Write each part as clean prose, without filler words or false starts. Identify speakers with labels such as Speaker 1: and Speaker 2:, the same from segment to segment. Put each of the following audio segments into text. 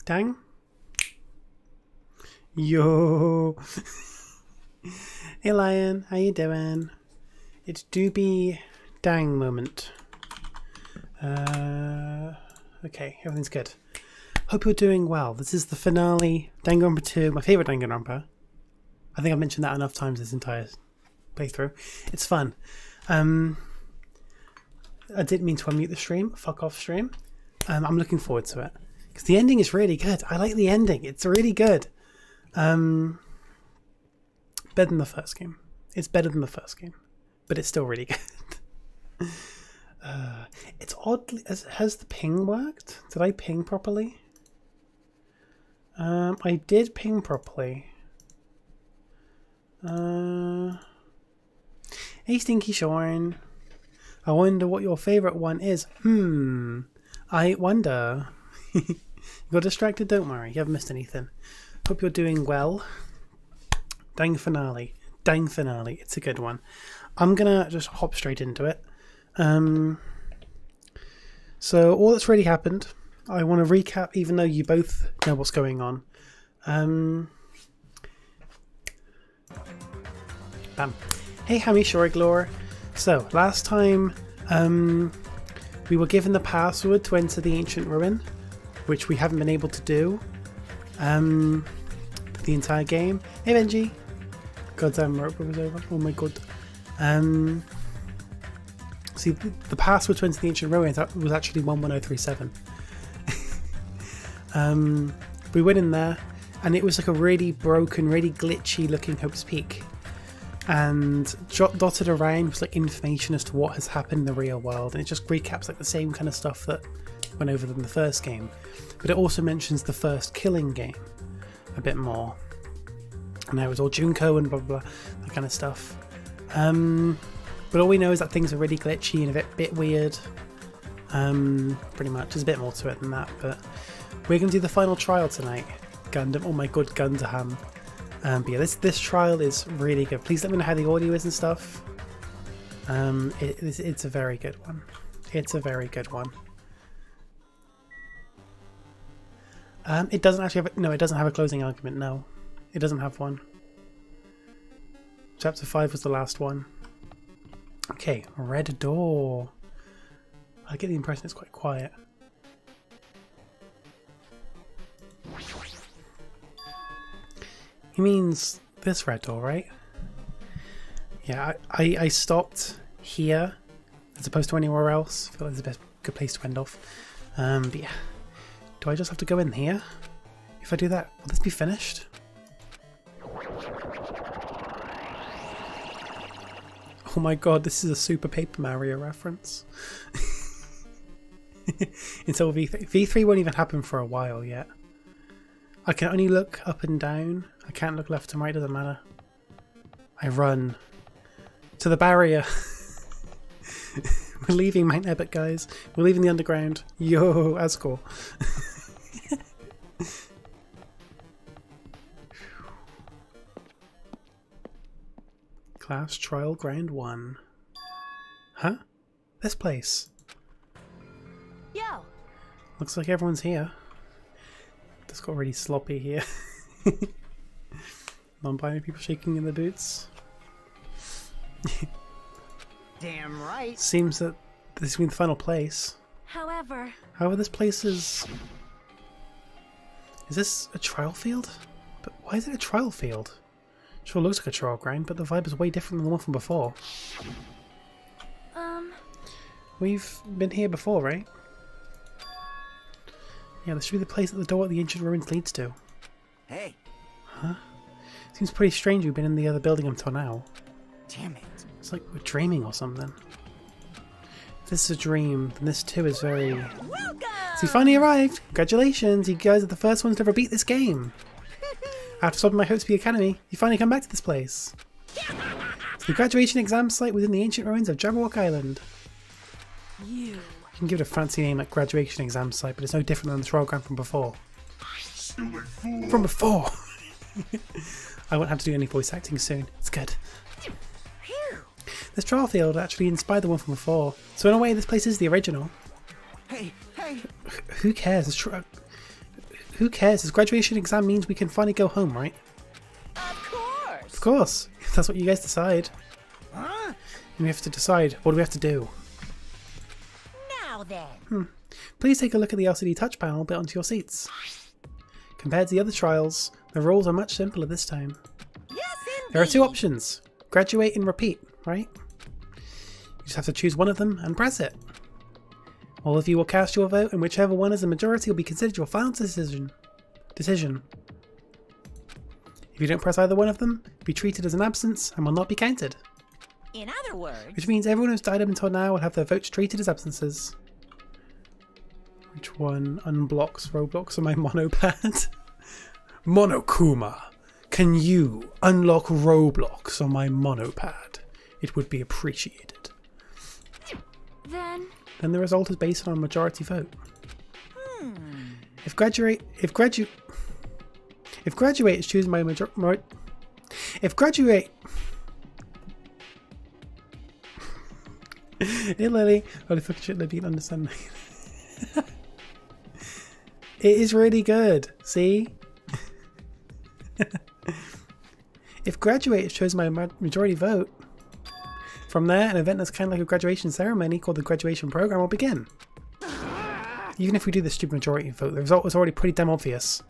Speaker 1: Dang. Yo. Hey Lion, how you doing? It's Doobie Dang moment. Okay, everything's good. Hope you're doing well. This is the finale, Danganronpa 2, my favourite Danganronpa. I think I've mentioned that enough times this entire playthrough. It's fun. I didn't mean to unmute the stream. Fuck off stream. I'm looking forward to it. Because the ending is really good. I like the ending. It's really good. Better than the first game. It's better than the first game. But it's still really good. It's oddly... Has the ping worked? Did I ping properly? I did ping properly. Hey Stinky Shorn. I wonder what your favourite one is. I wonder. You got distracted? Don't worry. You haven't missed anything. Hope you're doing well. Dang finale. Dang finale. It's a good one. I'm going to just hop straight into it. So all that's really happened, I want to recap, even though you both know what's going on. Bam. Hey Hammy Shoreglore. So last time we were given the password to enter the ancient ruin, which we haven't been able to do the entire game. Hey Benji. Goddamn rope was over. Oh my god. See, the password to enter the ancient ruin was actually 11037. We went in there and it was like a really broken, really glitchy looking Hope's Peak. And dotted around was like information as to what has happened in the real world, and it just recaps like the same kind of stuff that went over in the first game. But it also mentions the first Killing game a bit more. And it was all Junko and blah blah blah, that kind of stuff. But all we know is that things are really glitchy and a bit weird. Pretty much. There's a bit more to it than that, but we're going to do the final trial tonight. Gundam. Oh my god, Gundam. But yeah, this trial is really good. Please let me know how the audio is and stuff. It's a very good one. It's a very good one. It doesn't actually have... No, it doesn't have a closing argument, no. It doesn't have one. Chapter 5 was the last one. Okay, red door. I get the impression it's quite quiet. He means this red door, right? Yeah, I stopped here as opposed to anywhere else. I feel like it's the best good place to end off. But yeah. Do I just have to go in here? If I do that, will this be finished? Oh my god, this is a Super Paper Mario reference. Until V3. V3 won't even happen for a while yet. I can only look up and down. I can't look left and right, doesn't matter. I run to the barrier. We're leaving Mount Ebott, guys. We're leaving the underground. Yo, that's cool. Class Trial Ground 1. Huh? This place.
Speaker 2: Yo.
Speaker 1: Looks like everyone's here. It's got really sloppy here. Non-binary people shaking in the boots.
Speaker 2: Damn right.
Speaker 1: Seems that this will be the final place.
Speaker 2: However,
Speaker 1: this place is... Is this a trial field? But why is it a trial field? Sure looks like a trial ground, but the vibe is way different than the one from before. We've been here before, right? Yeah, this should be the place that the door at the ancient ruins leads to.
Speaker 3: Hey.
Speaker 1: Huh? Seems pretty strange we've been in the other building until now.
Speaker 3: Damn it.
Speaker 1: It's like we're dreaming or something. If this is a dream, then this too is very...
Speaker 2: welcome.
Speaker 1: So you finally arrived! Congratulations, you guys are the first ones to ever beat this game! After stopping my Hope's Peak Academy, you finally come back to this place. It's the graduation exam site within the ancient ruins of Jabberwock Island.
Speaker 2: You
Speaker 1: can give it a fancy name like graduation exam site, but it's no different than the trial ground from before. From before! I won't have to do any voice acting soon. It's good. This trial field actually inspired the one from before, so in a way this place is the original.
Speaker 3: Hey, hey!
Speaker 1: Who cares? Who cares? This graduation exam means we can finally go home, right?
Speaker 2: Of course.
Speaker 1: Of course. If that's what you guys decide.
Speaker 2: Huh?
Speaker 1: We have to decide. What do we have to do?
Speaker 2: Now then.
Speaker 1: Please take a look at the LCD touch panel built onto your seats. Compared to the other trials, the rules are much simpler this time.
Speaker 2: Yes, indeed.
Speaker 1: There are two options. Graduate and repeat, right? You just have to choose one of them and press it. All of you will cast your vote, and whichever one is the majority will be considered your final decision. If you don't press either one of them, you'll be treated as an absence and will not be counted.
Speaker 2: In other words.
Speaker 1: Which means everyone who's died up until now will have their votes treated as absences. Which one unblocks Roblox on my monopad? Monokuma, can you unlock Roblox on my monopad? It would be appreciated. Then the result is based on a majority vote. If graduate is chosen by if graduate Hey Lily, holy fucking shit, Libby, understand me. It is really good, see? If graduate is chosen by a majority vote, from there, an event that's kind of like a graduation ceremony called the graduation program will begin. Even if we do the stupid majority vote, the result was already pretty damn obvious.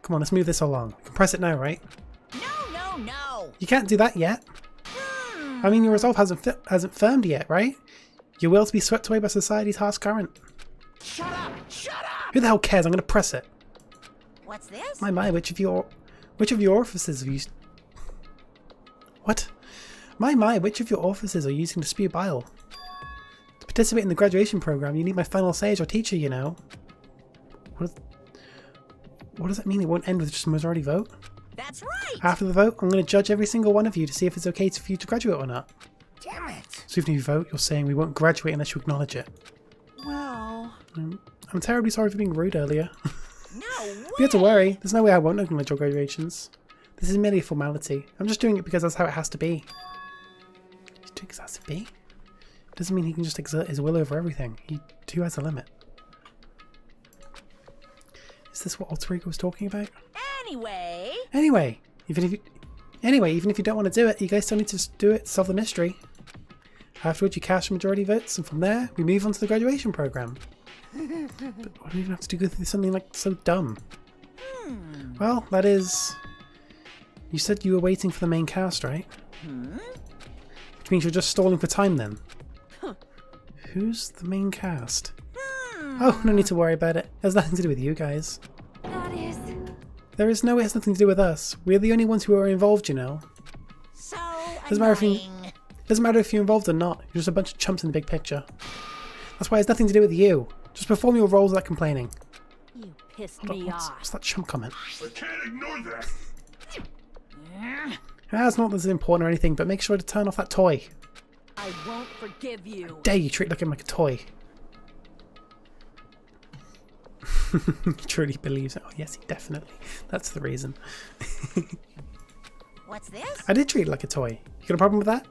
Speaker 1: Come on, let's move this along. We can press it now, right?
Speaker 2: No.
Speaker 1: You can't do that yet. I mean, your resolve hasn't firmed yet, right? Your will to be swept away by society's harsh current.
Speaker 2: Shut up!
Speaker 1: Who the hell cares? I'm going to press it.
Speaker 2: What's this?
Speaker 1: My, which of your offices have used... What? My, which of your offices are using to spew bile? To participate in the graduation program, you need my final say as your teacher, you know. What does that mean? It won't end with just a majority vote?
Speaker 2: That's right!
Speaker 1: After the vote, I'm going to judge every single one of you to see if it's okay for you to graduate or not.
Speaker 2: Damn it!
Speaker 1: So even if you vote, you're saying we won't graduate unless you acknowledge it.
Speaker 2: Well...
Speaker 1: I'm terribly sorry for being rude earlier.
Speaker 2: No way!
Speaker 1: You have to worry. There's no way I won't acknowledge your graduations. This is merely a formality. I'm just doing it because that's how it has to be. He's doing it because it has to be? Doesn't mean he can just exert his will over everything. He too has a limit. Is this what Alter Ego was talking about? Anyway, even if you don't want to do it, you guys still need to do it to solve the mystery. Afterwards, you cast majority votes, and from there, we move on to the graduation program. But why do you even have to do something like so dumb? Well, that is... You said you were waiting for the main cast, right? Which means you're just stalling for time then. Who's the main cast? Oh, no need to worry about it. It has nothing to do with you guys. It has nothing to do with us. We're the only ones who are involved, you know.
Speaker 2: So
Speaker 1: Doesn't matter if you're involved or not. You're just a bunch of chumps in the big picture. That's why it has nothing to do with you. Just perform your roles without complaining.
Speaker 2: You pissed
Speaker 1: Hold on,
Speaker 2: me
Speaker 1: what's
Speaker 2: off.
Speaker 1: that chump comment?
Speaker 4: I can't ignore that.
Speaker 1: It's not that it's important or anything, but make sure to turn off that toy.
Speaker 2: I won't forgive you.
Speaker 1: Dare you treat him like a toy. He truly believes it. Oh yes, he definitely. That's the reason.
Speaker 2: What's this?
Speaker 1: I did treat it like a toy. You got a problem with that?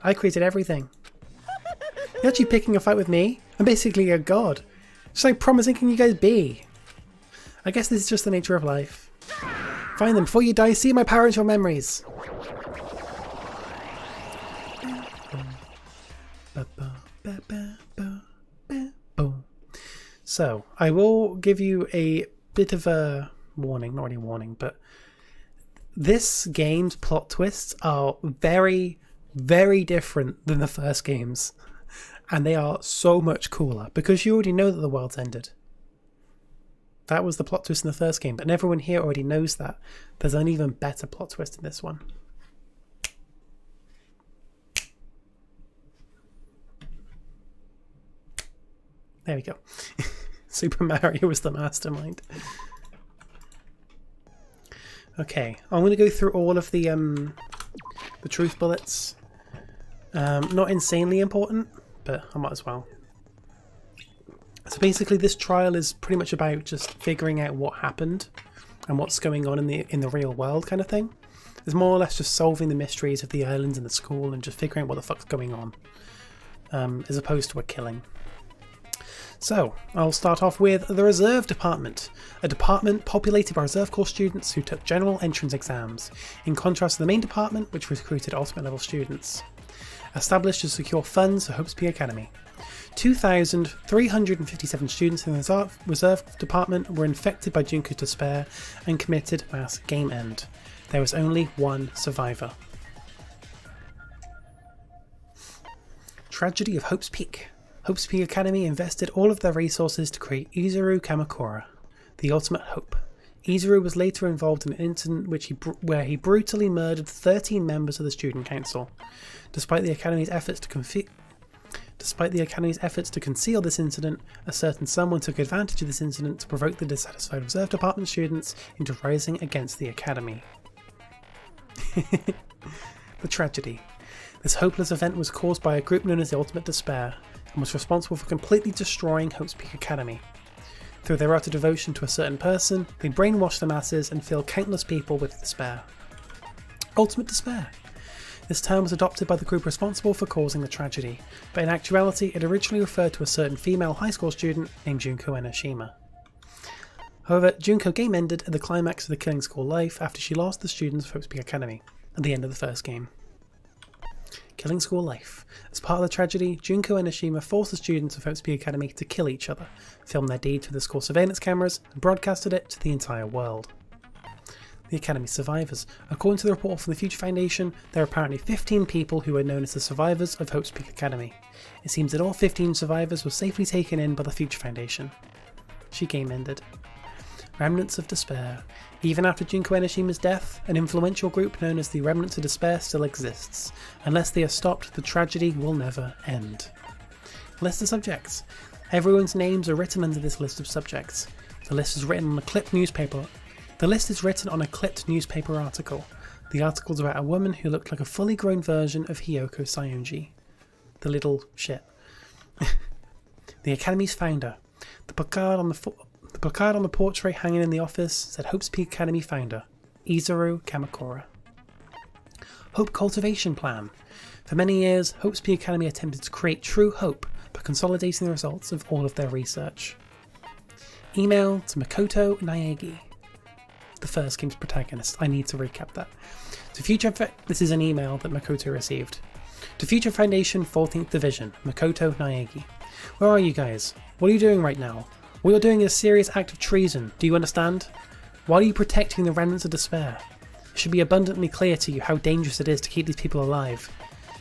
Speaker 1: I created everything. You're actually picking a fight with me? I'm basically a god. Just like promising can you guys be? I guess this is just the nature of life. Find them before you die. See my power into your memories. So, I will give you a bit of a warning, not really a warning, but this game's plot twists are very, very different than the first games. And they are so much cooler because you already know that the world's ended. That was the plot twist in the first game, but everyone here already knows that. There's an even better plot twist in this one. There we go. Super Mario was the mastermind. Okay, I'm going to go through all of the truth bullets. Not insanely important, but I might as well. So basically this trial is pretty much about just figuring out what happened and what's going on in the real world kind of thing. It's more or less just solving the mysteries of the islands and the school and just figuring out what the fuck's going on, as opposed to a killing. So, I'll start off with the Reserve Department, a department populated by Reserve Corps students who took general entrance exams, in contrast to the main department which recruited ultimate level students. Established to secure funds for Hope's Peak Academy. 2,357 students in the Reserve Department were infected by Junko's despair and committed mass game end. There was only one survivor. Tragedy of Hope's Peak. Hope's Peak Academy invested all of their resources to create Izuru Kamakura, the ultimate hope. Izuru was later involved in an incident where he brutally murdered 13 members of the student council. Despite the Academy's efforts to conceal this incident, a certain someone took advantage of this incident to provoke the dissatisfied Reserve Department students into rising against the Academy. The tragedy. This hopeless event was caused by a group known as the Ultimate Despair, and was responsible for completely destroying Hope's Peak Academy. Through their utter devotion to a certain person, they brainwashed the masses and filled countless people with despair. Ultimate Despair. This term was adopted by the group responsible for causing the tragedy, but in actuality it originally referred to a certain female high school student named Junko Enoshima. However, Junko game ended at the climax of the Killing School life after she lost the students of Hope's Peak Academy at the end of the first game. Killing School life. As part of the tragedy, Junko Enoshima forced the students of Hope's Peak Academy to kill each other, filmed their deeds with the school surveillance cameras, and broadcasted it to the entire world. The Academy survivors. According to the report from the Future Foundation, there are apparently 15 people who are known as the survivors of Hope's Peak Academy. It seems that all 15 survivors were safely taken in by the Future Foundation. She game ended. Remnants of Despair. Even after Junko Enoshima's death, an influential group known as the Remnants of Despair still exists. Unless they are stopped, the tragedy will never end. List of subjects. Everyone's names are written under this list of subjects. The list is written on a clipped newspaper. The list is written on a clipped newspaper article. The article is about a woman who looked like a fully grown version of Hiyoko Sayonji. The little shit. The Academy's founder. The placard on the portrait hanging in the office said Hope's Peak Academy founder, Izuru Kamakura. Hope Cultivation Plan. For many years, Hope's Peak Academy attempted to create true hope by consolidating the results of all of their research. Email to Makoto Naegi, the first game's protagonist. I need to recap that. This is an email that Makoto received. To Future Foundation 14th Division, Makoto Naegi. Where are you guys? What are you doing right now? What you're doing is a serious act of treason, do you understand? Why are you protecting the remnants of despair? It should be abundantly clear to you how dangerous it is to keep these people alive.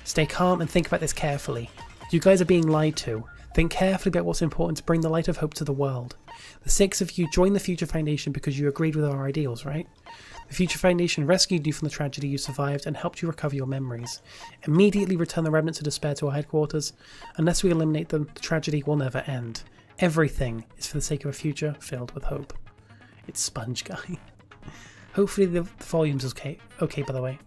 Speaker 1: Stay calm and think about this carefully. You guys are being lied to. Think carefully about what's important to bring the light of hope to the world. The 6 of you joined the Future Foundation because you agreed with our ideals, right? The Future Foundation rescued you from the tragedy you survived and helped you recover your memories. Immediately return the remnants of despair to our headquarters. Unless we eliminate them, the tragedy will never end. Everything is for the sake of a future filled with hope. It's Sponge Guy. Hopefully the volume's okay by the way.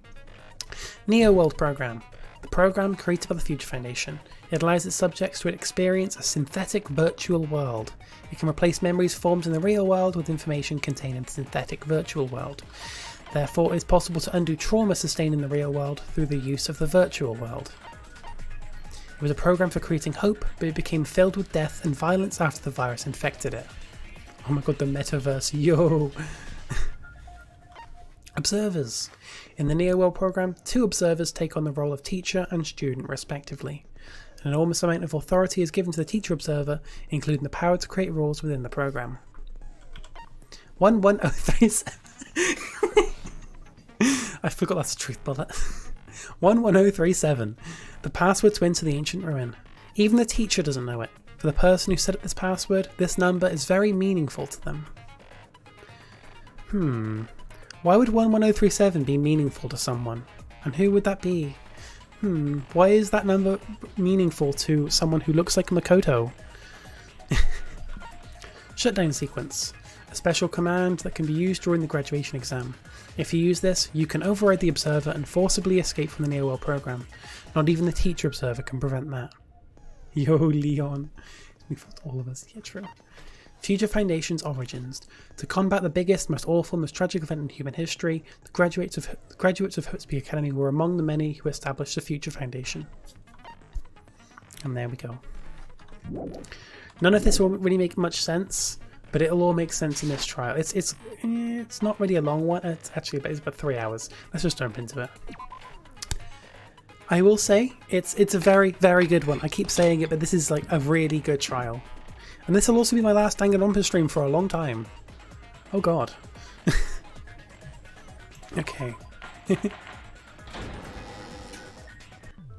Speaker 1: Neo World Program. The program created by the Future Foundation. It allows its subjects to experience a synthetic virtual world. It can replace memories formed in the real world with information contained in the synthetic virtual world. Therefore, it is possible to undo trauma sustained in the real world through the use of the virtual world. It was a program for creating hope, but it became filled with death and violence after the virus infected it. Oh my god, the metaverse, yo! Observers. In the Neo World program, 2 observers take on the role of teacher and student respectively. An enormous amount of authority is given to the teacher observer, including the power to create rules within the program. 11037. I forgot that's a truth bullet. 11037. The password to enter the ancient ruin. Even the teacher doesn't know it. For the person who set up this password, this number is very meaningful to them. Why would 11037 be meaningful to someone? And who would that be? Why is that number meaningful to someone who looks like Makoto? Shutdown sequence. A special command that can be used during the graduation exam. If you use this, you can override the observer and forcibly escape from the Neo World program. Not even the teacher observer can prevent that. Yo, Leon. We fought all of us. Yeah, true. Future Foundation's origins. To combat the biggest, most awful, most tragic event in human history, the graduates of Hope's Peak Academy were among the many who established the Future Foundation. And there we go. None of this will really make much sense, but it'll all make sense in this trial. It's not really a long one. It's actually about 3 hours. Let's just jump into it. I will say it's a very, very good one. I keep saying it, but this is like a really good trial. And this will also be my last Danganronpa stream for a long time. Oh god. Okay.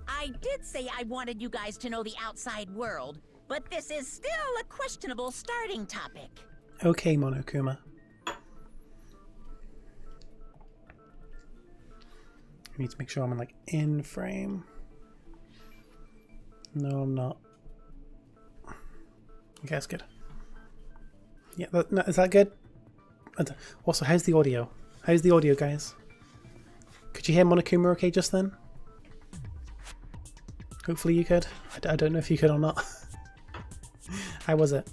Speaker 2: I did say I wanted you guys to know the outside world, but this is still a questionable starting topic.
Speaker 1: Okay, Monokuma. I need to make sure I'm like in frame. No, I'm not. Okay, that's good. Yeah, no, is that good? Also, how's the audio? How's the audio, guys? Could you hear Monokuma okay just then? Hopefully you could. I don't know if you could or not. How was it?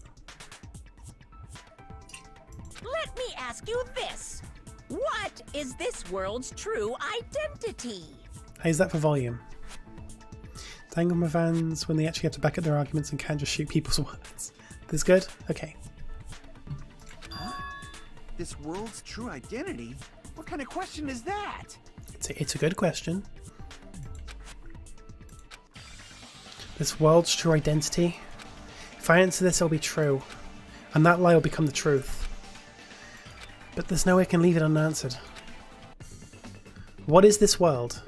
Speaker 2: Let me ask you this. What is this world's true identity?
Speaker 1: How's that for volume? Danganronpa fans, when they actually have to back up their arguments and can't just shoot people's words. This good? Okay.
Speaker 3: This world's true identity? What kind of question is that?
Speaker 1: It's a good question. This world's true identity? If I answer this, it'll be true. And that lie will become the truth. But there's no way I can leave it unanswered. What is this world?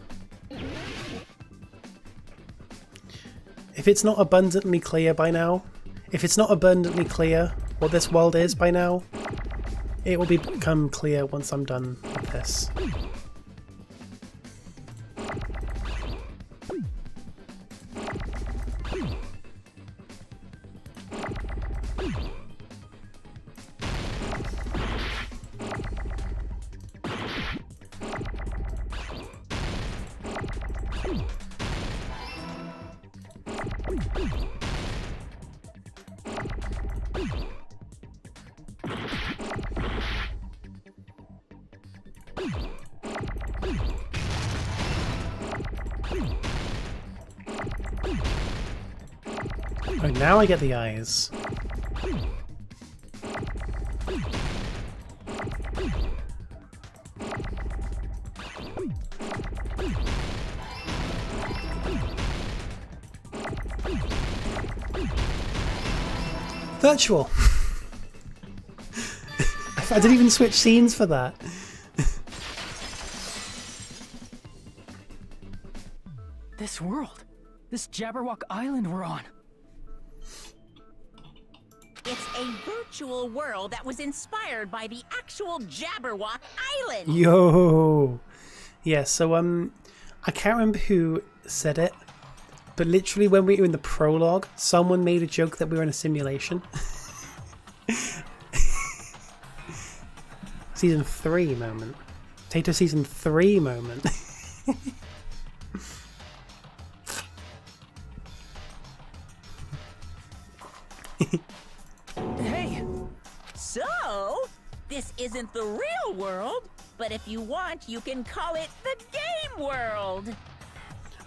Speaker 1: If it's not abundantly clear by now, if it's not abundantly clear what this world is by now, it will become clear once I'm done with this. Oh, now I get the eyes. Virtual! I didn't even switch scenes for that.
Speaker 4: This world. This Jabberwock Island we're on.
Speaker 2: It's a virtual world that was inspired by the actual Jabberwock Island.
Speaker 1: Yo! Yeah, so I can't remember who said it, but literally when we were in the prologue, someone made a joke that we were in a simulation. Season 3 moment. Tato Season 3 moment.
Speaker 4: Hey!
Speaker 2: So, this isn't the real world, but if you want, you can call it the game world.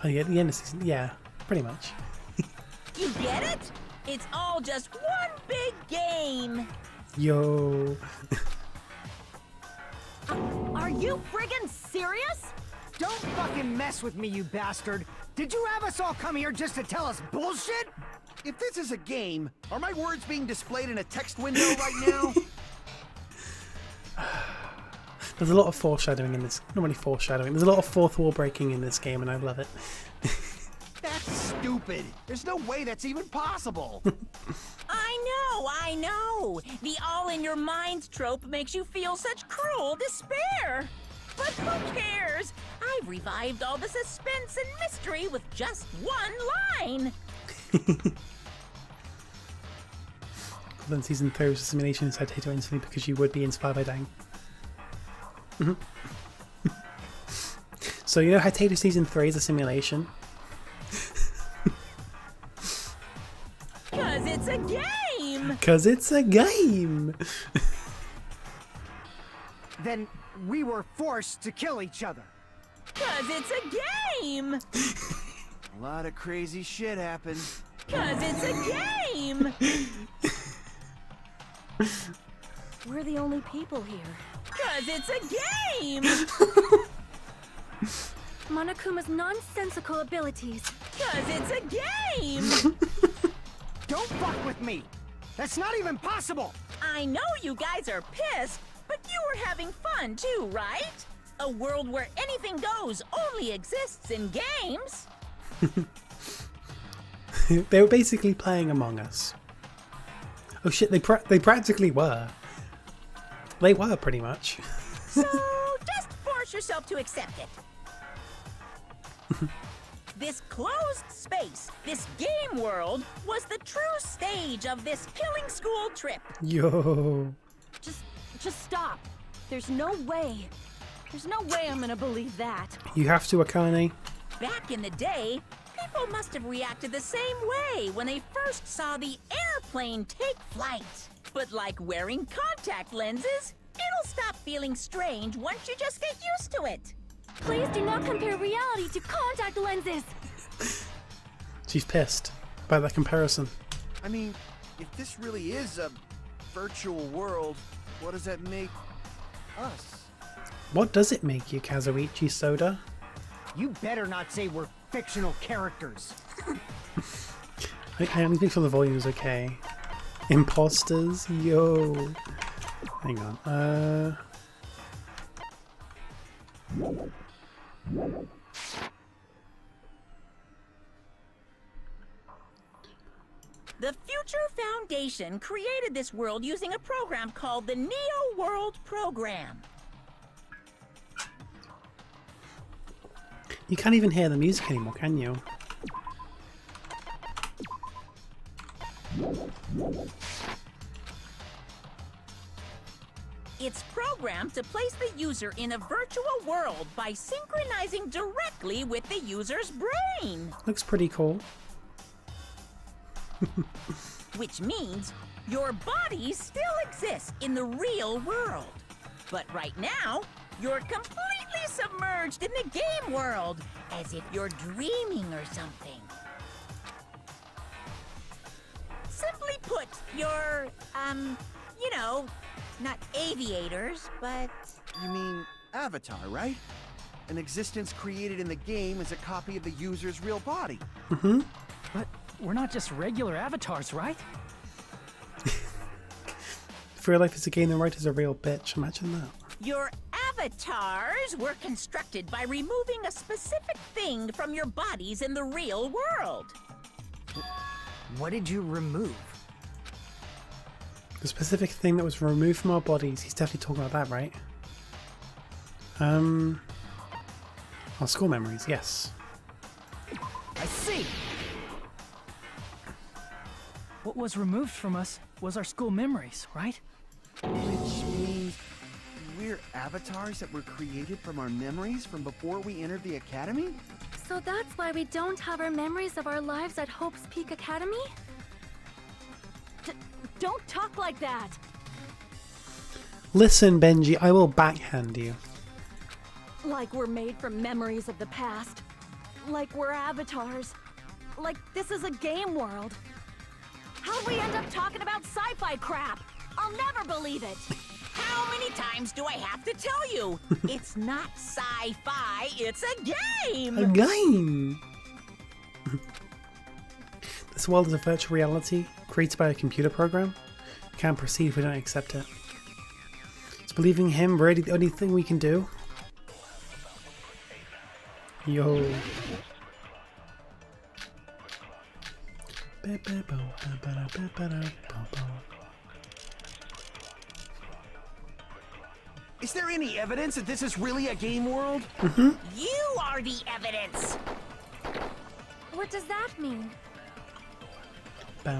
Speaker 1: Oh yeah, at the end of season, yeah, pretty much.
Speaker 2: You get it? It's all just one big game.
Speaker 1: Yo.
Speaker 2: Are you friggin' serious?
Speaker 5: Don't fucking mess with me, you bastard! Did you have us all come here just to tell us bullshit?
Speaker 3: If this is a game, are my words being displayed in a text window right now?
Speaker 1: There's a lot of foreshadowing in this. Not really foreshadowing. There's a lot of fourth wall breaking in this game, and I love it.
Speaker 3: That's stupid. There's no way that's even possible.
Speaker 2: I know. The all in your minds trope makes you feel such cruel despair. But who cares? I've revived all the suspense and mystery with just one line.
Speaker 1: Then season 3 was a simulation inside Tato instantly because you would be inspired by Dang. So you know how Tato season 3 is a simulation?
Speaker 2: Cause it's a game.
Speaker 1: Because it's a game!
Speaker 5: Then we were forced to kill each other.
Speaker 2: Cause it's a game.
Speaker 3: A lot of crazy shit happened.
Speaker 2: Cause it's a game!
Speaker 6: We're the only people here.
Speaker 2: 'Cause it's a game!
Speaker 6: Monokuma's nonsensical abilities.
Speaker 2: 'Cause it's a game!
Speaker 5: Don't fuck with me! That's not even possible!
Speaker 2: I know you guys are pissed, but you were having fun too, right? A world where anything goes only exists in games.
Speaker 1: They were basically playing Among Us. Oh shit, they practically were. They were, pretty much.
Speaker 2: So just force yourself to accept it. This closed space, this game world, was the true stage of this killing school trip.
Speaker 1: Yo.
Speaker 6: Just stop. There's no way. There's no way I'm gonna believe that.
Speaker 1: You have to, Akane.
Speaker 2: Back in the day, people must have reacted the same way when they first saw the airplane take flight. But like wearing contact lenses, it'll stop feeling strange once you just get used to it.
Speaker 6: Please do not compare reality to contact lenses.
Speaker 1: She's pissed by that comparison.
Speaker 3: I mean, if this really is a virtual world, what does that make us?
Speaker 1: What does it make you, Kazuichi Soda?
Speaker 5: You better not say we're fictional characters.
Speaker 1: I only think the volume is okay. Imposters? Yo. Hang on.
Speaker 2: The Future Foundation created this world using a program called the Neo World Program.
Speaker 1: You can't even hear the music anymore, can you?
Speaker 2: It's programmed to place the user in a virtual world by synchronizing directly with the user's brain.
Speaker 1: Looks pretty cool.
Speaker 2: Which means your body still exists in the real world. But right now, you're completely submerged in the game world, as if you're dreaming or something. Simply put, you're, you know, not aviators, but...
Speaker 3: You mean Avatar, right? An existence created in the game is a copy of the user's real body.
Speaker 1: Mm-hmm.
Speaker 4: But we're not just regular avatars, right?
Speaker 1: If real life is a game, the writer's a real bitch. Imagine that.
Speaker 2: Your avatars were constructed by removing a specific thing from your bodies in the real world.
Speaker 5: What did you remove?
Speaker 1: The specific thing that was removed from our bodies. He's definitely talking about that, right? Our school memories, yes.
Speaker 4: I see! What was removed from us was our school memories, right?
Speaker 3: Which means we're avatars that were created from our memories from before we entered the academy?
Speaker 6: So that's why we don't have our memories of our lives at Hope's Peak Academy? Don't talk like that!
Speaker 1: Listen, Benji, I will backhand you.
Speaker 6: Like we're made from memories of the past. Like we're avatars. Like this is a game world. How'd we end up talking about sci-fi crap? I'll never believe it!
Speaker 2: How many times do I have to tell you? It's not sci-fi, it's a game!
Speaker 1: A game! This world is a virtual reality created by a computer program. We can't proceed if we don't accept it. Is believing him really the only thing we can do? Yo.
Speaker 3: Is there any evidence that this is really a game world?
Speaker 2: You are the evidence!
Speaker 6: What does that mean?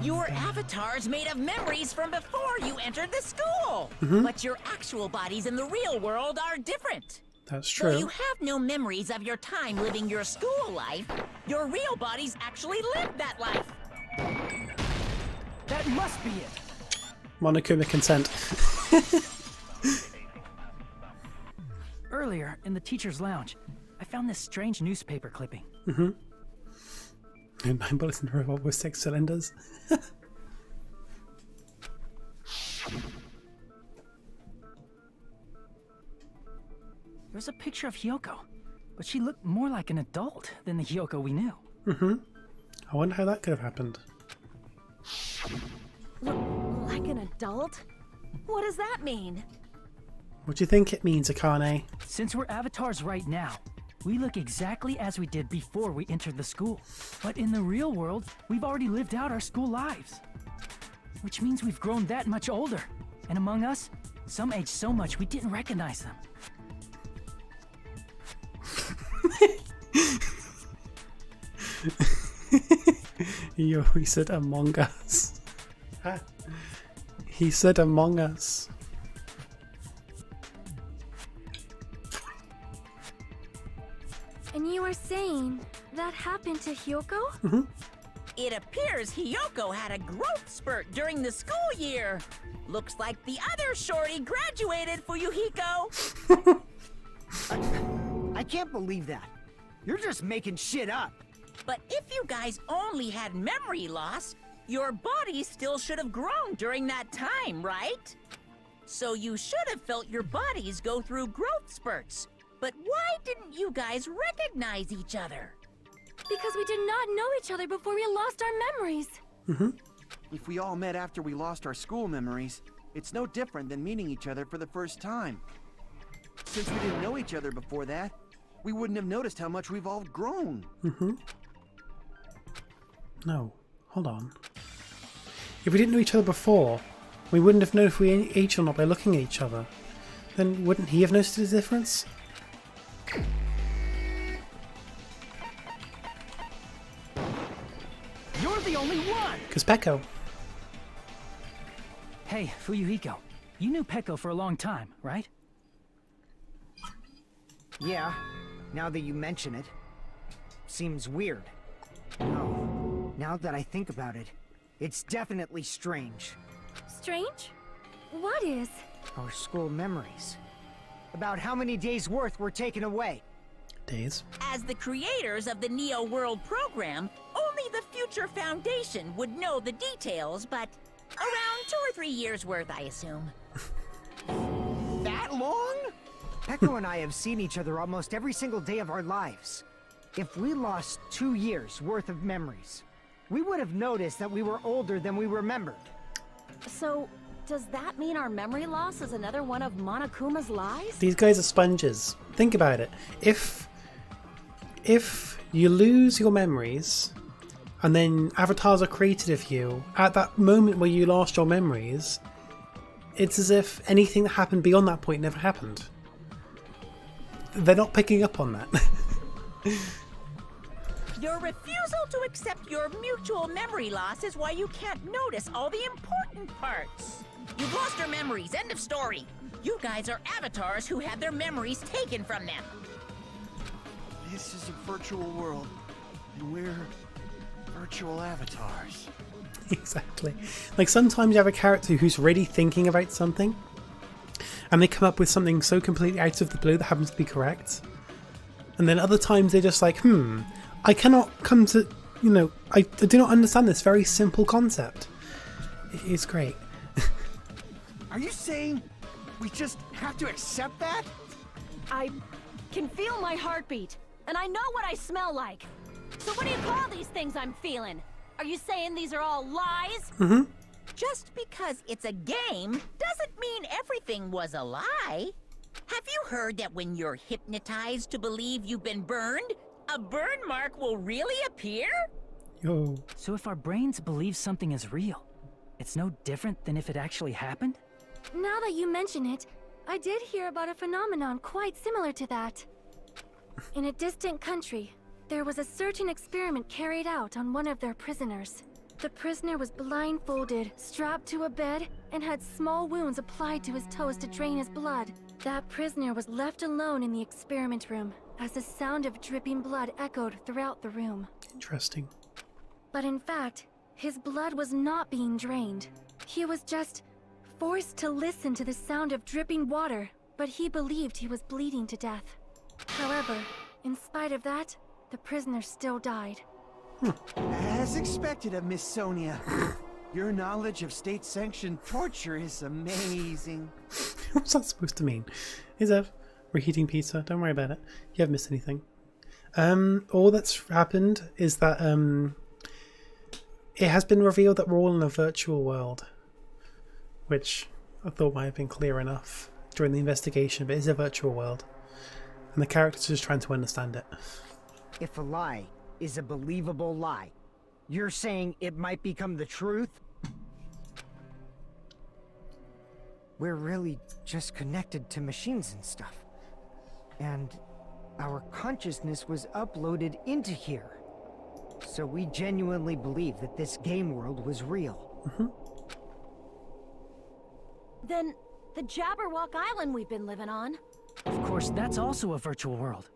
Speaker 2: Your avatar's made of memories from before you entered the school! But your actual bodies in the real world are different.
Speaker 1: That's
Speaker 2: Though
Speaker 1: true.
Speaker 2: you have no memories of your time living your school life, your real bodies actually lived that life.
Speaker 4: That must be it!
Speaker 1: Monokuma consent.
Speaker 4: Earlier, in the teacher's lounge, I found this strange newspaper clipping.
Speaker 1: And 9 bullets in a revolver with 6 cylinders.
Speaker 4: there was a picture of Hyoko, but she looked more like an adult than the Hyoko we knew.
Speaker 1: I wonder how that could have happened.
Speaker 6: Like an adult? What does that mean?
Speaker 1: What do you think it means, Akane?
Speaker 4: Since we're avatars right now, we look exactly as we did before we entered the school. But in the real world, we've already lived out our school lives. Which means we've grown that much older. And among us, some aged so much we didn't recognize them.
Speaker 1: He said Among Us. He said Among Us.
Speaker 6: And you are saying that happened to Hyoko?
Speaker 2: It appears Hyoko had a growth spurt during the school year. Looks like the other shorty graduated, Fuyuhiko.
Speaker 5: I can't believe that. You're just making shit up.
Speaker 2: But if you guys only had memory loss, your body still should have grown during that time, right? So you should have felt your bodies go through growth spurts. But why didn't you guys recognize each other?
Speaker 6: Because we did not know each other before we lost our memories.
Speaker 3: If we all met after we lost our school memories, it's no different than meeting each other for the first time. Since we didn't know each other before that, we wouldn't have noticed how much we've all grown.
Speaker 1: No, hold on. If we didn't know each other before, we wouldn't have known if we aged or not by looking at each other. Then wouldn't he have noticed the difference?
Speaker 4: You're the only one!
Speaker 1: Because Peko.
Speaker 4: Hey, Fuyuhiko, you knew Peko for a long time, right?
Speaker 5: Yeah, now that you mention it. Seems weird. No, now that I think about it, it's definitely strange.
Speaker 6: Strange? What is?
Speaker 5: Our school memories. About how many days' worth were taken away.
Speaker 1: Days.
Speaker 2: As the creators of the Neo World program, only the future Foundation would know the details, but around 2 or 3 years worth, I assume.
Speaker 5: That long? Peko and I have seen each other almost every single day of our lives. If we lost 2 years worth of memories, we would have noticed that we were older than we remembered.
Speaker 6: So, does that mean our memory loss is another one of Monokuma's lies?
Speaker 1: These guys are sponges. Think about it. If you lose your memories and then avatars are created of you, at that moment where you lost your memories, it's as if anything that happened beyond that point never happened. They're not picking up on that.
Speaker 2: Your refusal to accept your mutual memory loss is why you can't notice all the important parts. You've lost your memories, end of story. You guys are avatars who had their memories taken from them.
Speaker 3: This is a virtual world, and we're virtual avatars.
Speaker 1: Exactly. Like sometimes you have a character who's really thinking about something and they come up with something so completely out of the blue that happens to be correct. And then other times they're just like, I cannot come to, I do not understand this very simple concept. It's great.
Speaker 3: Are you saying we just have to accept that?
Speaker 6: I can feel my heartbeat, and I know what I smell like. So what do you call these things I'm feeling? Are you saying these are all lies?
Speaker 2: Just because it's a game doesn't mean everything was a lie. Have you heard that when you're hypnotized to believe you've been burned, a burn mark will really appear?
Speaker 1: Yo.
Speaker 4: So if our brains believe something is real, it's no different than if it actually happened?
Speaker 6: Now that you mention it, I did hear about a phenomenon quite similar to that. In a distant country, there was a certain experiment carried out on one of their prisoners. The prisoner was blindfolded, strapped to a bed, and had small wounds applied to his toes to drain his blood. That prisoner was left alone in the experiment room, as the sound of dripping blood echoed throughout the room.
Speaker 1: Interesting.
Speaker 6: But in fact, his blood was not being drained. He was just forced to listen to the sound of dripping water, but he believed he was bleeding to death. However, in spite of that, the prisoner still died.
Speaker 3: As expected of Miss Sonia. Your knowledge of state-sanctioned torture is amazing.
Speaker 1: What's that supposed to mean? Is that Reheating pizza. Don't worry about it. You haven't missed anything. All that's happened is that it has been revealed that we're all in a virtual world, which I thought might have been clear enough during the investigation, but it's a virtual world, and the characters are just trying to understand it.
Speaker 5: If a lie is a believable lie, you're saying it might become the truth? We're really just connected to machines and stuff. And our consciousness was uploaded into here. So we genuinely believe that this game world was real.
Speaker 6: Then the Jabberwock Island we've been living on.
Speaker 4: Of course, that's also a virtual world.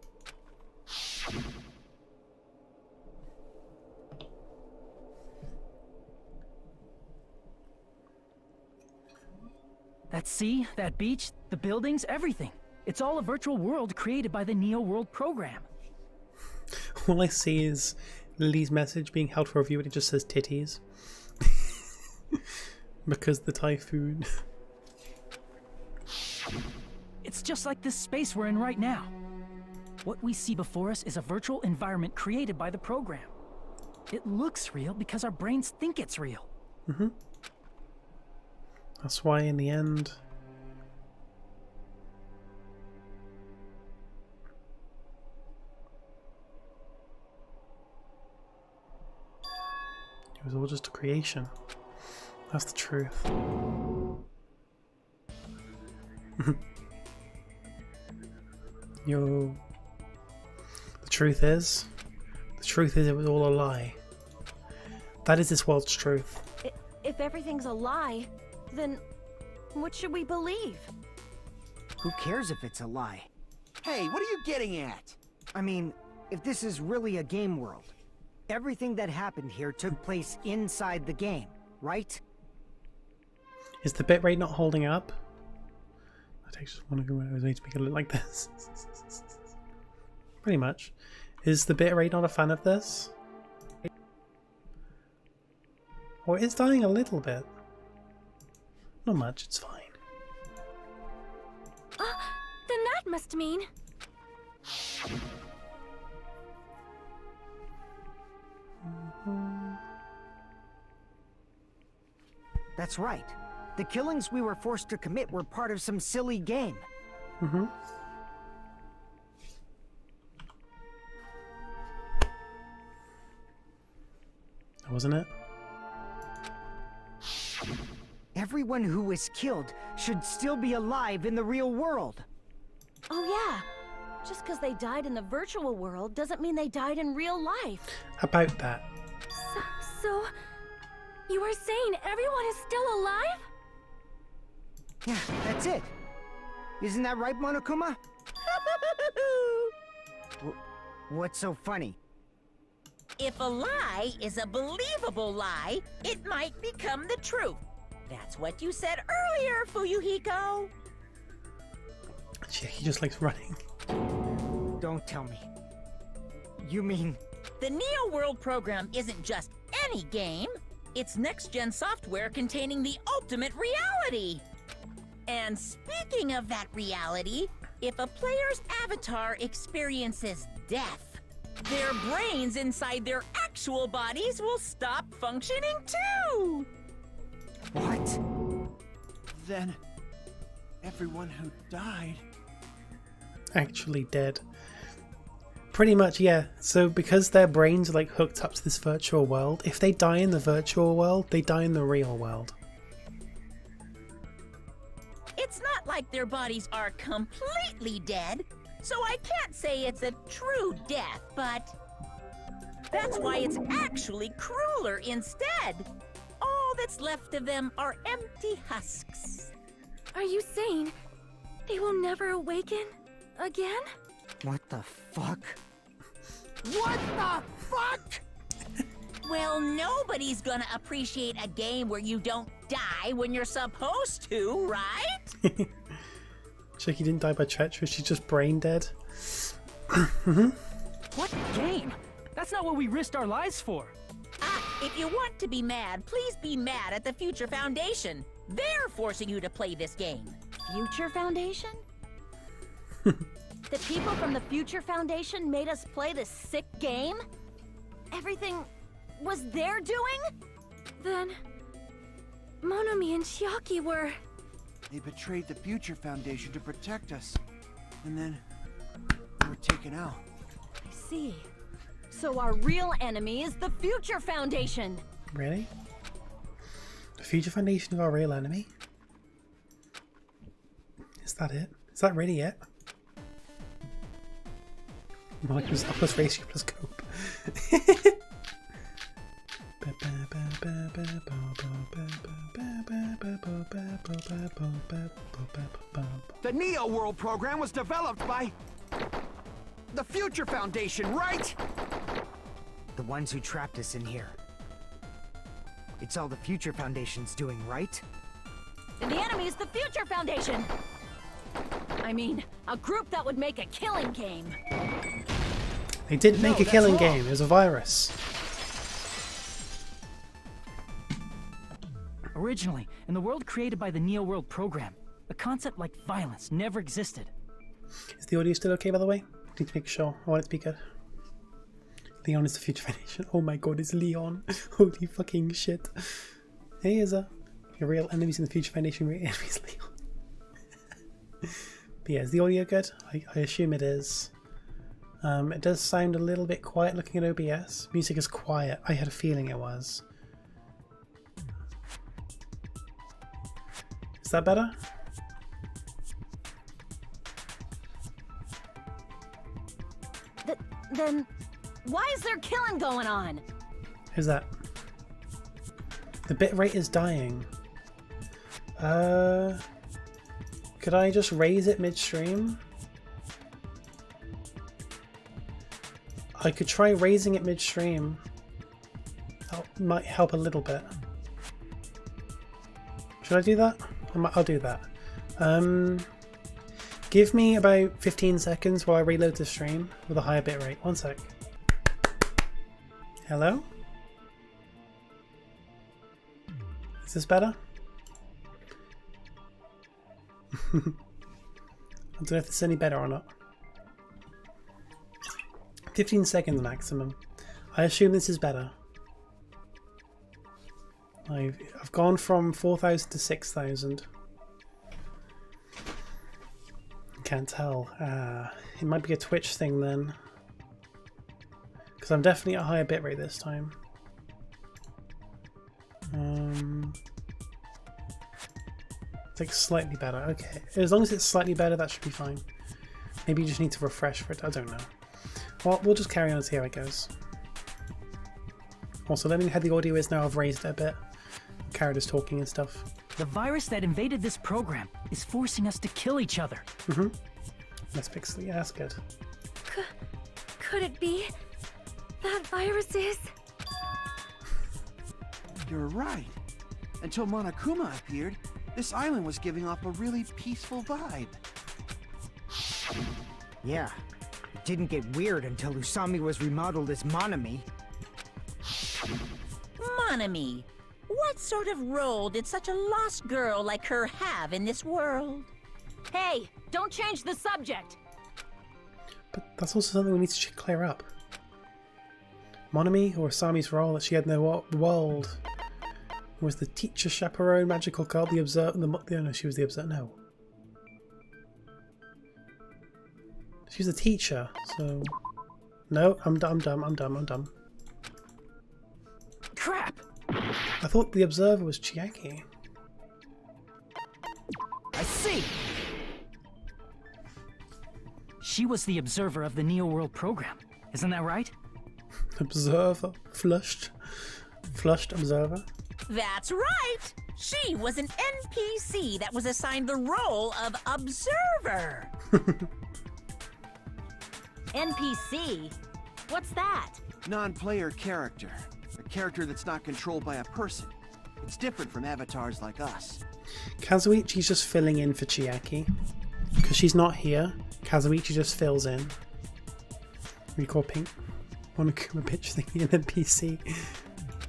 Speaker 4: That sea, that beach, the buildings, everything. It's all a virtual world created by the Neo World program.
Speaker 1: All I see is Lily's message being held for review and it just says titties. Because the typhoon.
Speaker 4: It's just like this space we're in right now. What we see before us is a virtual environment created by the program. It looks real because our brains think it's real.
Speaker 1: That's why in the end... it was all just a creation. That's the truth. Yo. The truth is it was all a lie. That is this world's truth.
Speaker 6: If everything's a lie, then what should we believe?
Speaker 5: Who cares if it's a lie?
Speaker 3: Hey, what are you getting at?
Speaker 5: I mean, if this is really a game world, everything that happened here took place inside the game, right?
Speaker 1: Is the bitrate not holding up? I just want to go out of his way to make it look like this. Pretty much. Is the bitrate not a fan of this? Or it's dying a little bit. Not much, it's fine.
Speaker 6: Then that must mean...
Speaker 5: That's right. The killings we were forced to commit were part of some silly game.
Speaker 1: Wasn't it?
Speaker 5: Everyone who was killed should still be alive in the real world.
Speaker 6: Oh yeah. Just because they died in the virtual world doesn't mean they died in real life.
Speaker 1: About that.
Speaker 6: So you are saying everyone is still alive?
Speaker 5: Yeah, that's it. Isn't that right, Monokuma? What's so funny?
Speaker 2: If a lie is a believable lie, it might become the truth. That's what you said earlier, Fuyuhiko.
Speaker 1: He just likes running.
Speaker 5: Don't tell me. You mean...
Speaker 2: The Neo World program isn't just any game. It's next-gen software containing the ultimate reality. And speaking of that reality, if a player's avatar experiences death, their brains inside their actual bodies will stop functioning too!
Speaker 5: What?
Speaker 3: Then... everyone who died...
Speaker 1: Actually dead. Pretty much, yeah. So because their brains are like hooked up to this virtual world, if they die in the virtual world, they die in the real world.
Speaker 2: It's not like their bodies are completely dead, so I can't say it's a true death, but that's why it's actually crueler instead. All that's left of them are empty husks.
Speaker 6: Are you saying they will never awaken again?
Speaker 5: What the fuck? What the fuck?
Speaker 2: Well, nobody's gonna appreciate a game where you don't die when you're supposed to, right?
Speaker 1: Chicky didn't die by treachery, she's just brain dead.
Speaker 4: What game? That's not what we risked our lives for.
Speaker 2: If you want to be mad, please be mad at the Future Foundation. They're forcing you to play this game.
Speaker 6: Future Foundation? The people from the Future Foundation made us play this sick game? Everything was their doing? Then Monomi and Chiaki were...
Speaker 3: They betrayed the Future Foundation to protect us. And then we were taken out.
Speaker 6: I see. So our real enemy is the Future Foundation.
Speaker 1: Really? The Future Foundation is our real enemy? Is that it? Is that really it? Molecules A plus ratio plus cope.
Speaker 3: The Neo World program was developed by the Future Foundation, right?
Speaker 5: The ones who trapped us in here. It's all the Future Foundation's doing, right?
Speaker 6: And the enemy is the Future Foundation. I mean, a group that would make a killing game.
Speaker 1: They didn't make a killing game, it was a virus.
Speaker 4: Originally, in the world created by the Neo World program, a concept like violence never existed.
Speaker 1: Is the audio still okay, by the way? Need to make sure. I want it to be good. Leon is the Future Foundation. Oh my god, it's Leon. Holy fucking shit. Hey, Izza. Your real enemies in the Future Foundation, real enemies, Leon. But yeah, is the audio good? I assume it is. It does sound a little bit quiet looking at OBS. Music is quiet. I had a feeling it was. Is that better?
Speaker 6: Then why is there killing going on?
Speaker 1: Who's that? The bitrate is dying. Could I just raise it midstream? I could try raising it midstream. That might help a little bit. Should I do that? I'll do that. Give me about 15 seconds while I reload the stream with a higher bitrate. 1 sec. Hello? Is this better? I don't know if it's any better or not. 15 seconds maximum. I assume this is better. I've gone from 4,000 to 6,000. Can't tell. It might be a Twitch thing then. Because I'm definitely at a higher bitrate this time. It's like slightly better. Okay. As long as it's slightly better, that should be fine. Maybe you just need to refresh for it. I don't know. Well, we'll just carry on and see how it goes. Also, let me know how the audio is now. I've raised it a bit. Carrot is talking and stuff.
Speaker 4: The virus that invaded this program is forcing us to kill each other.
Speaker 1: Let's fix it. Yeah, that's good.
Speaker 6: Could it be that virus is?
Speaker 3: You're right. Until Monokuma appeared, this island was giving off a really peaceful vibe.
Speaker 5: Yeah. It didn't get weird until Usami was remodeled as Monomi.
Speaker 2: Monomi, what sort of role did such a lost girl like her have in this world?
Speaker 6: Hey, don't change the subject.
Speaker 1: But that's also something we need to clear up. Monomi, or Usami's role that she had in the world, was the teacher, chaperone, magical cult, the observer. No, she was the observer. No. She was a teacher, so... No, I'm dumb.
Speaker 4: Crap!
Speaker 1: I thought the observer was Chiaki.
Speaker 5: I see!
Speaker 4: She was the observer of the Neo World program. Isn't that right?
Speaker 1: Observer? Flushed observer?
Speaker 2: That's right! She was an NPC that was assigned the role of observer.
Speaker 6: NPC? What's that?
Speaker 3: Non-player character. A character that's not controlled by a person. It's different from avatars like us.
Speaker 1: Kazuichi's just filling in for Chiaki. Because she's not here, Kazuichi just fills in. Recall Pink. Monokuma pitch thingy and NPC.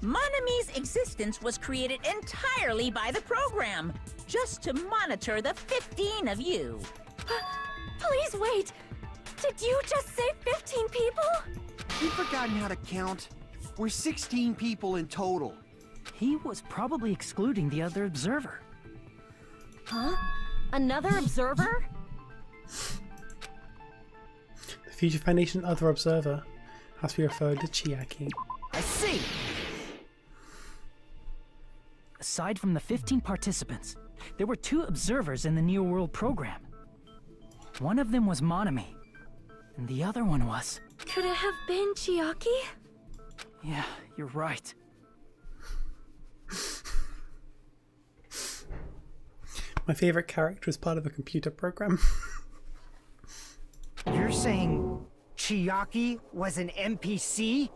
Speaker 2: Monomi's existence was created entirely by the program, just to monitor the 15 of you.
Speaker 6: Please wait! Did you just say 15 people?
Speaker 3: You've forgotten how to count. We're 16 people in total.
Speaker 4: He was probably excluding the other observer.
Speaker 6: Huh? Another observer?
Speaker 1: The Future Foundation other observer has to be referred to Chiaki.
Speaker 5: I see.
Speaker 4: Aside from the 15 participants, there were 2 observers in the Neo World program. One of them was Monami, and the other one was...
Speaker 6: Could it have been Chiaki?
Speaker 4: Yeah, you're right.
Speaker 1: My favorite character is part of a computer program.
Speaker 5: You're saying Chiaki was an NPC?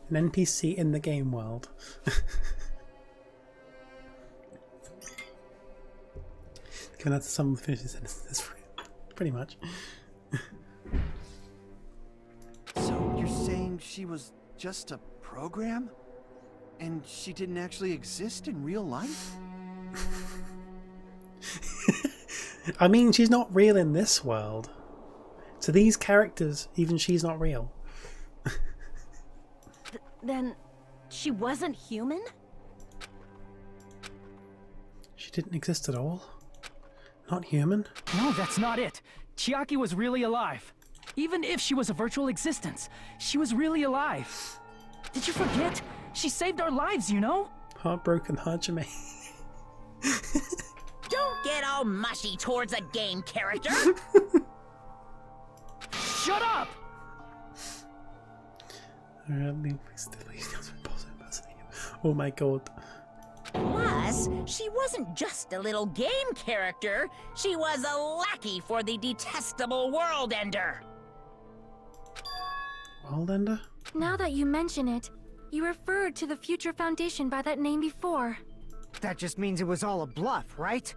Speaker 1: An NPC in the game world. Given that to someone finishes sentences, pretty much.
Speaker 3: So you're saying she was just a program? And she didn't actually exist in real life?
Speaker 1: I mean, she's not real in this world. To these characters, even she's not real.
Speaker 6: Then she wasn't human?
Speaker 1: She didn't exist at all? Not human?
Speaker 4: No, that's not it. Chiaki was really alive. Even if she was a virtual existence, she was really alive. Did you forget? She saved our lives, you know?
Speaker 1: Heartbroken Hajime.
Speaker 2: Don't get all mushy towards a game character.
Speaker 4: Shut up!
Speaker 1: Oh my god.
Speaker 2: Plus, she wasn't just a little game character. She was a lackey for the detestable World Ender.
Speaker 1: World Ender?
Speaker 6: Now that you mention it, you referred to the Future Foundation by that name before.
Speaker 5: That just means it was all a bluff, right?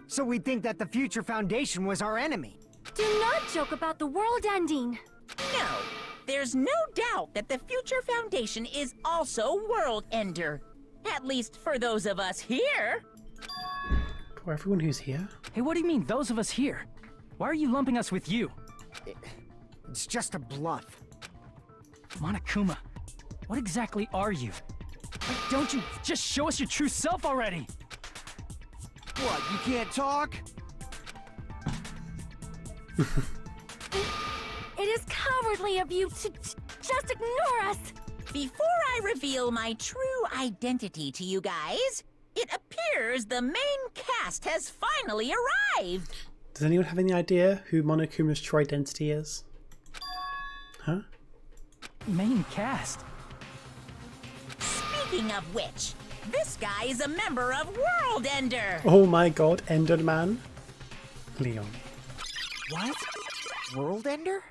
Speaker 5: So we'd think that the Future Foundation was our enemy.
Speaker 6: Do not joke about the world ending.
Speaker 2: No, there's no doubt that the Future Foundation is also World Ender. At least for those of us here.
Speaker 1: For everyone who's here?
Speaker 4: Hey, what do you mean, those of us here? Why are you lumping us with you?
Speaker 5: It's just a bluff.
Speaker 4: Monokuma, what exactly are you? Why don't you just show us your true self already?
Speaker 3: What, you can't talk?
Speaker 6: It is cowardly of you to just ignore us.
Speaker 2: Before I reveal my true identity to you guys, it appears the main cast has finally arrived.
Speaker 1: Does anyone have any idea who Monokuma's true identity is? Huh?
Speaker 4: Main cast?
Speaker 2: Speaking of which, this guy is a member of World Ender.
Speaker 1: Oh my god, Enderman? Leon.
Speaker 5: What? World Ender?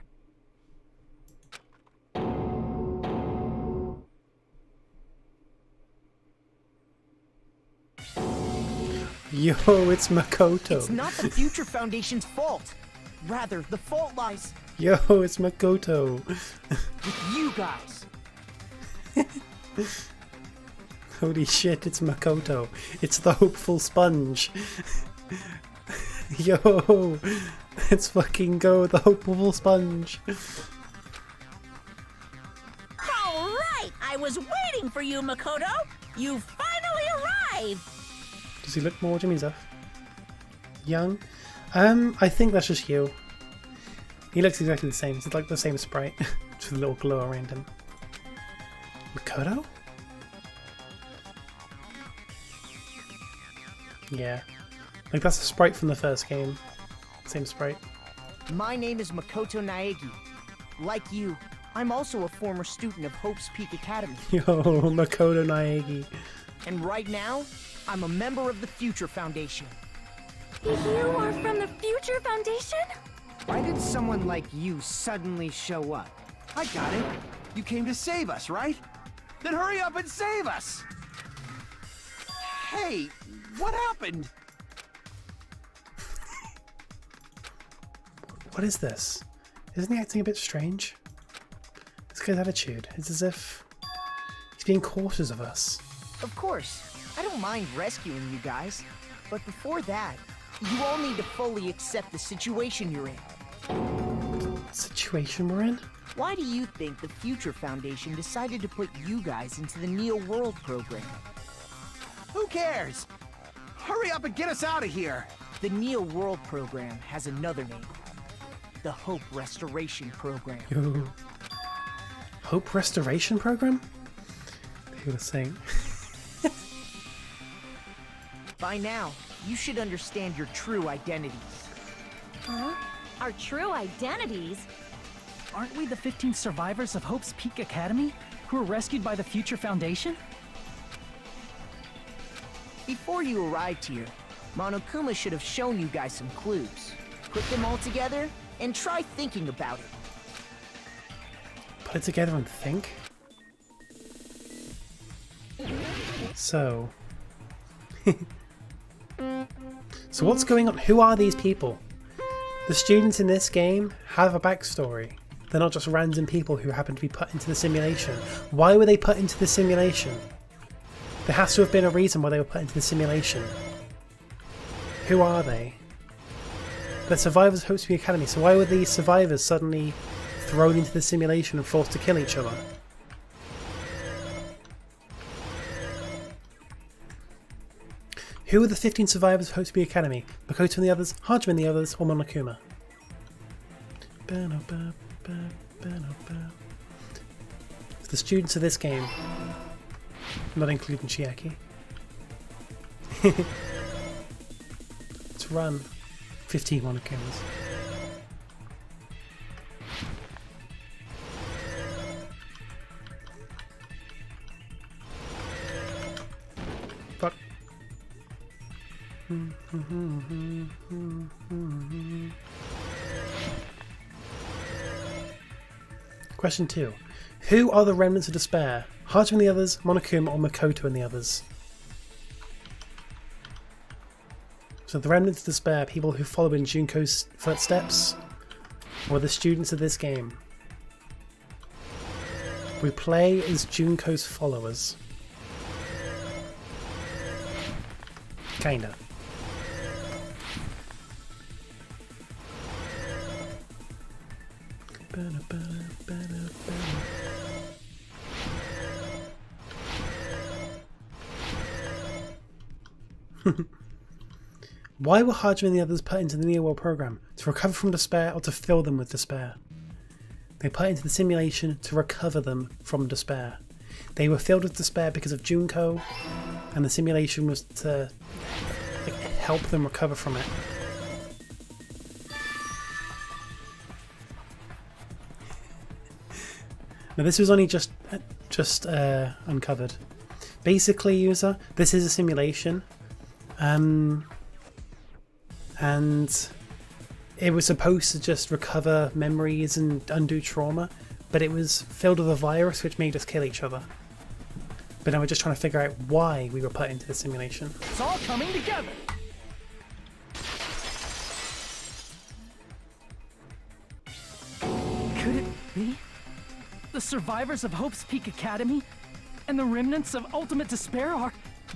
Speaker 1: Yo, it's Makoto.
Speaker 5: It's not the Future Foundation's fault. Rather, the fault lies
Speaker 1: Yo, it's Makoto.
Speaker 5: with you guys.
Speaker 1: Holy shit, it's Makoto. It's the hopeful sponge. Yo, let's fucking go, the hopeful sponge.
Speaker 2: All right, I was waiting for you, Makoto. You finally arrived.
Speaker 1: Does he look more? What do you mean, Zeph? Young? I think that's just you. He looks exactly the same. It's like the same sprite. Just with a little glow around him. Makoto? Yeah. Like that's a sprite from the first game. Same sprite.
Speaker 7: My name is Makoto Naegi. Like you, I'm also a former student of Hope's Peak Academy.
Speaker 1: Yo, Makoto Naegi.
Speaker 7: And right now, I'm a member of the Future Foundation.
Speaker 6: You are from the Future Foundation?
Speaker 5: Why did someone like you suddenly show up?
Speaker 3: I got it. You came to save us, right? Then hurry up and save us! Hey, what happened?
Speaker 1: What is this? Isn't he acting a bit strange? This guy's attitude. It's as if he's being cautious of us.
Speaker 7: Of course, I don't mind rescuing you guys, but before that, you all need to fully accept the situation you're in.
Speaker 1: Situation we're in?
Speaker 7: Why do you think the Future Foundation decided to put you guys into the Neo World program?
Speaker 3: Who cares? Hurry up and get us out of here!
Speaker 7: The Neo World program has another name. The Hope Restoration Program.
Speaker 1: Yo. Hope Restoration Program? Who was saying?
Speaker 7: By now, you should understand your true identities.
Speaker 6: Huh? Our true identities?
Speaker 4: Aren't we the 15 survivors of Hope's Peak Academy who were rescued by the Future Foundation?
Speaker 7: Before you arrived here, Monokuma should have shown you guys some clues. Put them all together and try thinking about it.
Speaker 1: Put it together and think? So... So what's going on? Who are these people? The students in this game have a backstory. They're not just random people who happen to be put into the simulation. Why were they put into the simulation? There has to have been a reason why they were put into the simulation. Who are they? They're survivors of Hope's Peak Academy, so why were these survivors suddenly thrown into the simulation and forced to kill each other? Who are the 15 survivors of Hope's Peak Academy? Makoto and the others, Hajime and the others, or Monokuma? The students of this game, not including Chiaki. Let's run 15 Monokumas. Fuck. Question 2. Who are the remnants of despair? Hajime and the others, Monokuma, or Makoto and the others? So the remnants of despair, people who follow in Junko's footsteps, or the students of this game? We play as Junko's followers. Kinda. Why were Hajime and the others put into the Neo World program? To recover from despair or to fill them with despair? They put into the simulation to recover them from despair. They were filled with despair because of Junko, and the simulation was to help them recover from it. Now this was only just uncovered. Basically, user, this is a simulation, and it was supposed to just recover memories and undo trauma, but it was filled with a virus which made us kill each other. But now we're just trying to figure out why we were put into the simulation.
Speaker 4: It's all coming together. Could it be the survivors of Hope's Peak Academy and the remnants of Ultimate Despair are...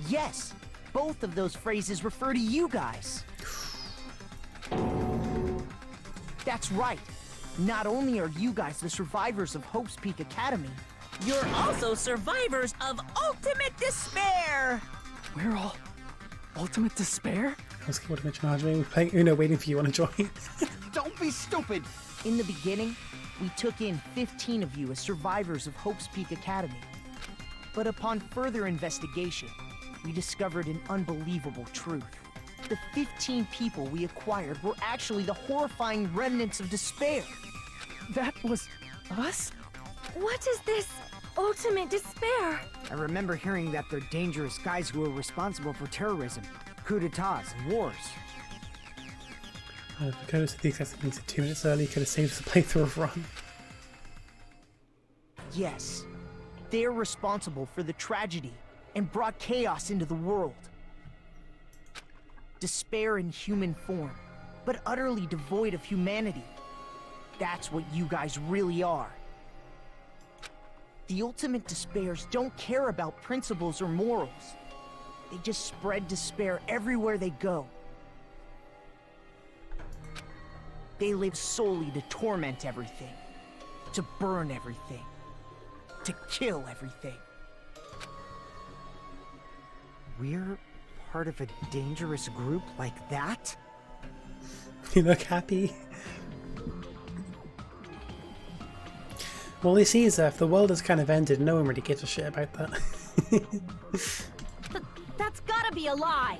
Speaker 7: Yes, both of those phrases refer to you guys. That's right. Not only are you guys the survivors of Hope's Peak Academy,
Speaker 2: You're also survivors of Ultimate Despair!
Speaker 4: we're all Ultimate Despair?
Speaker 1: I was going to mention Hajime, we're playing Uno waiting for you, want to join?
Speaker 3: Don't be stupid!
Speaker 7: in the beginning, we took in 15 of you as survivors of Hope's Peak Academy. But upon further investigation, we discovered an unbelievable truth. The 15 people we acquired were actually the horrifying remnants of despair.
Speaker 4: That was us?
Speaker 6: What is this ultimate despair?
Speaker 5: I remember hearing that they're dangerous guys who are responsible for terrorism, coup d'etats, and wars.
Speaker 1: Dakota said the exact same thing, said 2 minutes early, could have saved us a playthrough of Run.
Speaker 7: Yes, they're responsible for the tragedy and brought chaos into the world. Despair in human form, but utterly devoid of humanity. That's what you guys really are. The ultimate despairs don't care about principles or morals. They just spread despair everywhere they go. They live solely to torment everything, to burn everything, to kill everything.
Speaker 5: We're part of a dangerous group like that?
Speaker 1: You look happy. Well, you see, is if the world has kind of ended, no one really gives a shit about that.
Speaker 6: That's gotta be a lie!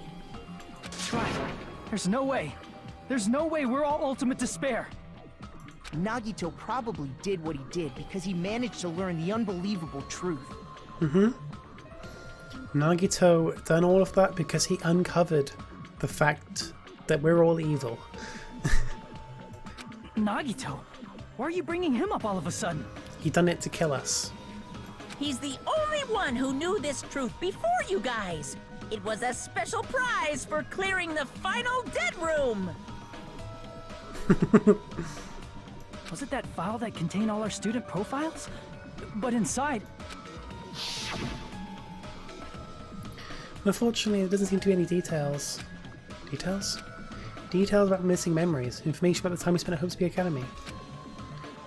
Speaker 4: That's right. There's no way. There's no way we're all ultimate despair.
Speaker 7: Nagito probably did what he did because he managed to learn the unbelievable truth.
Speaker 1: Nagito done all of that because he uncovered the fact that we're all evil.
Speaker 4: Nagito? Why are you bringing him up all of a sudden?
Speaker 1: He done it to kill us.
Speaker 2: He's the only one who knew this truth before you guys. It was a special prize for clearing the final dead room.
Speaker 4: Was it that file that contained all our student profiles? But inside...
Speaker 1: Unfortunately, there doesn't seem to be any details. Details? Details about missing memories. Information about the time we spent at Hope's Peak Academy.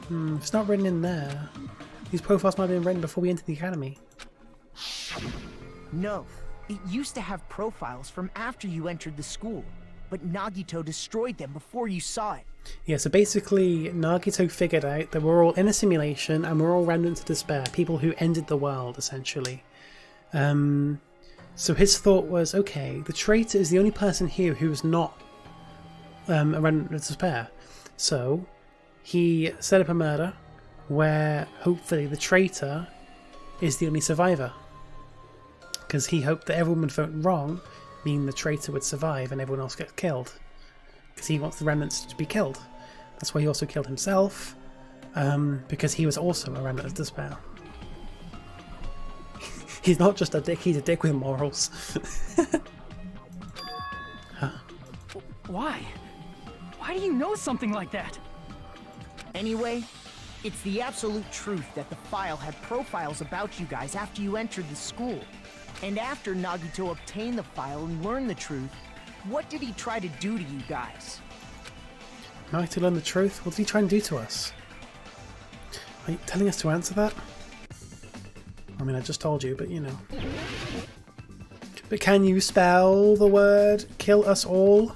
Speaker 1: If it's not written in there, these profiles might have been written before we entered the academy.
Speaker 7: No, it used to have profiles from after you entered the school, but Nagito destroyed them before you saw it.
Speaker 1: Yeah, so basically Nagito figured out that we're all in a simulation and we're all remnants of despair, people who ended the world, essentially. So his thought was, okay, the traitor is the only person here who's not a remnant of despair. So he set up a murder where hopefully the traitor is the only survivor. Because he hoped that everyone would vote wrong, meaning the traitor would survive and everyone else gets killed. Because he wants the remnants to be killed. That's why he also killed himself, because he was also a remnant of despair. He's not just a dick, he's a dick with morals. Huh?
Speaker 4: Why? Why do you know something like that?
Speaker 7: Anyway, it's the absolute truth that the file had profiles about you guys after you entered the school. And after Nagito obtained the file and learned the truth, what did he try to do to you guys?
Speaker 1: Now to learn the truth? What did he try and do to us? Are you telling us to answer that? I mean, I just told you, but you know. But can you spell the word kill us all?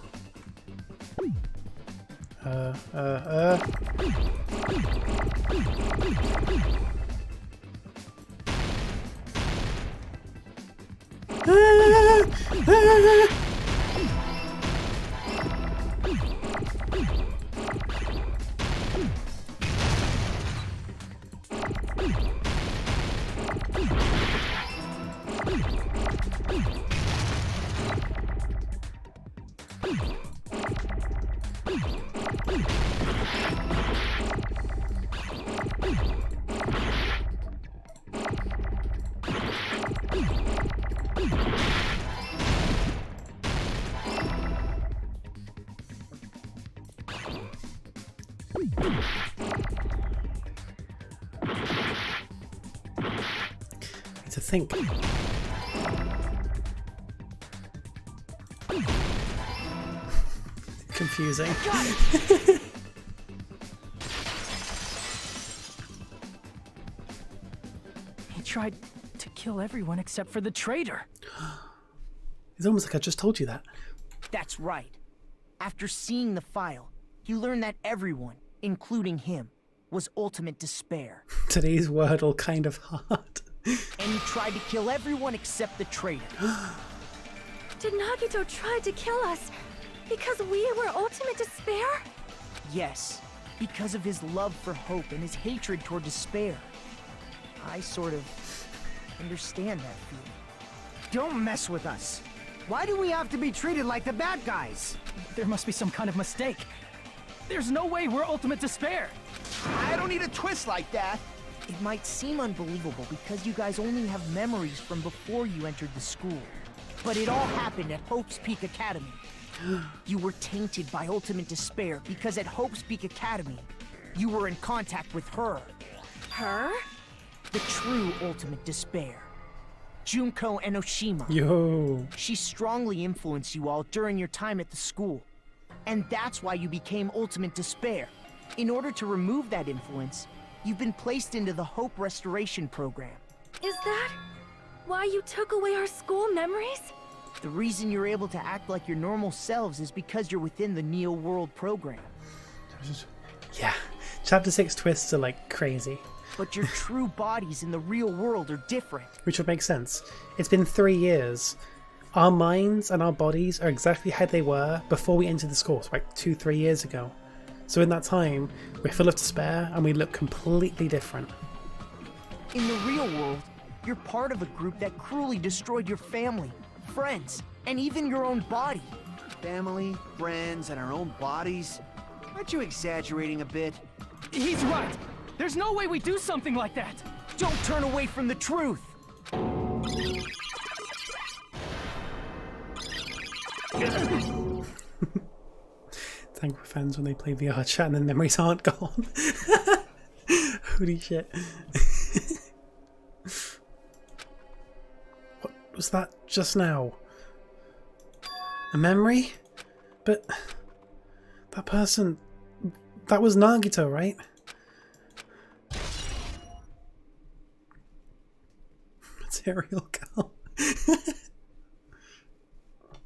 Speaker 1: To think. Confusing.
Speaker 4: He tried to kill everyone except for the traitor.
Speaker 1: It's almost like I just told you that.
Speaker 7: That's right. After seeing the file, he learned that everyone, including him, was ultimate despair.
Speaker 1: Today's Wordle kind of hard.
Speaker 7: And he tried to kill everyone except the traitor.
Speaker 6: Did Nagito try to kill us because we were ultimate despair?
Speaker 7: Yes, because of his love for hope and his hatred toward despair. I sort of understand that feeling.
Speaker 5: Don't mess with us. Why do we have to be treated like the bad guys?
Speaker 4: There must be some kind of mistake. There's no way we're ultimate despair.
Speaker 3: I don't need a twist like that.
Speaker 7: It might seem unbelievable because you guys only have memories from before you entered the school. But it all happened at Hope's Peak Academy. You were tainted by ultimate despair because at Hope's Peak Academy, you were in contact with her.
Speaker 6: Her?
Speaker 7: The true ultimate despair. Junko Enoshima.
Speaker 1: Yo.
Speaker 7: She strongly influenced you all during your time at the school. And that's why you became Ultimate Despair. In order to remove that influence, you've been placed into the Hope Restoration Program.
Speaker 6: Is that why you took away our school memories?
Speaker 7: The reason you're able to act like your normal selves is because you're within the Neo World program.
Speaker 1: Yeah. Chapter 6 twists are like crazy.
Speaker 7: But your true bodies in the real world are different.
Speaker 1: Which would make sense. It's been 3 years. Our minds and our bodies are exactly how they were before we entered the school, so like 2-3 years ago. So in that time, we're full of despair and we look completely different.
Speaker 7: In the real world, you're part of a group that cruelly destroyed your family, friends, and even your own body.
Speaker 3: Family, friends, and our own bodies? Aren't you exaggerating a bit?
Speaker 4: He's right! There's no way we do something like that!
Speaker 7: Don't turn away from the truth!
Speaker 1: Thank for fans when they play VR chat and then memories aren't gone. Holy shit. What was that just now? A memory? But that person, that was Nagito, right? Material girl.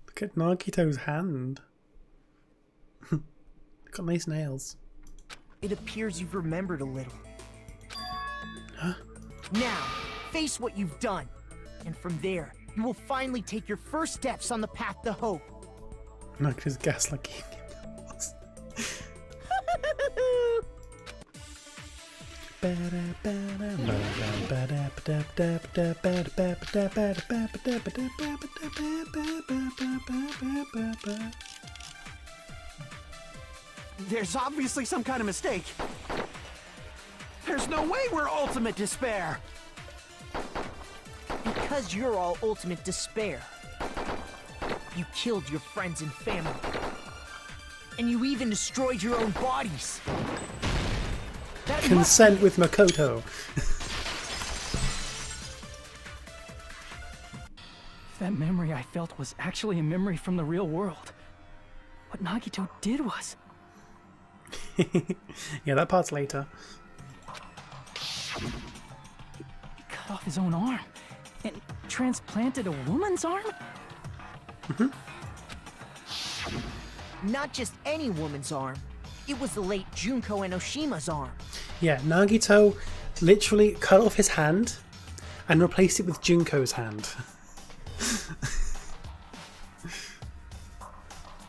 Speaker 1: Look at Nagito's hand. Got nice nails.
Speaker 7: It appears you've remembered a little.
Speaker 1: Huh?
Speaker 7: Now, face what you've done. And from there, you will finally take your first steps on the path to hope.
Speaker 1: Nagito's gaslighting.
Speaker 3: There's obviously some kind of mistake. There's no way we're Ultimate Despair.
Speaker 7: Because you're all Ultimate Despair. You killed your friends and family. And you even destroyed your own bodies.
Speaker 1: Consent with Makoto.
Speaker 4: That memory I felt was actually a memory from the real world. What Nagito did was...
Speaker 1: Yeah, that part's later.
Speaker 4: He cut off his own arm and transplanted a woman's arm?
Speaker 7: Not just any woman's arm. It was the late Junko Enoshima's arm.
Speaker 1: Yeah, Nagito literally cut off his hand and replaced it with Junko's hand.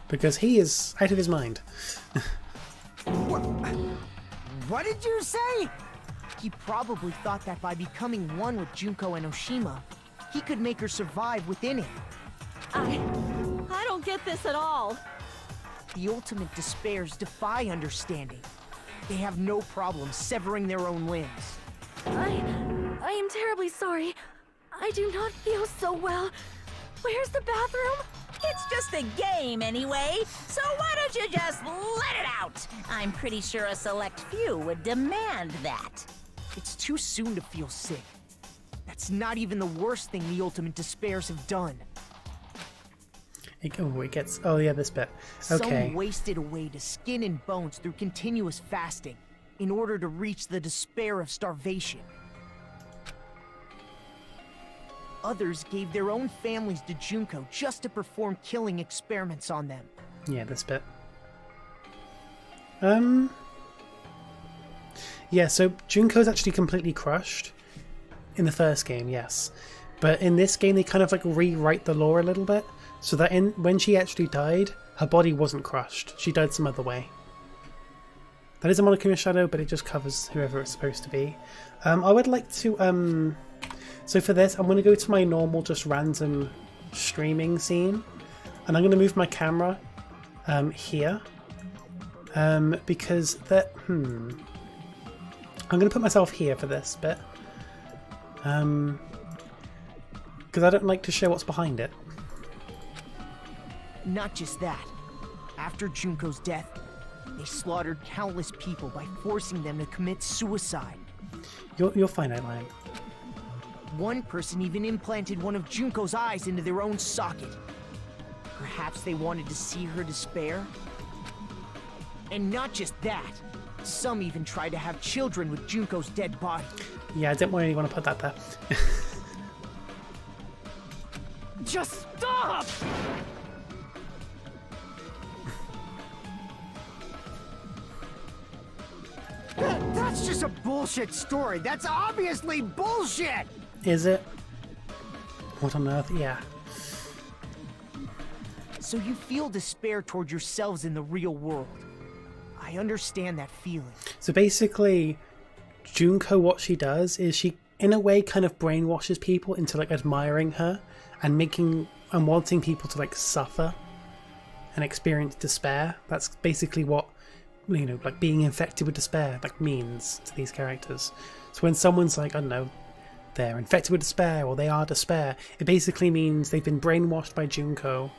Speaker 1: Because he is out of his mind.
Speaker 5: What did you say?
Speaker 7: He probably thought that by becoming one with Junko Enoshima, he could make her survive within him.
Speaker 6: I don't get this at all.
Speaker 7: The Ultimate Despairs defy understanding. They have no problem severing their own limbs.
Speaker 6: I am terribly sorry. I do not feel so well. Where's the bathroom?
Speaker 2: It's just a game anyway, so why don't you just let it out? I'm pretty sure a select few would demand that.
Speaker 7: It's too soon to feel sick. That's not even the worst thing the Ultimate Despairs have done.
Speaker 1: It gets... Oh yeah, this bit. Okay.
Speaker 7: Some wasted away to skin and bones through continuous fasting in order to reach the despair of starvation. Others gave their own families to Junko just to perform killing experiments on them.
Speaker 1: Yeah, this bit. Yeah, so Junko's actually completely crushed. In the first game, yes. But in this game, they kind of like rewrite the lore a little bit. So that when she actually died, her body wasn't crushed. She died some other way. That is a Monokuma shadow, but it just covers whoever it's supposed to be. I would like to... So for this, I'm going to go to my normal, just random streaming scene. And I'm going to move my camera here. Because that... I'm going to put myself here for this bit. Because I don't like to show what's behind it.
Speaker 7: Not just that. After Junko's death, they slaughtered countless people by forcing them to commit suicide.
Speaker 1: You're fine, Outline.
Speaker 7: One person even implanted one of Junko's eyes into their own socket. Perhaps they wanted to see her despair? And not just that. Some even tried to have children with Junko's dead body.
Speaker 1: Yeah, I didn't really want to put that there.
Speaker 4: Just stop!
Speaker 5: That's just a bullshit story. That's obviously bullshit!
Speaker 1: Is it? What on earth? Yeah.
Speaker 7: So you feel despair toward yourselves in the real world. I understand that feeling.
Speaker 1: So basically, Junko, what she does is she, in a way, kind of brainwashes people into like admiring her and wanting people to like suffer and experience despair. That's basically what, you know, like being infected with despair like means to these characters. So when someone's like, I don't know, they're infected with despair or they are despair, it basically means they've been brainwashed by Junko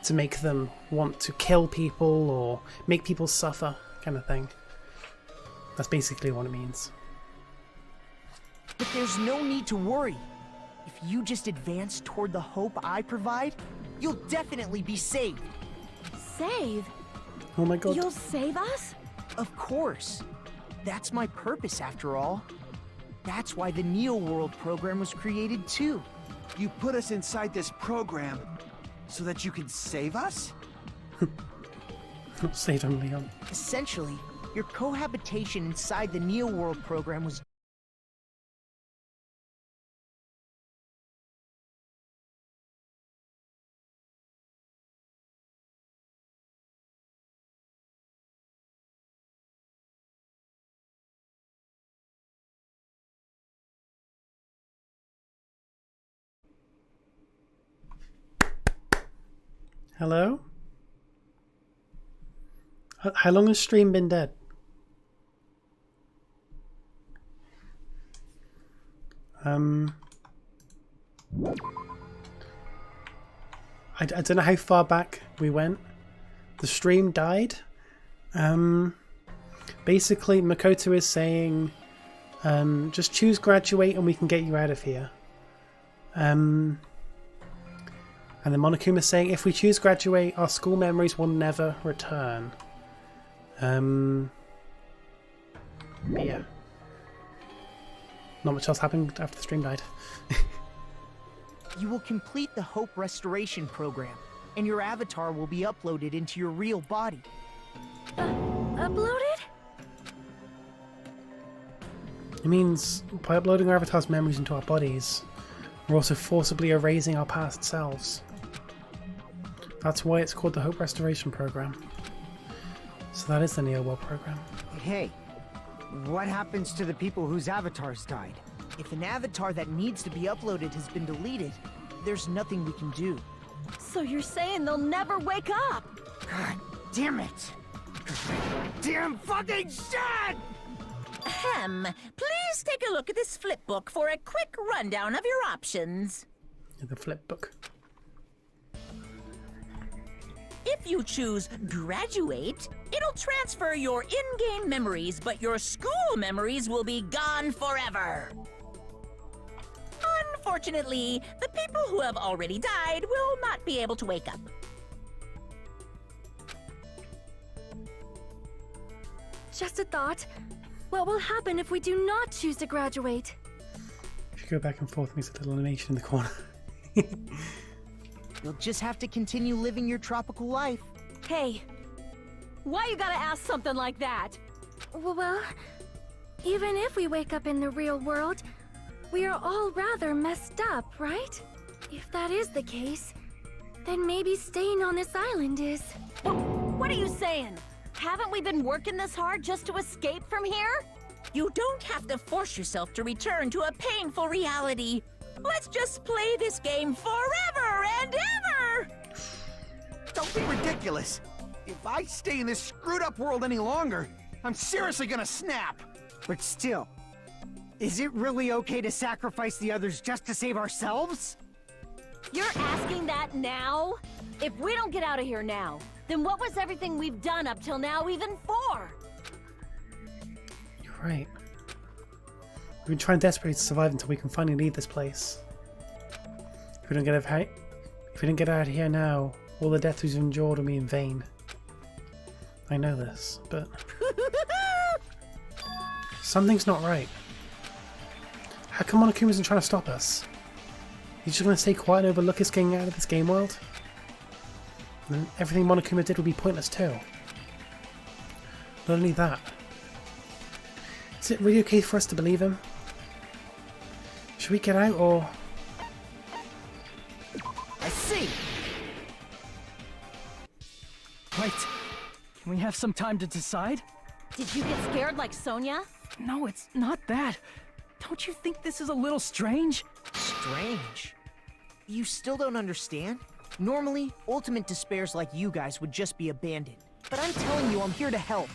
Speaker 1: to make them want to kill people or make people suffer, kind of thing. That's basically what it means.
Speaker 7: But there's no need to worry. If you just advance toward the hope I provide, you'll definitely be saved.
Speaker 6: Save?
Speaker 1: Oh my god.
Speaker 6: You'll save us?
Speaker 7: Of course. That's my purpose, after all. That's why the Neo World program was created, too.
Speaker 3: You put us inside this program so that you can save us?
Speaker 1: Save him, Leon.
Speaker 7: Essentially, your cohabitation inside the Neo World program was
Speaker 1: Hello? How long has stream been dead? I don't know how far back we went. The stream died. Basically, Makoto is saying, just choose graduate and we can get you out of here. And then Monokuma is saying, if we choose graduate, our school memories will never return. But yeah. Not much else happened after the stream died.
Speaker 7: You will complete the Hope Restoration program, and your avatar will be uploaded into your real body.
Speaker 6: Uploaded?
Speaker 1: It means by uploading our avatar's memories into our bodies, we're also forcibly erasing our past selves. That's why it's called the Hope Restoration program. So that is the Neo World program.
Speaker 5: Hey, what happens to the people whose avatars died?
Speaker 7: If an avatar that needs to be uploaded has been deleted, there's nothing we can do.
Speaker 6: So you're saying they'll never wake up?
Speaker 5: God damn it! Damn fucking shit!
Speaker 2: Ahem. Please take a look at this flip book for a quick rundown of your options.
Speaker 1: The flip book.
Speaker 2: If you choose graduate, it'll transfer your in-game memories, but your school memories will be gone forever. Unfortunately, the people who have already died will not be able to wake up.
Speaker 6: Just a thought. What will happen if we do not choose to graduate?
Speaker 1: If you go back and forth, makes a little animation in the corner.
Speaker 7: You'll just have to continue living your tropical life.
Speaker 6: Hey, why you gotta ask something like that? Well, even if we wake up in the real world, we are all rather messed up, right? If that is the case, then maybe staying on this island is... What are you saying? Haven't we been working this hard just to escape from here?
Speaker 2: You don't have to force yourself to return to a painful reality. Let's just play this game forever and ever!
Speaker 3: Don't be ridiculous. If I stay in this screwed up world any longer, I'm seriously gonna snap.
Speaker 5: But still, is it really okay to sacrifice the others just to save ourselves?
Speaker 6: You're asking that now? If we don't get out of here now, then what was everything we've done up till now even for?
Speaker 1: You're right. We've been trying desperately to survive until we can finally leave this place. If we don't get out of here now, all the deaths we've endured will be in vain. I know this, but something's not right. How come Monokuma isn't trying to stop us? He's just going to stay quiet and overlook us getting out of this game world? And then everything Monokuma did would be pointless too. Not only that, is it really okay for us to believe him? Should we get out or...
Speaker 5: I see!
Speaker 4: Wait, can we have some time to decide?
Speaker 6: Did you get scared like Sonia?
Speaker 4: No, it's not that. Don't you think this is a little strange?
Speaker 7: Strange. You still don't understand? Normally, ultimate despairs like you guys would just be abandoned. But I'm telling you, I'm here to help.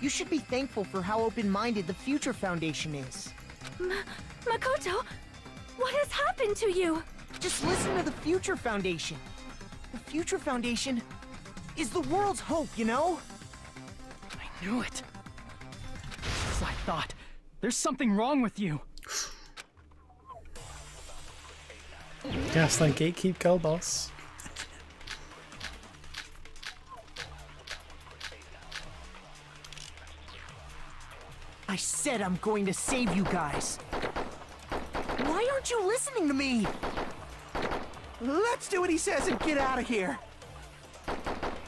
Speaker 7: You should be thankful for how open-minded the Future Foundation is.
Speaker 6: Makoto, what has happened to you?
Speaker 7: Just listen to the Future Foundation. The Future Foundation is the world's hope, you know?
Speaker 4: I knew it. As I thought, there's something wrong with you.
Speaker 1: Gaslight Gatekeep Girl Boss.
Speaker 7: I said I'm going to save you guys. Why aren't you listening to me?
Speaker 3: Let's do what he says and get out of here.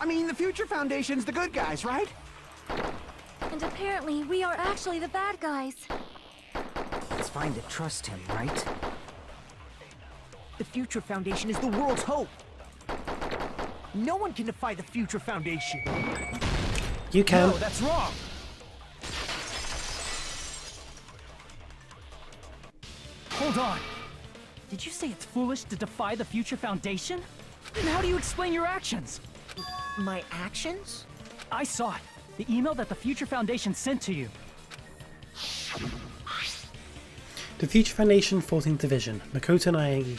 Speaker 3: I mean, the Future Foundation's the good guys, right?
Speaker 6: And apparently, we are actually the bad guys.
Speaker 5: It's fine to trust him, right?
Speaker 7: The Future Foundation is the world's hope. No one can defy the Future Foundation.
Speaker 1: You can.
Speaker 4: No, that's wrong. Hold on. Did you say it's foolish to defy the Future Foundation? Then how do you explain your actions?
Speaker 7: My actions?
Speaker 4: I saw it. The email that the Future Foundation sent to you.
Speaker 1: The Future Foundation 14th Division, Makoto Naegi.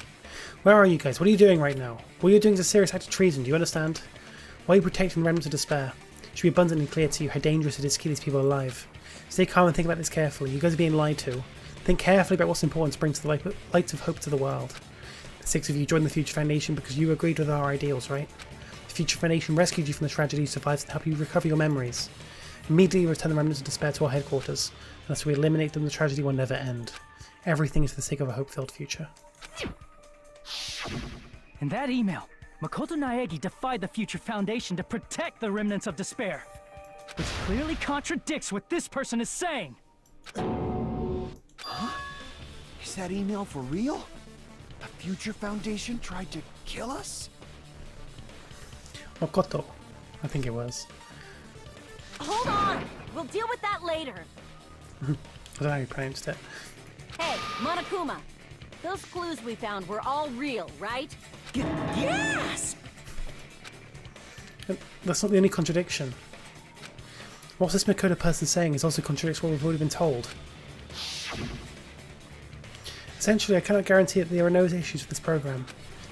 Speaker 1: Where are you guys? What are you doing right now? What you're doing is a serious act of treason, do you understand? Why are you protecting the remnants of despair? It should be abundantly clear to you how dangerous it is to keep these people alive. Stay calm and think about this carefully. You guys are being lied to. Think carefully about what's important to bring to the light of hope to the world. The 6 of you joined the Future Foundation because you agreed with our ideals, right? The Future Foundation rescued you from the tragedy you survived and helped you recover your memories. Immediately return the remnants of despair to our headquarters, unless we eliminate them, the tragedy will never end. Everything is for the sake of a hope-filled future.
Speaker 4: In that email, Makoto Naegi defied the Future Foundation to protect the remnants of despair, which clearly contradicts what this person is saying.
Speaker 3: Is that email for real? The Future Foundation tried to kill us?
Speaker 1: Makoto, I think it was.
Speaker 6: Hold on! We'll deal with that later.
Speaker 1: I don't know how you pronounced it.
Speaker 6: Hey, Monokuma. Those clues we found were all real, right?
Speaker 7: Yes!
Speaker 1: That's not the only contradiction. What this Makoto person saying is also contradicts what we've already been told. Essentially, I cannot guarantee that there are no issues with this program.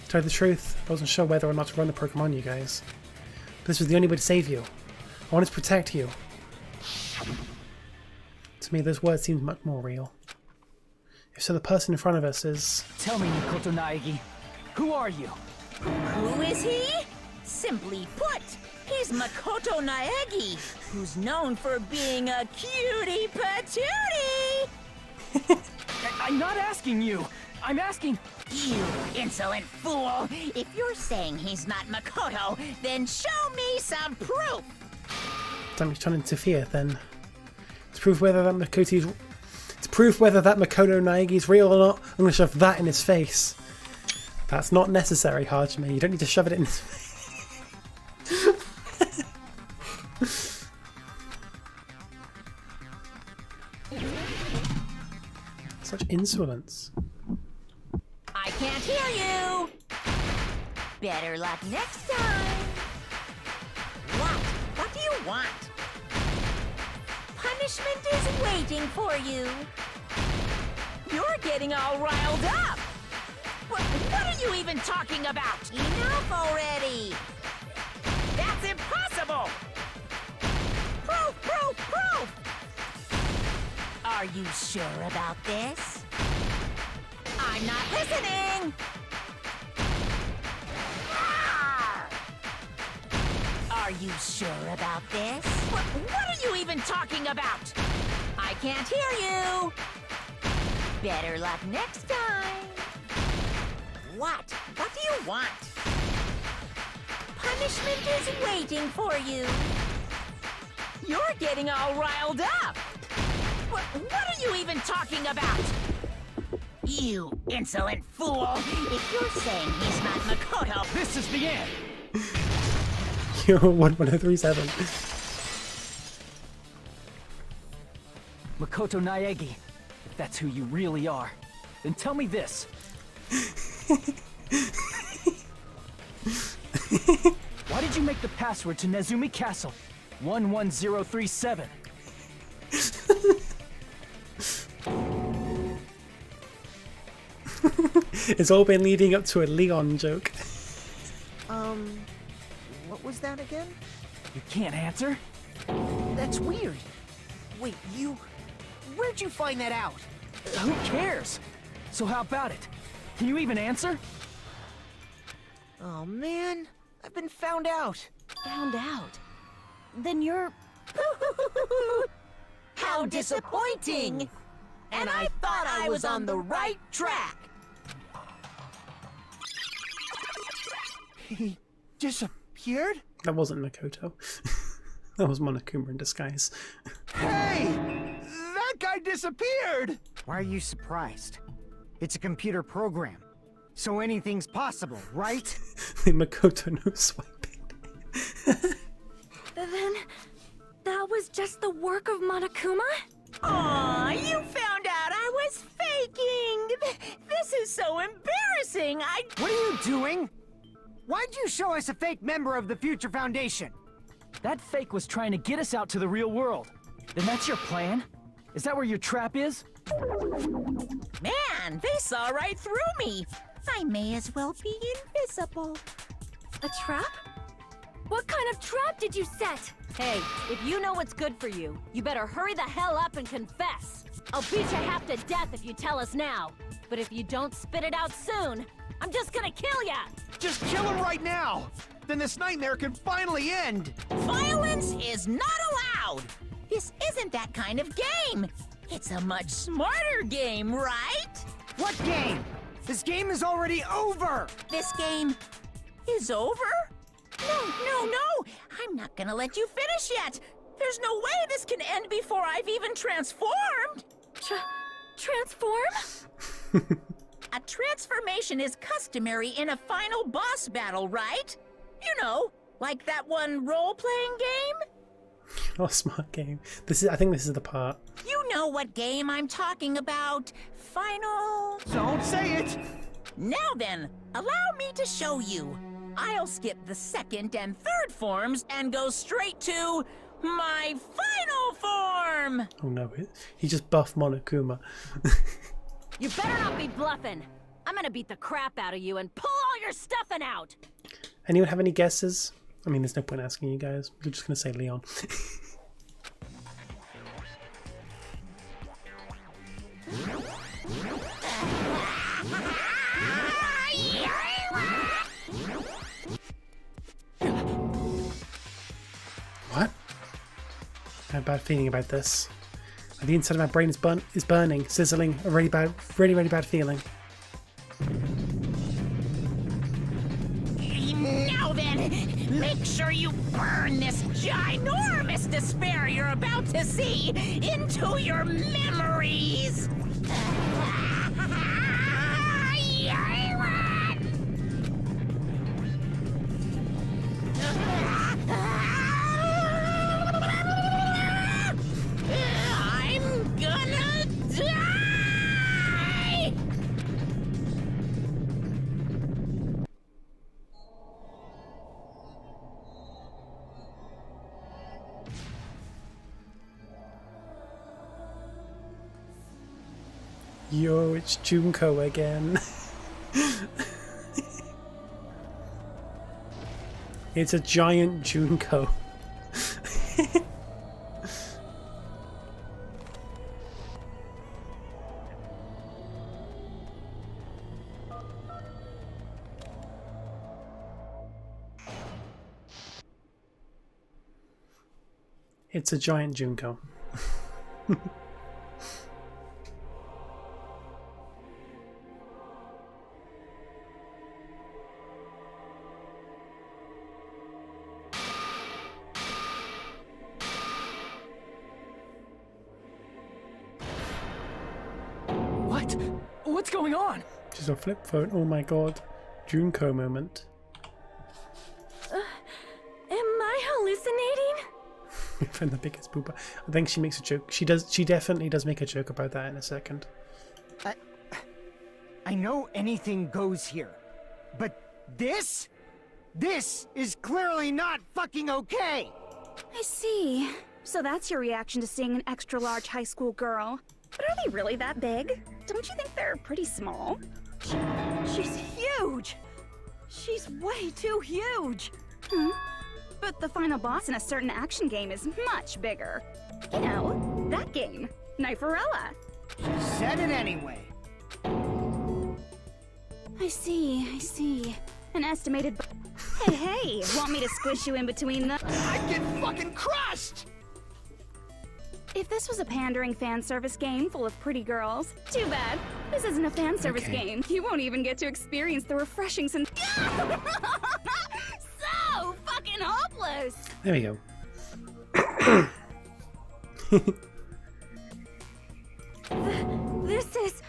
Speaker 1: To tell you the truth, I wasn't sure whether or not to run the program on you guys. But this was the only way to save you. I wanted to protect you. To me, those words seemed much more real. If so, the person in front of us is...
Speaker 4: Tell me, Makoto Naegi, who are you?
Speaker 2: Who is he? Simply put, he's Makoto Naegi, who's known for being a cutie patootie!
Speaker 4: I'm not asking you. I'm asking...
Speaker 2: You insolent fool! If you're saying he's not Makoto, then show me some proof!
Speaker 1: Somebody's trying to interfere, then. To prove whether that Makoto Naegi is real or not, I'm going to shove that in his face. That's not necessary, Hajime. You don't need to shove it in his face. Such insolence.
Speaker 2: I can't hear you! Better luck next time! What? What do you want? Punishment is waiting for you! You're getting all riled up! What are you even talking about? Enough already! That's impossible! Proof! Proof! Proof! Are you sure about this? I'm not listening! Are you sure about this? What are you even talking about? I can't hear you! Better luck next time! What? What do you want? Punishment is waiting for you! You're getting all riled up! What are you even talking about? You insolent fool! If you're saying he's not Makoto...
Speaker 4: This is the end!
Speaker 1: You're 11037.
Speaker 4: Makoto Naegi, if that's who you really are, then tell me this. Why did you make the password to Nezumi Castle 11037?
Speaker 1: It's all been leading up to a Leon joke.
Speaker 7: What was that again?
Speaker 4: You can't answer?
Speaker 7: That's weird. Wait, where'd you find that out?
Speaker 4: Who cares? So how about it? Can you even answer?
Speaker 7: Oh man, I've been found out.
Speaker 6: Found out? Then you're...
Speaker 2: How disappointing! And I thought I was on the right track!
Speaker 3: He disappeared?
Speaker 1: That wasn't Makoto. That was Monokuma in disguise.
Speaker 3: Hey! That guy disappeared!
Speaker 5: Why are you surprised? It's a computer program, so anything's possible, right?
Speaker 1: Makoto no swiping.
Speaker 6: Then... that was just the work of Monokuma?
Speaker 2: Aw, you found out I was faking! This is so embarrassing!
Speaker 5: What are you doing? Why'd you show us a fake member of the Future Foundation?
Speaker 4: That fake was trying to get us out to the real world. Then that's your plan? Is that where your trap is?
Speaker 2: Man, they saw right through me! I may as well be invisible.
Speaker 6: A trap? What kind of trap did you set? Hey, if you know what's good for you, you better hurry the hell up and confess. I'll beat you half to death if you tell us now. But if you don't spit it out soon, I'm just gonna kill ya!
Speaker 3: Just kill him right now! Then this nightmare can finally end!
Speaker 2: Violence is not allowed! This isn't that kind of game! It's a much smarter game, right?
Speaker 5: What game? This game is already over!
Speaker 2: This game is over? No! I'm not gonna let you finish yet! There's no way this can end before I've even transformed!
Speaker 6: Transform?
Speaker 2: A transformation is customary in a final boss battle, right? You know, like that one role-playing game?
Speaker 1: Oh, smart game. I think this is the part.
Speaker 2: You know what game I'm talking about. Final...
Speaker 3: Don't say it!
Speaker 2: Now then, allow me to show you. I'll skip the second and third forms and go straight to my final form!
Speaker 1: Oh no, he just buffed Monokuma.
Speaker 6: You better not be bluffing. I'm gonna beat the crap out of you and pull all your stuffing out!
Speaker 1: Anyone have any guesses? I mean, there's no point asking you guys. We're just gonna say Leon. What? I have a bad feeling about this. The inside of my brain is burning, sizzling, a really bad feeling.
Speaker 2: Now then, make sure you burn this ginormous despair you're about to see into your memories! I'm gonna die!
Speaker 1: Yo, it's Junko again. It's a giant Junko. It's a giant Junko.
Speaker 4: What? What's going on?
Speaker 1: She's a flip phone. Oh my god. Junko moment.
Speaker 6: Am I hallucinating?
Speaker 1: From the biggest pooper. I think she makes a joke. She does. She definitely does make a joke about that in a second.
Speaker 5: I know anything goes here, but this is clearly not fucking okay!
Speaker 6: I see. So that's your reaction to seeing an extra-large high school girl. But are they really that big? Don't you think they're pretty small? She's huge! She's way too huge! But the final boss in a certain action game is much bigger. You know, that game, Kniferella.
Speaker 5: Said it anyway.
Speaker 6: I see. An estimated... Hey, want me to squish you in between the...
Speaker 5: I get fucking crushed!
Speaker 6: If this was a pandering fan service game full of pretty girls, too bad. This isn't a fan service game. You won't even get to experience the refreshing So fucking hopeless!
Speaker 1: There we go.
Speaker 6: This is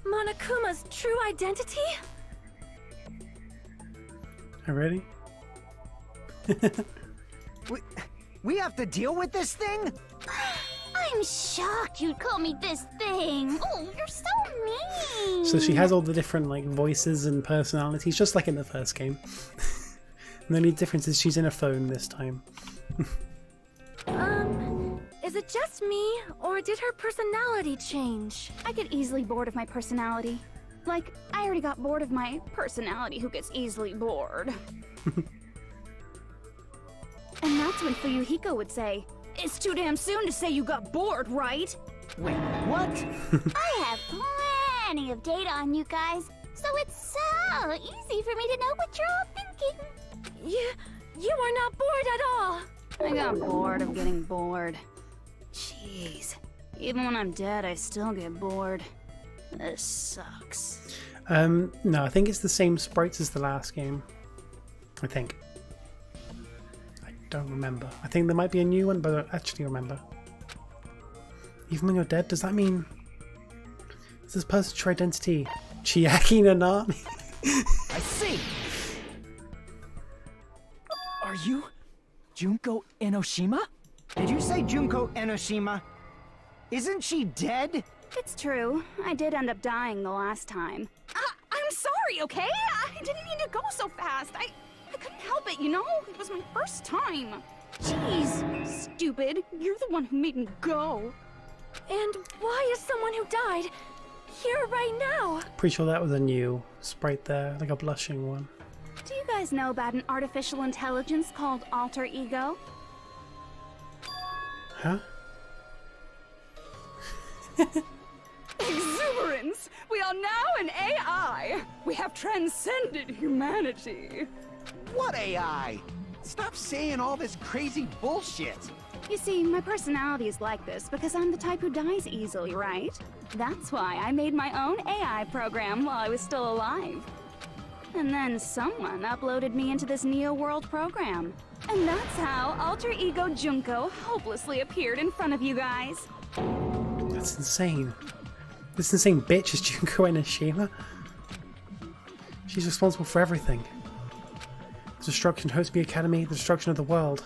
Speaker 6: Monokuma's true identity?
Speaker 1: Are you ready?
Speaker 5: We have to deal with this thing?
Speaker 6: I'm shocked you'd call me this thing. Oh, you're so mean.
Speaker 1: So she has all the different like voices and personalities, just like in the first game. And the only difference is she's in a phone this time.
Speaker 6: Is it just me, or did her personality change? I get easily bored of my personality. Like, I already got bored of my personality who gets easily bored. And that's when Fuyuhiko would say, "It's too damn soon to say you got bored, right?"
Speaker 5: Wait, what?
Speaker 8: I have plenty of data on you guys, so it's so easy for me to know what you're all thinking.
Speaker 6: You are not bored at all. I got bored of getting bored. Jeez. Even when I'm dead, I still get bored. This sucks.
Speaker 1: No, I think it's the same sprites as the last game. I think. I don't remember. I think there might be a new one, but I don't actually remember. Even when you're dead, does that mean... Is this person's true identity Chiaki Nanami?
Speaker 4: I see! Are you Junko Enoshima?
Speaker 5: Did you say Junko Enoshima? Isn't she dead?
Speaker 6: It's true. I did end up dying the last time. I'm sorry, okay? I didn't mean to go so fast. I couldn't help it, you know? It was my first time. Jeez, stupid. You're the one who made me go. And why is someone who died here right now?
Speaker 1: Pretty sure that was a new sprite there, like a blushing one.
Speaker 6: Do you guys know about an artificial intelligence called alter ego?
Speaker 1: Huh?
Speaker 6: Exuberance! We are now an AI! We have transcended humanity!
Speaker 3: What AI? Stop saying all this crazy bullshit.
Speaker 6: You see, my personality is like this because I'm the type who dies easily, right? That's why I made my own AI program while I was still alive. And then someone uploaded me into this Neo-World program. And that's how Alter Ego Junko hopelessly appeared in front of you guys.
Speaker 1: That's insane. This insane bitch is Junko Enoshima. She's responsible for everything. The destruction of Hotsby Academy, the destruction of the world.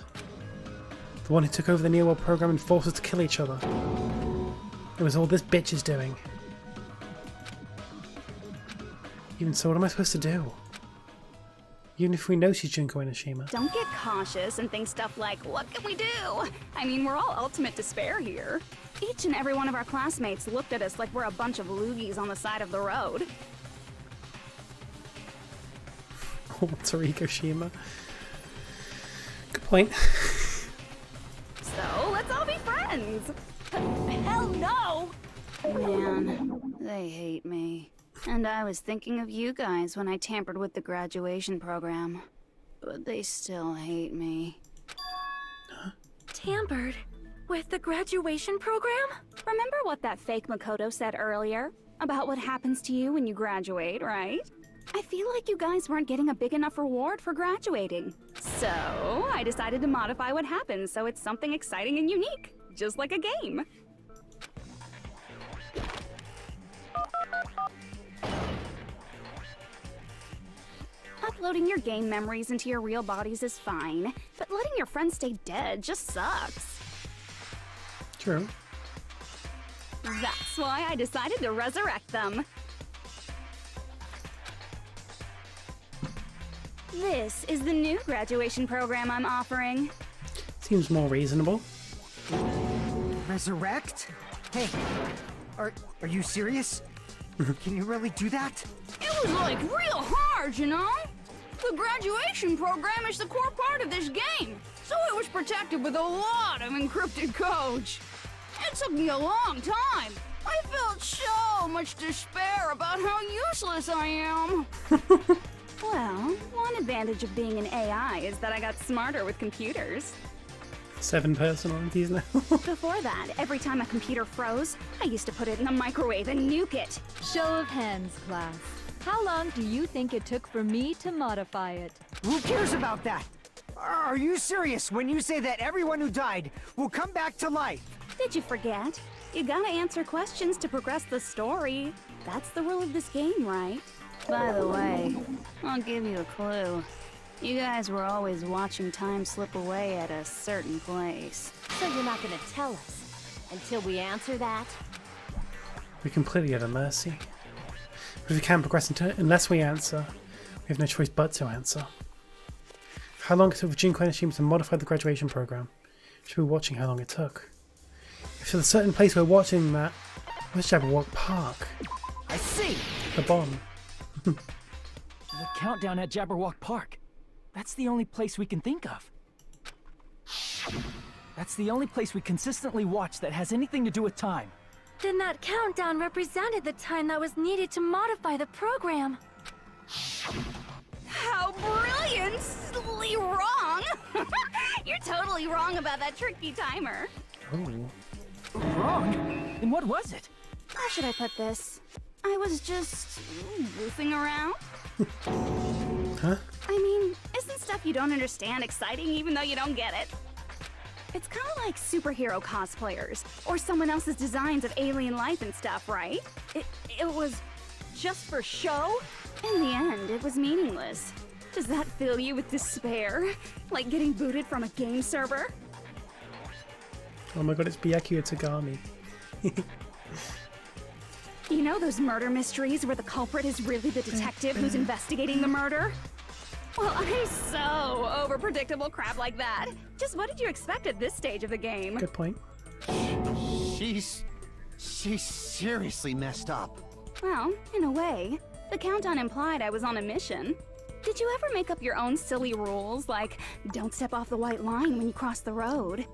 Speaker 1: The one who took over the Neo World program and forced us to kill each other. It was all this bitch is doing. Even so, what am I supposed to do? Even if we know she's Junko Enoshima.
Speaker 6: Don't get cautious and think stuff like, what can we do? I mean, we're all ultimate despair here. Each and every one of our classmates looked at us like we're a bunch of loogies on the side of the road.
Speaker 1: Alter Ego Shima. Good point.
Speaker 6: So, let's all be friends! Hell no! Man, they hate me. And I was thinking of you guys when I tampered with the graduation program. But they still hate me.
Speaker 1: Huh?
Speaker 6: Tampered? With the graduation program?
Speaker 9: Remember what that fake Makoto said earlier? About what happens to you when you graduate, right? I feel like you guys weren't getting a big enough reward for graduating. So, I decided to modify what happens so it's something exciting and unique. Just like a game. Uploading your game memories into your real bodies is fine, but letting your friends stay dead just sucks.
Speaker 1: True.
Speaker 9: That's why I decided to resurrect them. This is the new graduation program I'm offering.
Speaker 1: Seems more reasonable.
Speaker 5: Resurrect? Hey, are you serious? Can you really do that?
Speaker 9: It was like real hard, you know? The graduation program is the core part of this game, so it was protected with a lot of encrypted codes. It took me a long time. I felt so much despair about how useless I am. Well, one advantage of being an AI is that I got smarter with computers.
Speaker 1: 7 personalities now.
Speaker 9: Before that, every time a computer froze, I used to put it in the microwave and nuke it.
Speaker 10: Show of hands, class. How long do you think it took for me to modify it?
Speaker 5: Who cares about that? Are you serious when you say that everyone who died will come back to life?
Speaker 9: Did you forget? You gotta answer questions to progress the story. That's the rule of this game, right? By the way, I'll give you a clue. You guys were always watching time slip away at a certain place.
Speaker 6: So you're not gonna tell us until we answer that?
Speaker 1: We're completely at a mercy. But we can't progress unless we answer. We have no choice but to answer. How long it took for June Quenishima to modify the graduation program? Should be watching how long it took. If to the certain place we're watching that, where's Jabberwock Park?
Speaker 5: I see!
Speaker 1: The bomb.
Speaker 4: The countdown at Jabberwock Park. That's the only place we can think of. That's the only place we consistently watch that has anything to do with time.
Speaker 6: Then that countdown represented the time that was needed to modify the program.
Speaker 9: How brilliantly wrong! You're totally wrong about that tricky timer.
Speaker 1: Oh.
Speaker 4: Wrong? And what was it?
Speaker 9: How should I put this? I was just goofing around.
Speaker 1: Huh?
Speaker 9: I mean, isn't stuff you don't understand exciting even though you don't get it? It's kind of like superhero cosplayers, or someone else's designs of alien life and stuff, right? It was just for show? In the end, it was meaningless. Does that fill you with despair? Like getting booted from a game server?
Speaker 1: Oh my god, it's Byakuya Tagami.
Speaker 9: You know those murder mysteries where the culprit is really the detective who's investigating the murder? Well, I'm so over predictable crap like that. Just what did you expect at this stage of the game?
Speaker 1: Good point.
Speaker 3: She's seriously messed up.
Speaker 9: Well, in a way. The countdown implied I was on a mission. Did you ever make up your own silly rules, like don't step off the white line when you cross the road?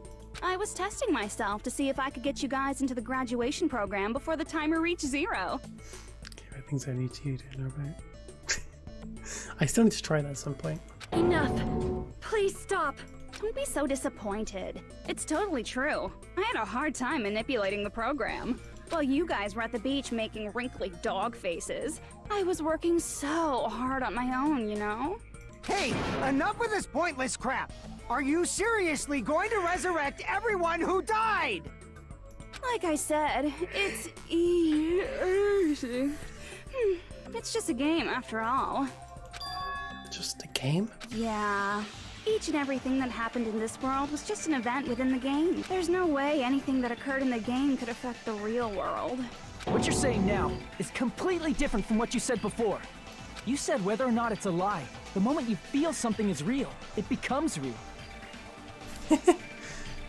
Speaker 9: I was testing myself to see if I could get you guys into the graduation program before the timer reached 0.
Speaker 1: Okay, things I need you to know about. I still need to try that at some point.
Speaker 6: Enough! Please stop!
Speaker 9: Don't be so disappointed. It's totally true. I had a hard time manipulating the program. While you guys were at the beach making wrinkly dog faces, I was working so hard on my own, you know?
Speaker 5: Hey, enough with this pointless crap! Are you seriously going to resurrect everyone who died?
Speaker 9: Like I said, it's easy. It's just a game after all.
Speaker 1: Just a game?
Speaker 9: Yeah. Each and everything that happened in this world was just an event within the game. There's no way anything that occurred in the game could affect the real world.
Speaker 4: What you're saying now is completely different from what you said before. You said whether or not it's a lie. The moment you feel something is real, it becomes real.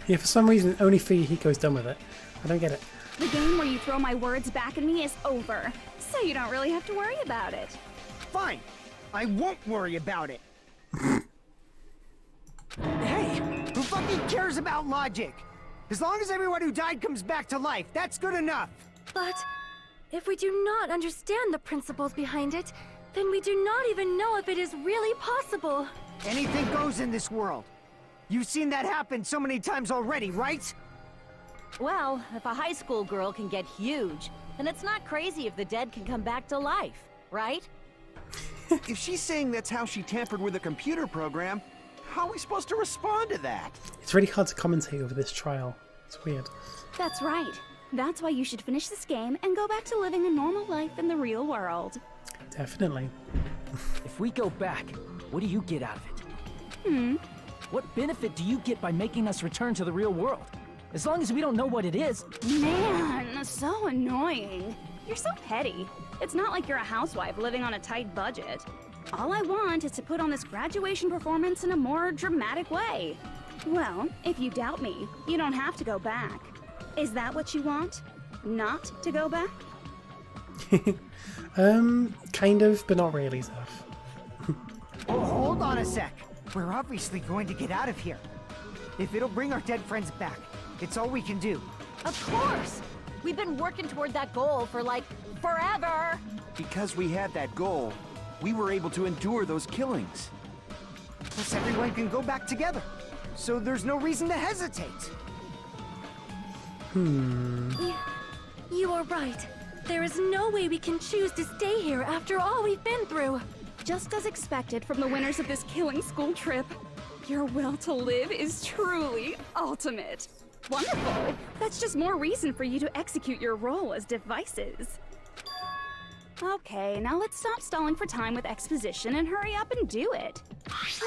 Speaker 1: Yeah, for some reason, only Fuyuhiko's done with it. I don't get it.
Speaker 9: The game where you throw my words back at me is over, so you don't really have to worry about it.
Speaker 5: Fine. I won't worry about it. Hey, who fucking cares about logic? As long as everyone who died comes back to life, that's good enough.
Speaker 6: But if we do not understand the principles behind it, then we do not even know if it is really possible.
Speaker 5: Anything goes in this world. You've seen that happen so many times already, right?
Speaker 6: Well, if a high school girl can get huge, then it's not crazy if the dead can come back to life, right?
Speaker 3: If she's saying that's how she tampered with a computer program, how are we supposed to respond to that?
Speaker 1: It's really hard to commentate over this trial. It's weird.
Speaker 9: That's right. That's why you should finish this game and go back to living a normal life in the real world.
Speaker 1: Definitely.
Speaker 4: If we go back, what do you get out of it? What benefit do you get by making us return to the real world? As long as we don't know what it is.
Speaker 9: Man, so annoying. You're so petty. It's not like you're a housewife living on a tight budget. All I want is to put on this graduation performance in a more dramatic way. Well, if you doubt me, you don't have to go back. Is that what you want? Not to go back?
Speaker 1: Kind of, but not really, Zeph.
Speaker 5: Oh, hold on a sec. We're obviously going to get out of here. If it'll bring our dead friends back, it's all we can do.
Speaker 6: Of course! We've been working toward that goal for, like, forever!
Speaker 3: Because we had that goal, we were able to endure those killings.
Speaker 5: Plus everyone can go back together. So there's no reason to hesitate.
Speaker 6: You are right. There is no way we can choose to stay here after all we've been through.
Speaker 9: Just as expected from the winners of this killing school trip, your will to live is truly ultimate. Wonderful! That's just more reason for you to execute your role as devices. Okay, now let's stop stalling for time with exposition and hurry up and do it.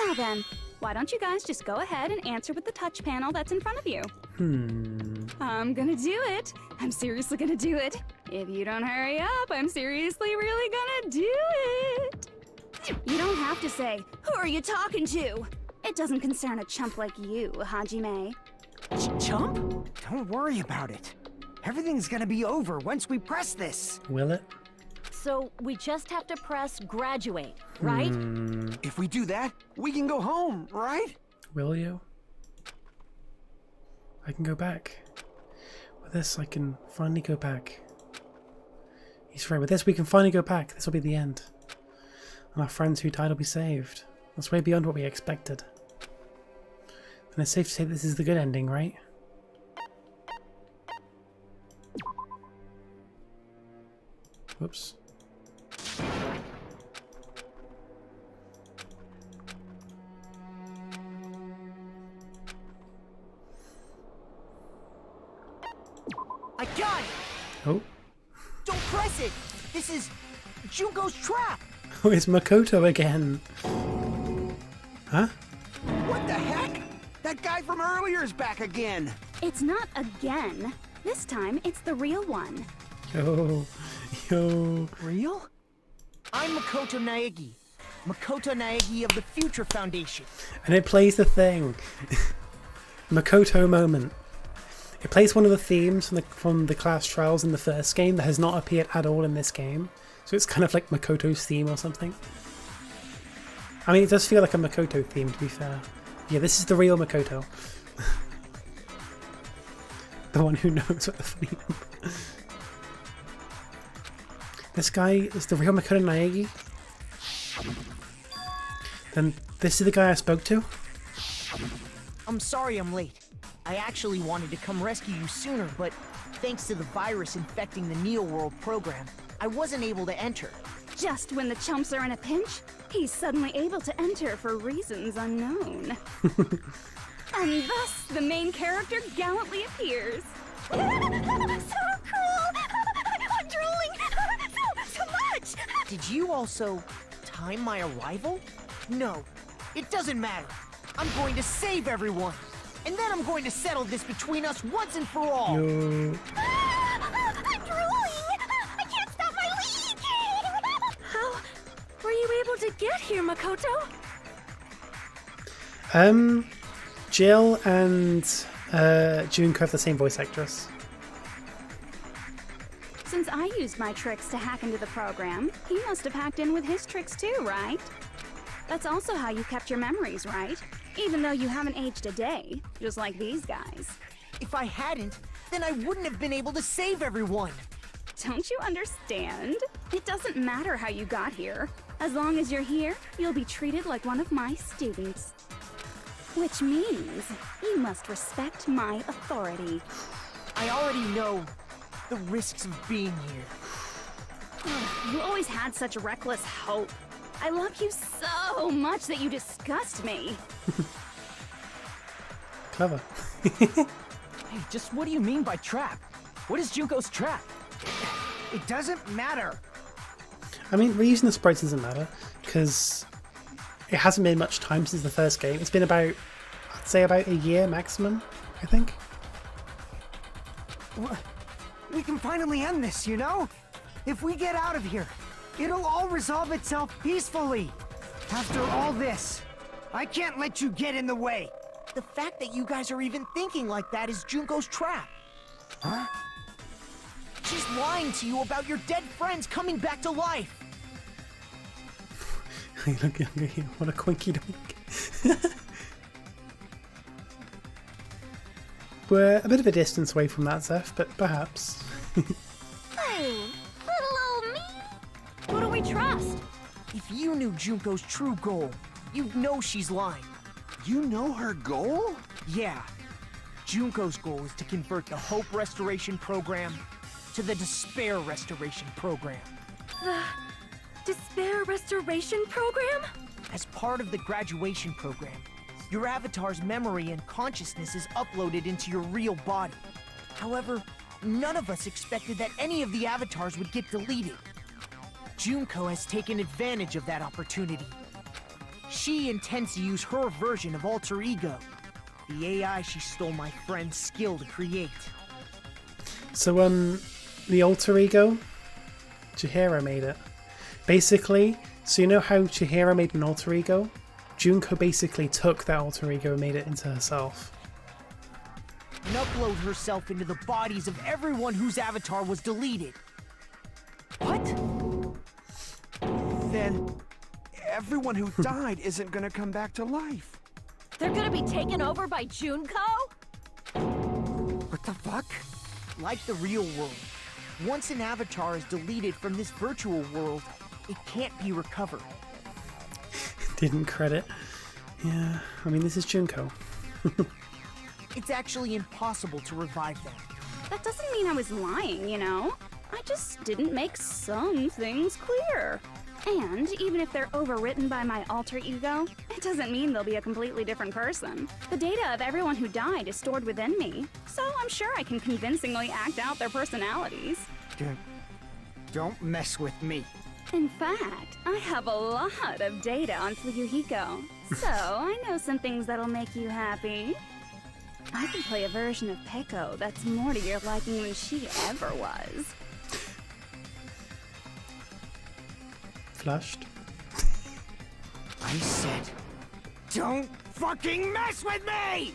Speaker 9: Now then, why don't you guys just go ahead and answer with the touch panel that's in front of you? I'm gonna do it. I'm seriously gonna do it. If you don't hurry up, I'm seriously really gonna do it. You don't have to say, "Who are you talking to?" It doesn't concern a chump like you, Hajime.
Speaker 5: Chump? Don't worry about it. Everything's gonna be over once we press this.
Speaker 1: Will it?
Speaker 6: So we just have to press graduate, right?
Speaker 3: If we do that, we can go home, right?
Speaker 1: Will you? I can go back. With this, I can finally go back. He's right. With this, we can finally go back. This will be the end. And our friends who died will be saved. That's way beyond what we expected. And it's safe to say this is the good ending, right? Whoops.
Speaker 7: I got it!
Speaker 1: Oh.
Speaker 7: Don't press it! This is Junko's trap!
Speaker 1: Oh, it's Makoto again. Huh?
Speaker 3: What the heck? That guy from earlier is back again.
Speaker 9: It's not again. This time, it's the real one.
Speaker 1: Yo.
Speaker 7: Real? I'm Makoto Naegi. Makoto Naegi of the Future Foundation.
Speaker 1: And it plays the thing. Makoto moment. It plays one of the themes from the class trials in the first game that has not appeared at all in this game. So it's kind of like Makoto's theme or something. I mean, it does feel like a Makoto theme, to be fair. Yeah, this is the real Makoto. The one who knows what the theme. This guy is the real Makoto Naegi? Then this is the guy I spoke to?
Speaker 7: I'm sorry I'm late. I actually wanted to come rescue you sooner, but thanks to the virus infecting the Neo World program, I wasn't able to enter.
Speaker 9: Just when the chumps are in a pinch, he's suddenly able to enter for reasons unknown. And thus, the main character gallantly appears. So cool! I'm drooling! So much!
Speaker 7: Did you also time my arrival? No, it doesn't matter. I'm going to save everyone. And then I'm going to settle this between us once and for all.
Speaker 1: Yo.
Speaker 9: I'm drooling! I can't stop my leak!
Speaker 6: How were you able to get here, Makoto?
Speaker 1: Jill and Junko have the same voice actress.
Speaker 9: Since I used my tricks to hack into the program, he must have hacked in with his tricks too, right? That's also how you kept your memories, right? Even though you haven't aged a day, just like these guys.
Speaker 7: If I hadn't, then I wouldn't have been able to save everyone.
Speaker 9: Don't you understand? It doesn't matter how you got here. As long as you're here, you'll be treated like one of my students. Which means you must respect my authority.
Speaker 7: I already know the risks of being here.
Speaker 9: You always had such reckless hope. I love you so much that you disgust me.
Speaker 1: Clever.
Speaker 4: Hey, just what do you mean by trap? What is Junko's trap?
Speaker 5: It doesn't matter.
Speaker 1: I mean, reusing the sprites doesn't matter, because it hasn't been much time since the first game. It's been about, I'd say about a year maximum, I think.
Speaker 5: We can finally end this, you know? If we get out of here, it'll all resolve itself peacefully. After all this, I can't let you get in the way.
Speaker 7: The fact that you guys are even thinking like that is Junko's trap.
Speaker 5: Huh?
Speaker 7: She's lying to you about your dead friends coming back to life.
Speaker 1: Look at him, what a quinky doink. We're a bit of a distance away from that, Zeph, but perhaps.
Speaker 8: Oh, little old me.
Speaker 9: Who do we trust?
Speaker 7: If you knew Junko's true goal, you'd know she's lying.
Speaker 3: You know her goal?
Speaker 7: Yeah. Junko's goal is to convert the Hope Restoration Program to the Despair Restoration Program.
Speaker 6: The Despair Restoration Program?
Speaker 7: As part of the graduation program, your avatar's memory and consciousness is uploaded into your real body. However, none of us expected that any of the avatars would get deleted. Junko has taken advantage of that opportunity. She intends to use her version of Alter Ego, the AI she stole my friend's skill to create.
Speaker 1: So, the alter ego, Chihiro made it. Basically, so you know how Chihiro made an alter ego? Junko basically took that alter ego and made it into herself.
Speaker 7: And upload herself into the bodies of everyone whose avatar was deleted.
Speaker 4: What?
Speaker 3: Then everyone who died isn't gonna come back to life.
Speaker 6: They're gonna be taken over by Junko?
Speaker 5: What the fuck?
Speaker 7: Like the real world, once an avatar is deleted from this virtual world, it can't be recovered.
Speaker 1: Didn't credit. Yeah, I mean, this is Junko.
Speaker 7: It's actually impossible to revive them.
Speaker 9: That doesn't mean I was lying, you know? I just didn't make some things clear. And even if they're overwritten by my alter ego, it doesn't mean they'll be a completely different person. The data of everyone who died is stored within me, so I'm sure I can convincingly act out their personalities.
Speaker 5: Don't mess with me.
Speaker 9: In fact, I have a lot of data on Fuyuhiko, so I know some things that'll make you happy. I can play a version of Peko that's more to your liking than she ever was.
Speaker 1: Flushed.
Speaker 5: I said, don't fucking mess with me!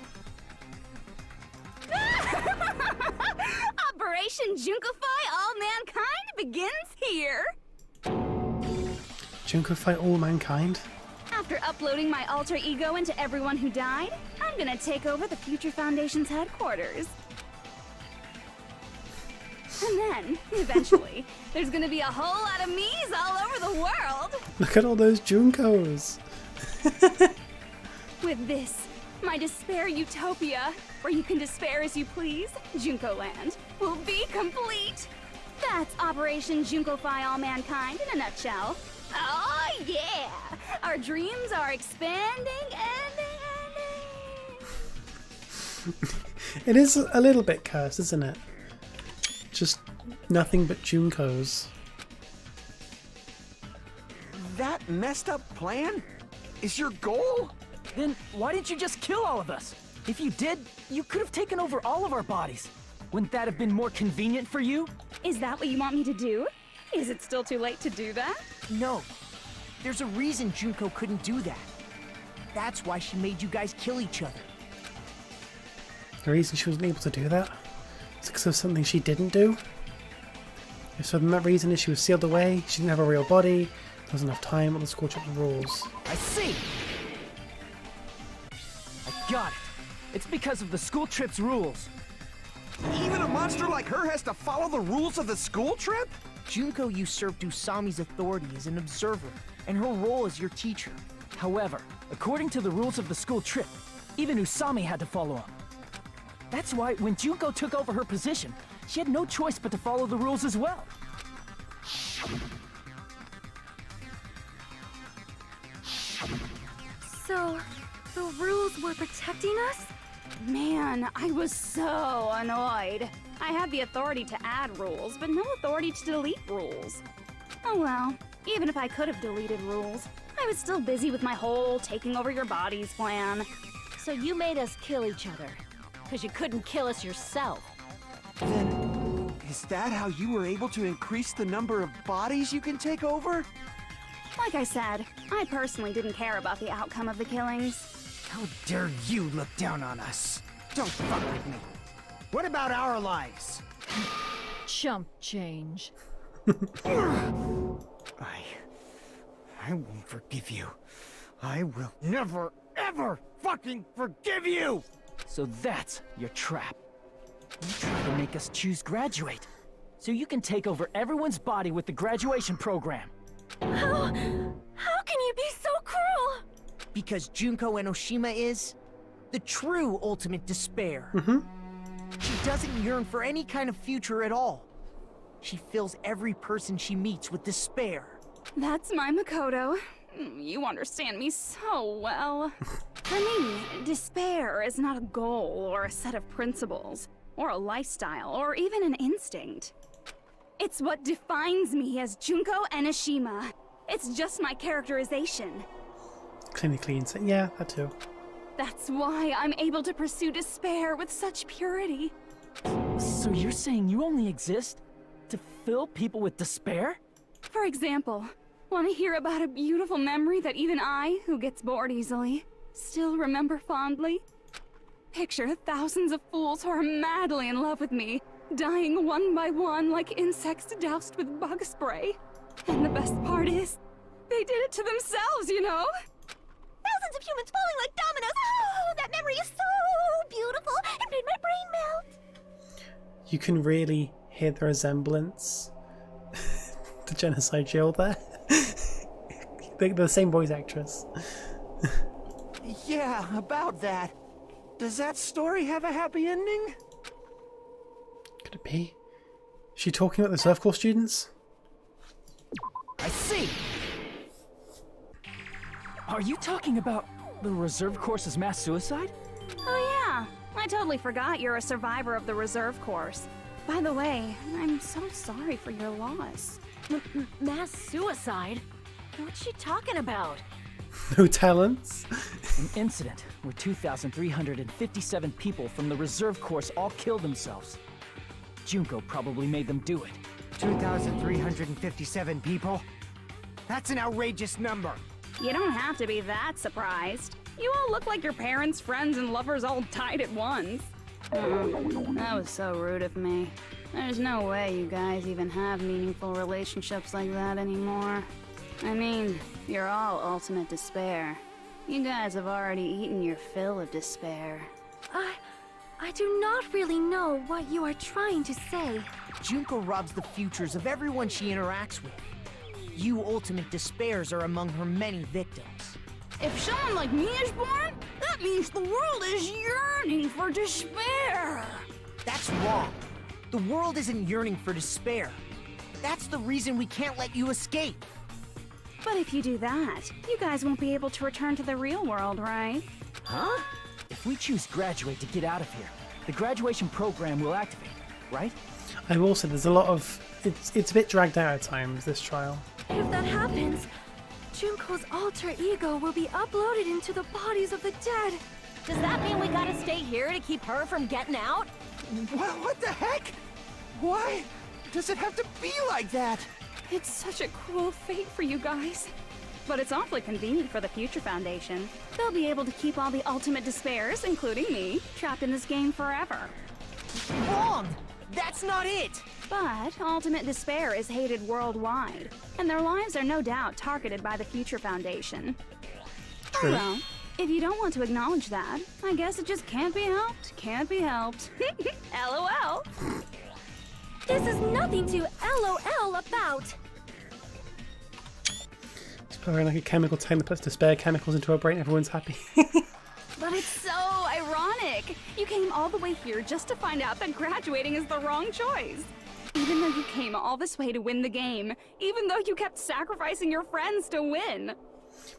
Speaker 9: Operation Junkify All Mankind begins here!
Speaker 1: Junko fight all mankind?
Speaker 9: After uploading my alter ego into everyone who died, I'm gonna take over the Future Foundation's headquarters. And then, eventually, there's gonna be a whole lot of me's all over the world!
Speaker 1: Look at all those Junkos!
Speaker 9: With this, my despair utopia, where you can despair as you please, Junko Land, will be complete! That's Operation Junkify All Mankind in a nutshell. Oh yeah! Our dreams are expanding and...
Speaker 1: It is a little bit cursed, isn't it? Just nothing but Junkos.
Speaker 3: That messed up plan is your goal?
Speaker 4: Then why didn't you just kill all of us? If you did, you could have taken over all of our bodies. Wouldn't that have been more convenient for you?
Speaker 9: Is that what you want me to do? Is it still too late to do that?
Speaker 7: No. There's a reason Junko couldn't do that. That's why she made you guys kill each other.
Speaker 1: The reason she wasn't able to do that is because of something she didn't do. So then that reason is she was sealed away, she didn't have a real body, there wasn't enough time on the school trip rules.
Speaker 4: I see! I got it. It's because of the school trip's rules.
Speaker 3: Even a monster like her has to follow the rules of the school trip?
Speaker 7: Junko usurped Usami's authority as an observer, and her role as your teacher.
Speaker 4: However, according to the rules of the school trip, even Usami had to follow them. That's why when Junko took over her position, she had no choice but to follow the rules as well.
Speaker 6: So, the rules were protecting us?
Speaker 9: Man, I was so annoyed. I had the authority to add rules, but no authority to delete rules. Oh well, even if I could have deleted rules, I was still busy with my whole taking over your bodies plan.
Speaker 6: So you made us kill each other, because you couldn't kill us yourself.
Speaker 3: Then, is that how you were able to increase the number of bodies you can take over?
Speaker 9: Like I said, I personally didn't care about the outcome of the killings.
Speaker 5: How dare you look down on us? Don't fuck with me. What about our lives?
Speaker 10: Chump change.
Speaker 5: I won't forgive you. I will never, ever fucking forgive you!
Speaker 4: So that's your trap. You try to make us choose graduate, so you can take over everyone's body with the graduation program.
Speaker 6: How can you be so cruel?
Speaker 7: Because Junko Enoshima is the true ultimate despair. She doesn't yearn for any kind of future at all. She fills every person she meets with despair.
Speaker 9: That's my Makoto. You understand me so well. For me, despair is not a goal or a set of principles, or a lifestyle, or even an instinct. It's what defines me as Junko Enoshima. It's just my characterization.
Speaker 1: Clinically insane. Yeah, that too.
Speaker 9: That's why I'm able to pursue despair with such purity.
Speaker 4: So you're saying you only exist to fill people with despair?
Speaker 9: For example, want to hear about a beautiful memory that even I, who gets bored easily, still remember fondly? Picture thousands of fools who are madly in love with me, dying one by one like insects doused with bug spray. And the best part is, they did it to themselves, you know?
Speaker 8: Thousands of humans falling like dominoes. Oh, that memory is so beautiful. It made my brain melt.
Speaker 1: You can really hear the resemblance to Genocide Jill there. They're the same voice actress.
Speaker 3: Yeah, about that. Does that story have a happy ending?
Speaker 1: Could it be? Is she talking about the surf course students?
Speaker 4: I see! Are you talking about the reserve course's mass suicide?
Speaker 9: Oh yeah, I totally forgot you're a survivor of the reserve course. By the way, I'm so sorry for your loss.
Speaker 6: Mass suicide? What's she talking about?
Speaker 1: No talents?
Speaker 4: An incident where 2,357 people from the reserve course all killed themselves. Junko probably made them do it.
Speaker 5: 2,357 people? That's an outrageous number.
Speaker 9: You don't have to be that surprised. You all look like your parents, friends, and lovers all died at once. That was so rude of me. There's no way you guys even have meaningful relationships like that anymore. I mean, you're all ultimate despair. You guys have already eaten your fill of despair.
Speaker 6: I do not really know what you are trying to say.
Speaker 7: Junko robs the futures of everyone she interacts with. You ultimate despairs are among her many victims.
Speaker 9: If someone like me is born, that means the world is yearning for despair.
Speaker 7: That's wrong. The world isn't yearning for despair. That's the reason we can't let you escape.
Speaker 9: But if you do that, you guys won't be able to return to the real world, right?
Speaker 4: Huh? If we choose graduate to get out of here, the graduation program will activate, right?
Speaker 1: I will say there's a lot of... It's a bit dragged out at times, this trial.
Speaker 6: If that happens, Junko's alter ego will be uploaded into the bodies of the dead. Does that mean we gotta stay here to keep her from getting out?
Speaker 3: What the heck? Why does it have to be like that?
Speaker 9: It's such a cruel fate for you guys. But it's awfully convenient for the Future Foundation. They'll be able to keep all the ultimate despairs, including me, trapped in this game forever.
Speaker 7: Wrong! That's not it!
Speaker 9: But ultimate despair is hated worldwide, and their lives are no doubt targeted by the Future Foundation.
Speaker 1: True.
Speaker 9: Oh well, if you don't want to acknowledge that, I guess it just can't be helped. Can't be helped. LOL.
Speaker 6: This is nothing to LOL about.
Speaker 1: It's probably like a chemical tank that puts despair chemicals into her brain. Everyone's happy.
Speaker 6: But
Speaker 9: But it's so ironic. You came all the way here just to find out that graduating is the wrong choice. Even though you came all this way to win the game, even though you kept sacrificing your friends to win.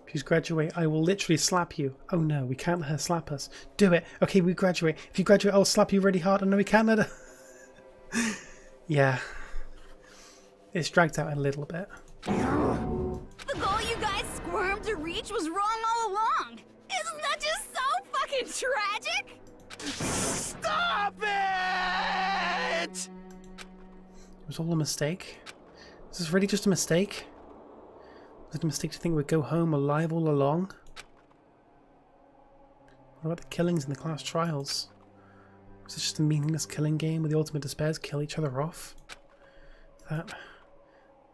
Speaker 1: If you graduate, I will literally slap you. Oh no, we can't let her slap us. Do it. Okay, we graduate. If you graduate, I'll slap you really hard. Oh no, we can't let her. Yeah. It's dragged out a little bit.
Speaker 9: The goal you guys squirmed to reach was wrong all along. Isn't that just so fucking tragic?
Speaker 3: Stop it!
Speaker 1: It was all a mistake. Is this really just a mistake? Was it a mistake to think we'd go home alive all along? What about the killings in the class trials? Was it just a meaningless killing game where the ultimate despairs kill each other off?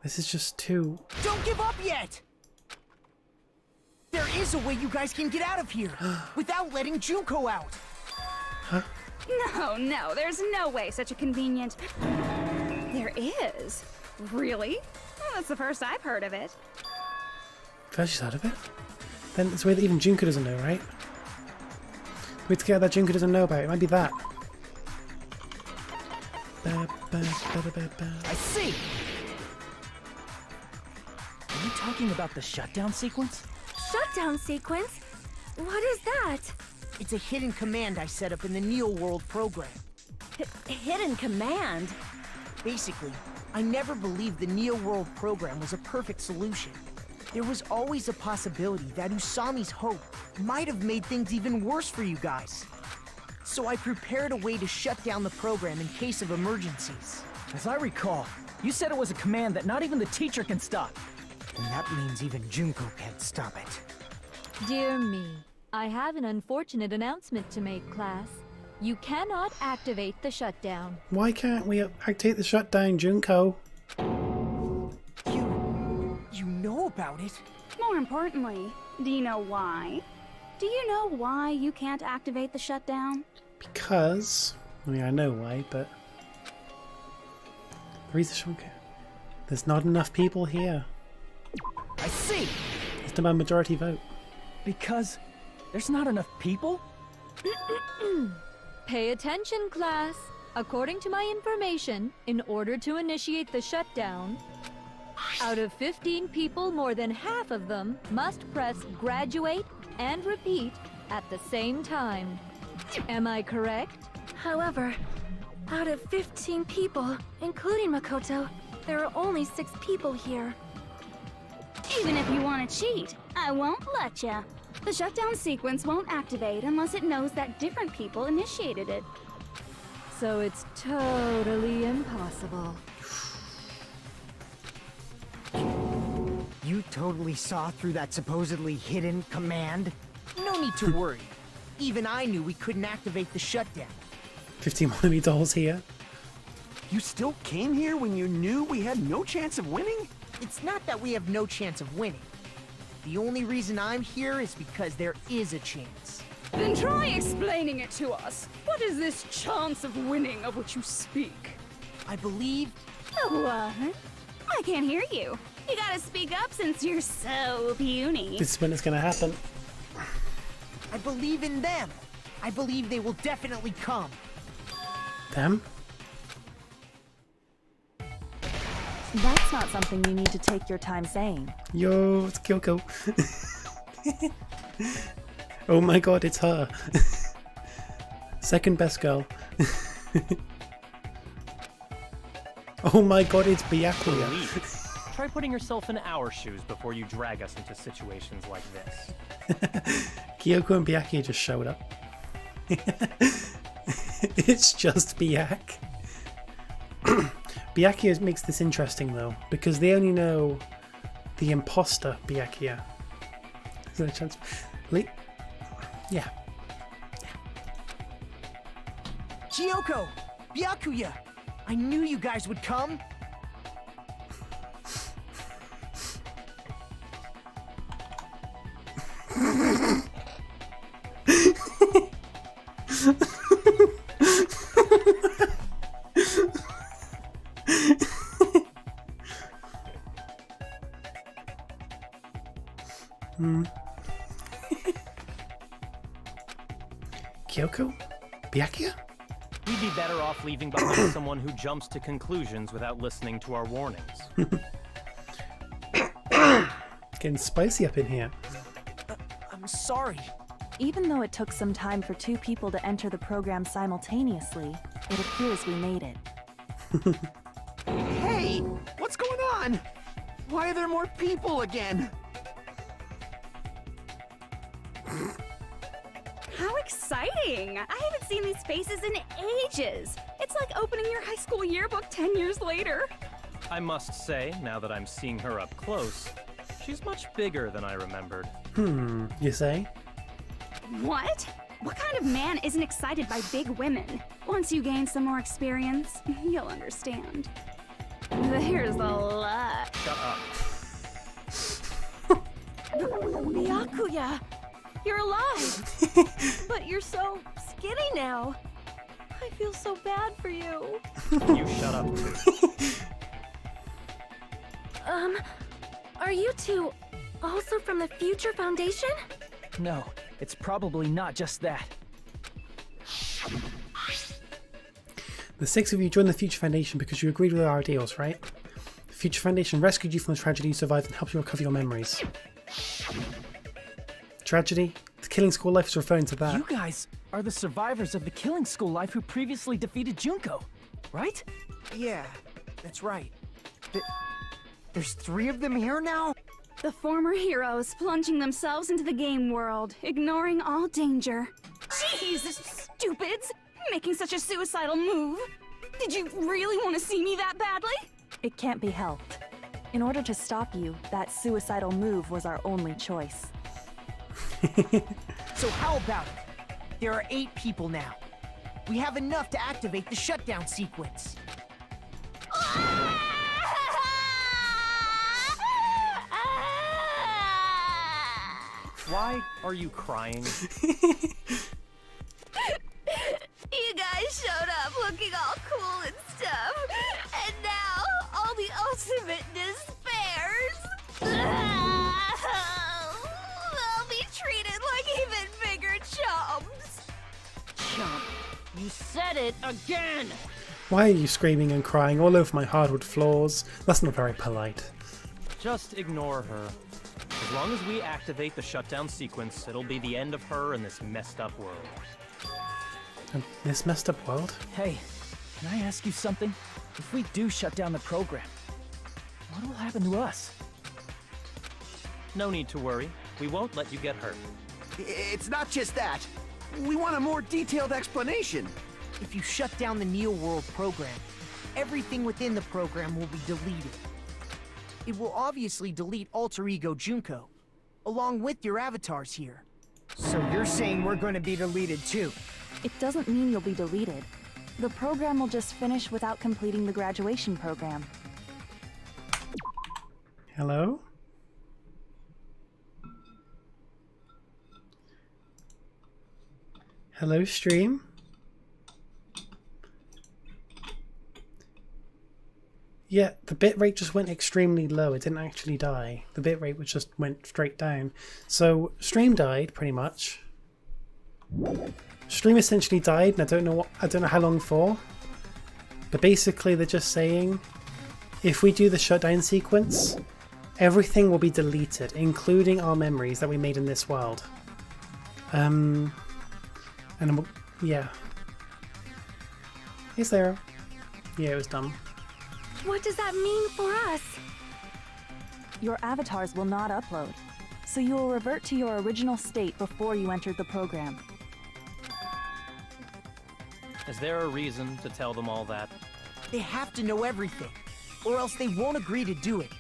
Speaker 1: This is just too...
Speaker 7: Don't give up yet! There is a way you guys can get out of here without letting Junko out.
Speaker 1: Huh?
Speaker 9: No, there's no way such a convenient... There is? Really? Well, that's the first I've heard of it.
Speaker 1: First she's heard of it? Then it's a way that even Junko doesn't know, right? The way to get out that Junko doesn't know about it might be that.
Speaker 7: I see!
Speaker 4: Are you talking about the shutdown sequence?
Speaker 6: Shutdown sequence? What is that?
Speaker 7: It's a hidden command I set up in the Neo World program.
Speaker 6: Hidden command?
Speaker 7: Basically, I never believed the Neo World program was a perfect solution. There was always a possibility that Usami's hope might have made things even worse for you guys. So I prepared a way to shut down the program in case of emergencies.
Speaker 4: As I recall, you said it was a command that not even the teacher can stop.
Speaker 5: And that means even Junko can't stop it.
Speaker 10: Dear me, I have an unfortunate announcement to make, class. You cannot activate the shutdown.
Speaker 1: Why can't we activate the shutdown, Junko?
Speaker 7: You know about it?
Speaker 9: More importantly, do you know why? Do you know why you can't activate the shutdown?
Speaker 1: Because... I mean, I know why, but... The reason there's not enough people here.
Speaker 7: I see!
Speaker 1: It's not a majority vote.
Speaker 4: Because there's not enough people?
Speaker 10: Pay attention, class. According to my information, in order to initiate the shutdown, out of 15 people, more than half of them must press graduate and repeat at the same time. Am I correct?
Speaker 6: However, out of 15 people, including Makoto, there are only 6 people here.
Speaker 9: Even if you want to cheat, I won't let ya. The shutdown sequence won't activate unless it knows that different people initiated it.
Speaker 10: So it's totally impossible.
Speaker 5: You totally saw through that supposedly hidden command?
Speaker 7: No need to worry. Even I knew we couldn't activate the shutdown.
Speaker 1: 15 wannabe dolls here.
Speaker 3: You still came here when you knew we had no chance of winning?
Speaker 7: It's not that we have no chance of winning. The only reason I'm here is because there is a chance.
Speaker 9: Then try explaining it to us. What is this chance of winning of which you speak?
Speaker 7: I believe...
Speaker 9: What? I can't hear you. You gotta speak up since you're so puny.
Speaker 1: This is when it's gonna happen.
Speaker 7: I believe in them. I believe they will definitely come.
Speaker 1: Them?
Speaker 11: That's not something you need to take your time saying.
Speaker 1: Yo, it's Kyoko. Oh my god, it's her. Second best girl. Oh my god, it's Byakuya.
Speaker 12: Please, try putting yourself in our shoes before you drag us into situations like this.
Speaker 1: Kyoko and Byakuya just showed up. It's just Byak. Byakuya makes this interesting though, because they only know the imposter Byakuya. Is there a chance? Yeah.
Speaker 7: Kyoko! Byakuya! I knew you guys would come!
Speaker 1: Kyoko? Byakuya?
Speaker 12: We'd be better off leaving behind someone who jumps to conclusions without listening to our warnings.
Speaker 1: Getting spicy up in here.
Speaker 7: I'm sorry.
Speaker 11: Even though it took some time for 2 people to enter the program simultaneously, it appears we made it.
Speaker 3: Hey! What's going on? Why are there more people again?
Speaker 9: How exciting! I haven't seen these faces in ages. It's like opening your high school yearbook 10 years later.
Speaker 12: I must say, now that I'm seeing her up close, she's much bigger than I remembered.
Speaker 1: You say?
Speaker 9: What? What kind of man isn't excited by big women? Once you gain some more experience, you'll understand. There's a lot.
Speaker 12: Shut up.
Speaker 6: Byakuya, you're alive. But you're so skinny now. I feel so bad for you.
Speaker 12: You shut up too.
Speaker 6: Are you two also from the Future Foundation?
Speaker 4: No, it's probably not just that.
Speaker 1: The 6 of you joined the Future Foundation because you agreed with our ideals, right? The Future Foundation rescued you from the tragedy you survived and helped you recover your memories. Tragedy? The Killing School Life is referring to that.
Speaker 4: You guys are the survivors of the Killing School Life who previously defeated Junko, right?
Speaker 5: Yeah, that's right. There's 3 of them here now?
Speaker 9: The former heroes plunging themselves into the game world, ignoring all danger. Jeez, stupids! Making such a suicidal move. Did you really want to see me that badly?
Speaker 11: It can't be helped. In order to stop you, that suicidal move was our only choice.
Speaker 7: So how about it? There are 8 people now. We have enough to activate the shutdown sequence.
Speaker 12: Why are you crying?
Speaker 9: You guys showed up looking all cool and stuff, and now all the ultimate despairs. They'll be treated like even bigger chumps.
Speaker 2: Chump, you said it again!
Speaker 1: Why are you screaming and crying all over my hardwood floors? That's not very polite.
Speaker 12: Just ignore her. As long as we activate the shutdown sequence, it'll be the end of her in this messed up world.
Speaker 1: This messed up world?
Speaker 4: Hey, can I ask you something? If we do shut down the program, what will happen to us?
Speaker 12: No need to worry. We won't let you get hurt.
Speaker 3: It's not just that. We want a more detailed explanation.
Speaker 7: If you shut down the Neo World program, everything within the program will be deleted. It will obviously delete Alter Ego Junko, along with your avatars here.
Speaker 5: So you're saying we're going to be deleted too?
Speaker 11: It doesn't mean you'll be deleted. The program will just finish without completing the graduation program.
Speaker 1: Hello? Hello, stream? Yeah, the bitrate just went extremely low. It didn't actually die. The bitrate just went straight down. So, stream died, pretty much. Stream essentially died, and I don't know how long for. But basically, they're just saying, if we do the shutdown sequence, everything will be deleted, including our memories that we made in this world. Yeah. Hey, Sarah. Yeah, it was dumb.
Speaker 6: What does that mean for us?
Speaker 11: Your avatars will not upload, so you will revert to your original state before you entered the program.
Speaker 12: Is there a reason to tell them all that?
Speaker 7: They have to know everything, or else they won't agree to do it.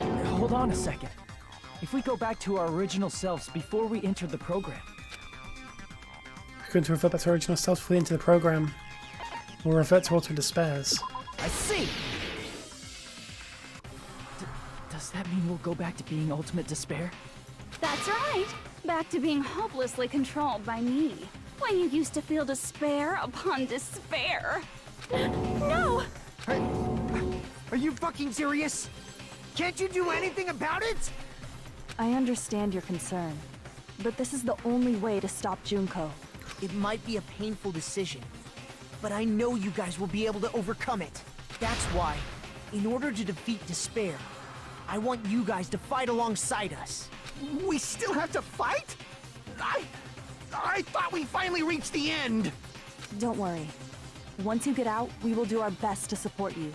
Speaker 4: Hold on a second. If we go back to our original selves before we entered the program...
Speaker 1: We're going to revert back to our original selves before we enter the program. We'll revert to Ultimate Despairs.
Speaker 4: I see! Does that mean we'll go back to being Ultimate Despair?
Speaker 9: That's right. Back to being hopelessly controlled by me. When you used to feel despair upon despair.
Speaker 6: No!
Speaker 5: Are you fucking serious? Can't you do anything about it?
Speaker 11: I understand your concern, but this is the only way to stop Junko.
Speaker 7: It might be a painful decision, but I know you guys will be able to overcome it. That's why, in order to defeat despair, I want you guys to fight alongside us.
Speaker 3: We still have to fight? I thought we finally reached the end!
Speaker 11: Don't worry. Once you get out, we will do our best to support you.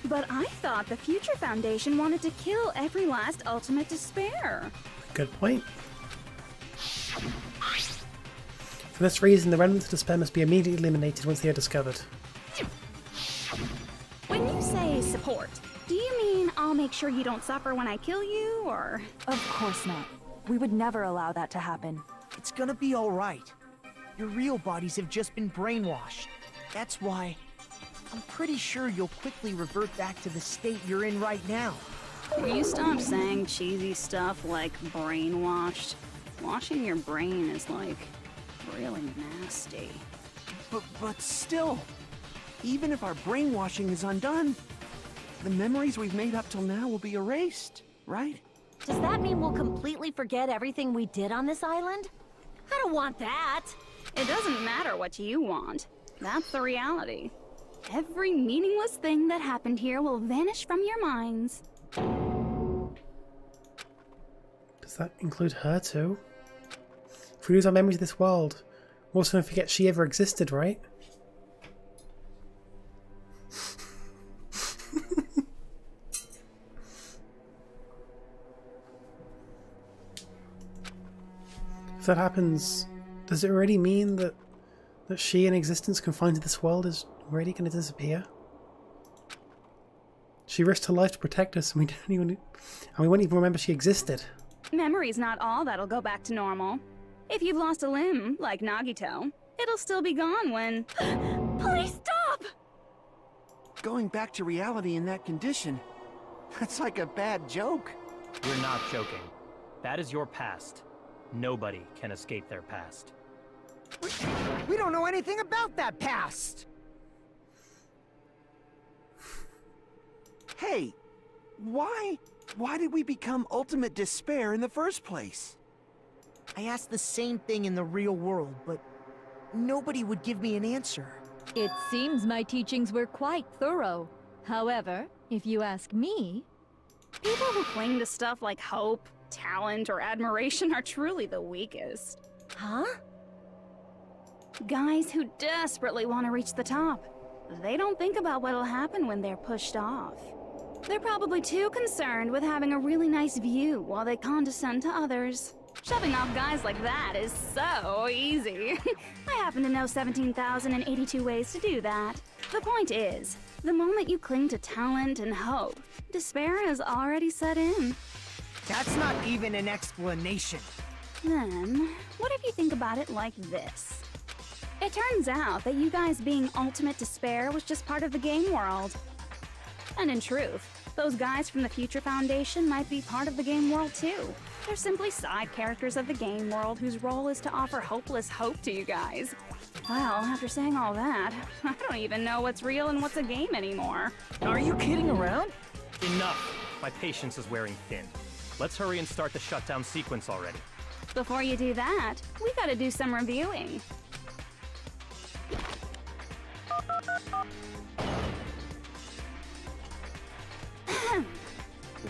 Speaker 9: But I thought the Future Foundation wanted to kill every last Ultimate Despair.
Speaker 1: Good point. For this reason, the remnants of despair must be immediately eliminated once they are discovered.
Speaker 9: When you say support, do you mean I'll make sure you don't suffer when I kill you, or...?
Speaker 11: Of course not. We would never allow that to happen.
Speaker 7: It's gonna be alright. Your real bodies have just been brainwashed. That's why I'm pretty sure you'll quickly revert back to the state you're in right now.
Speaker 9: Will you stop saying cheesy stuff like brainwashed? Washing your brain is like really nasty.
Speaker 3: But still, even if our brainwashing is undone, the memories we've made up till now will be erased, right?
Speaker 6: Does that mean we'll completely forget everything we did on this island? I don't want that.
Speaker 9: It doesn't matter what you want. That's the reality. Every meaningless thing that happened here will vanish from your minds.
Speaker 1: Does that include her too? If we lose our memories of this world, we're also going to forget she ever existed, right? If that happens, does it already mean that she in existence confined to this world is already going to disappear? She risked her life to protect us, and we won't even remember she existed.
Speaker 9: Memory's not all that'll go back to normal. If you've lost a limb, like Nagito, it'll still be gone when...
Speaker 6: Please stop!
Speaker 3: Going back to reality in that condition, that's like a bad joke.
Speaker 12: We're not joking. That is your past. Nobody can escape their past.
Speaker 5: We don't know anything about that past!
Speaker 3: Hey, why did we become Ultimate Despair in the first place?
Speaker 7: I asked the same thing in the real world, but nobody would give me an answer.
Speaker 10: It seems my teachings were quite thorough. However, if you ask me...
Speaker 9: People who cling to stuff like hope, talent, or admiration are truly the weakest.
Speaker 6: Huh?
Speaker 9: Guys who desperately want to reach the top. They don't think about what'll happen when they're pushed off. They're probably too concerned with having a really nice view while they condescend to others. Shoving off guys like that is so easy. I happen to know 17,082 ways to do that. The point is, the moment you cling to talent and hope, despair has already set in.
Speaker 5: That's not even an explanation.
Speaker 9: Then, what if you think about it like this? It turns out that you guys being Ultimate Despair was just part of the game world. And in truth, those guys from the Future Foundation might be part of the game world too. They're simply side characters of the game world whose role is to offer hopeless hope to you guys. Well, after saying all that, I don't even know what's real and what's a game anymore.
Speaker 7: Are you kidding around?
Speaker 12: Enough! My patience is wearing thin. Let's hurry and start the shutdown sequence already.
Speaker 9: Before you do that, we gotta do some reviewing.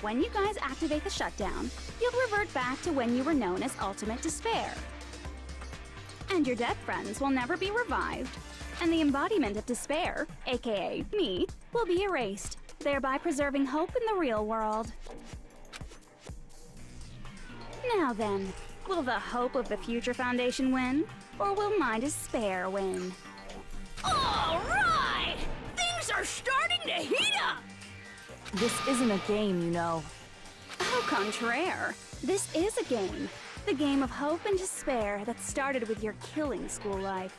Speaker 9: When you guys activate the shutdown, you'll revert back to when you were known as Ultimate Despair. And your dead friends will never be revived, and the embodiment of despair, aka me, will be erased, thereby preserving hope in the real world. Now then, will the hope of the Future Foundation win, or will my despair win?
Speaker 6: Alright! Things are starting to heat up!
Speaker 11: This isn't a game, you know.
Speaker 9: Au contraire, this is a game. The game of hope and despair that started with your killing school life.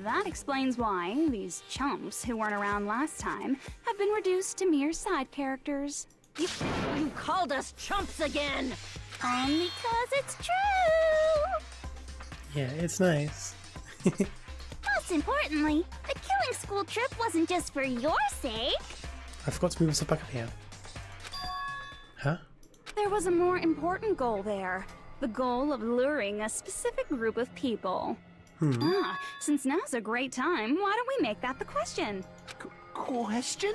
Speaker 9: That explains why these chumps who weren't around last time have been reduced to mere side characters.
Speaker 6: You called us chumps again!
Speaker 8: Only 'cause it's true!
Speaker 1: Yeah, it's nice.
Speaker 8: Most importantly, the killing school trip wasn't just for your sake.
Speaker 1: I forgot to move us back up here. Huh?
Speaker 9: There was a more important goal there. the goal of luring a specific group of people. Since now's a great time, why don't we make that the question?
Speaker 3: Question?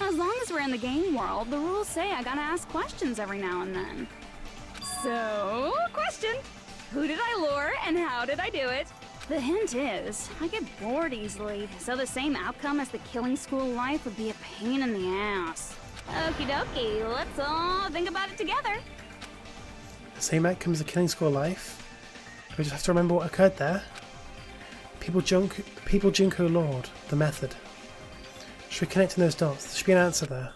Speaker 9: As long as we're in the game world, the rules say I gotta ask questions every now and then. So, question. Who did I lure and how did I do it? The hint is, I get bored easily, so the same outcome as the killing school life would be a pain in the ass. Okie dokie, let's all think about it together.
Speaker 1: Same outcome as the killing school life. We just have to remember what occurred there. People Junko Lord, the method. Should we connect in those dots? There should be an answer there.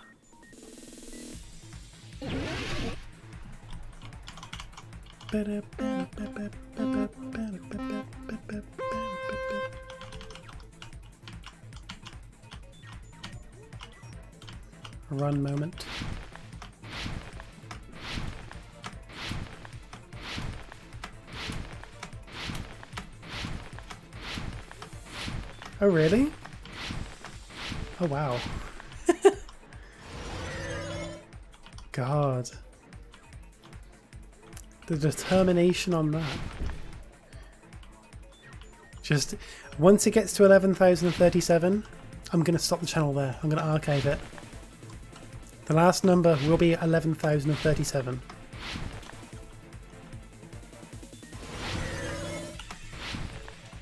Speaker 1: Run moment. Oh really? Oh wow. God. The determination on that. Just, once it gets to 11,037, I'm going to stop the channel there. I'm going to archive it. The last number will be 11,037.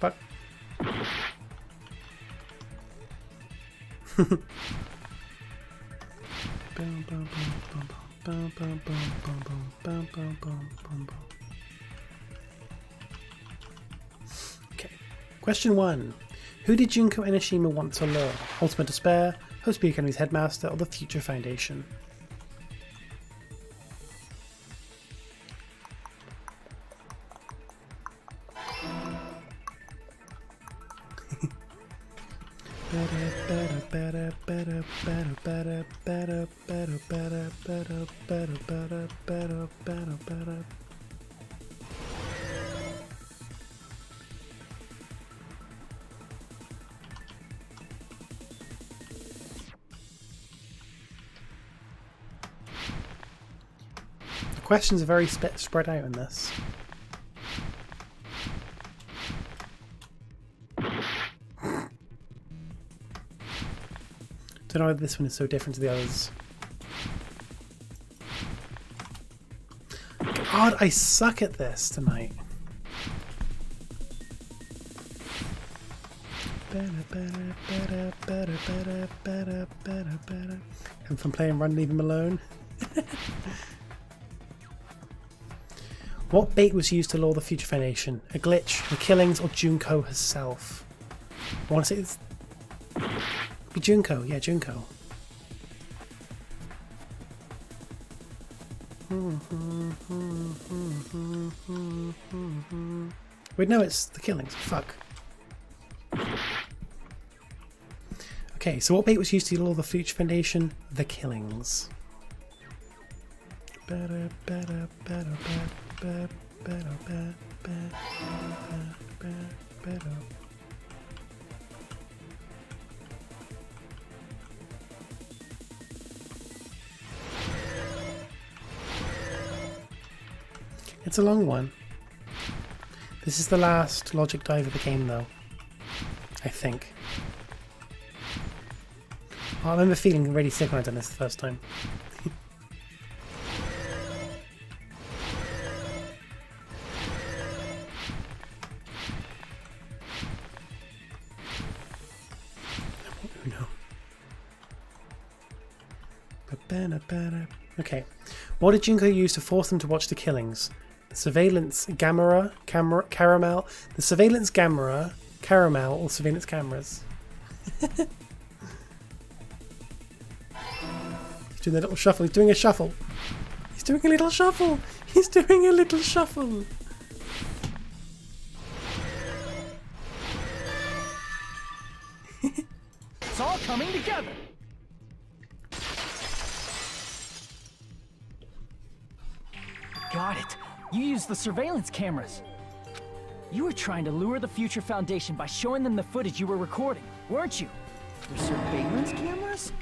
Speaker 1: But... Okay. Question 1. Who did Junko Enoshima want to lure? Ultimate Despair, Host Peak Academy's headmaster, or the Future Foundation? The questions are very spread out in this. Don't know why this one is so different to the others. God, I suck at this tonight. Having fun playing Run, Leave Him Alone. What bait was used to lure the Future Foundation? A glitch, the killings, or Junko herself? I want to say it's... Be Junko, yeah, Junko. Wait, no, it's the killings. Fuck. Okay, so what bait was used to lure the Future Foundation? The killings. It's a long one. This is the last logic dive of the game, though. I think. Oh, I remember feeling really sick when I done this the first time. Okay. What did Junko use to force them to watch the killings? The surveillance caramel, the surveillance camera, caramel, or surveillance cameras? He's doing a little shuffle. He's doing a shuffle. He's doing a little shuffle. He's doing a little shuffle.
Speaker 4: It's all coming together. Got it. You used the surveillance cameras. You were trying to lure the Future Foundation by showing them the footage you were recording, weren't you?
Speaker 3: The surveillance cameras?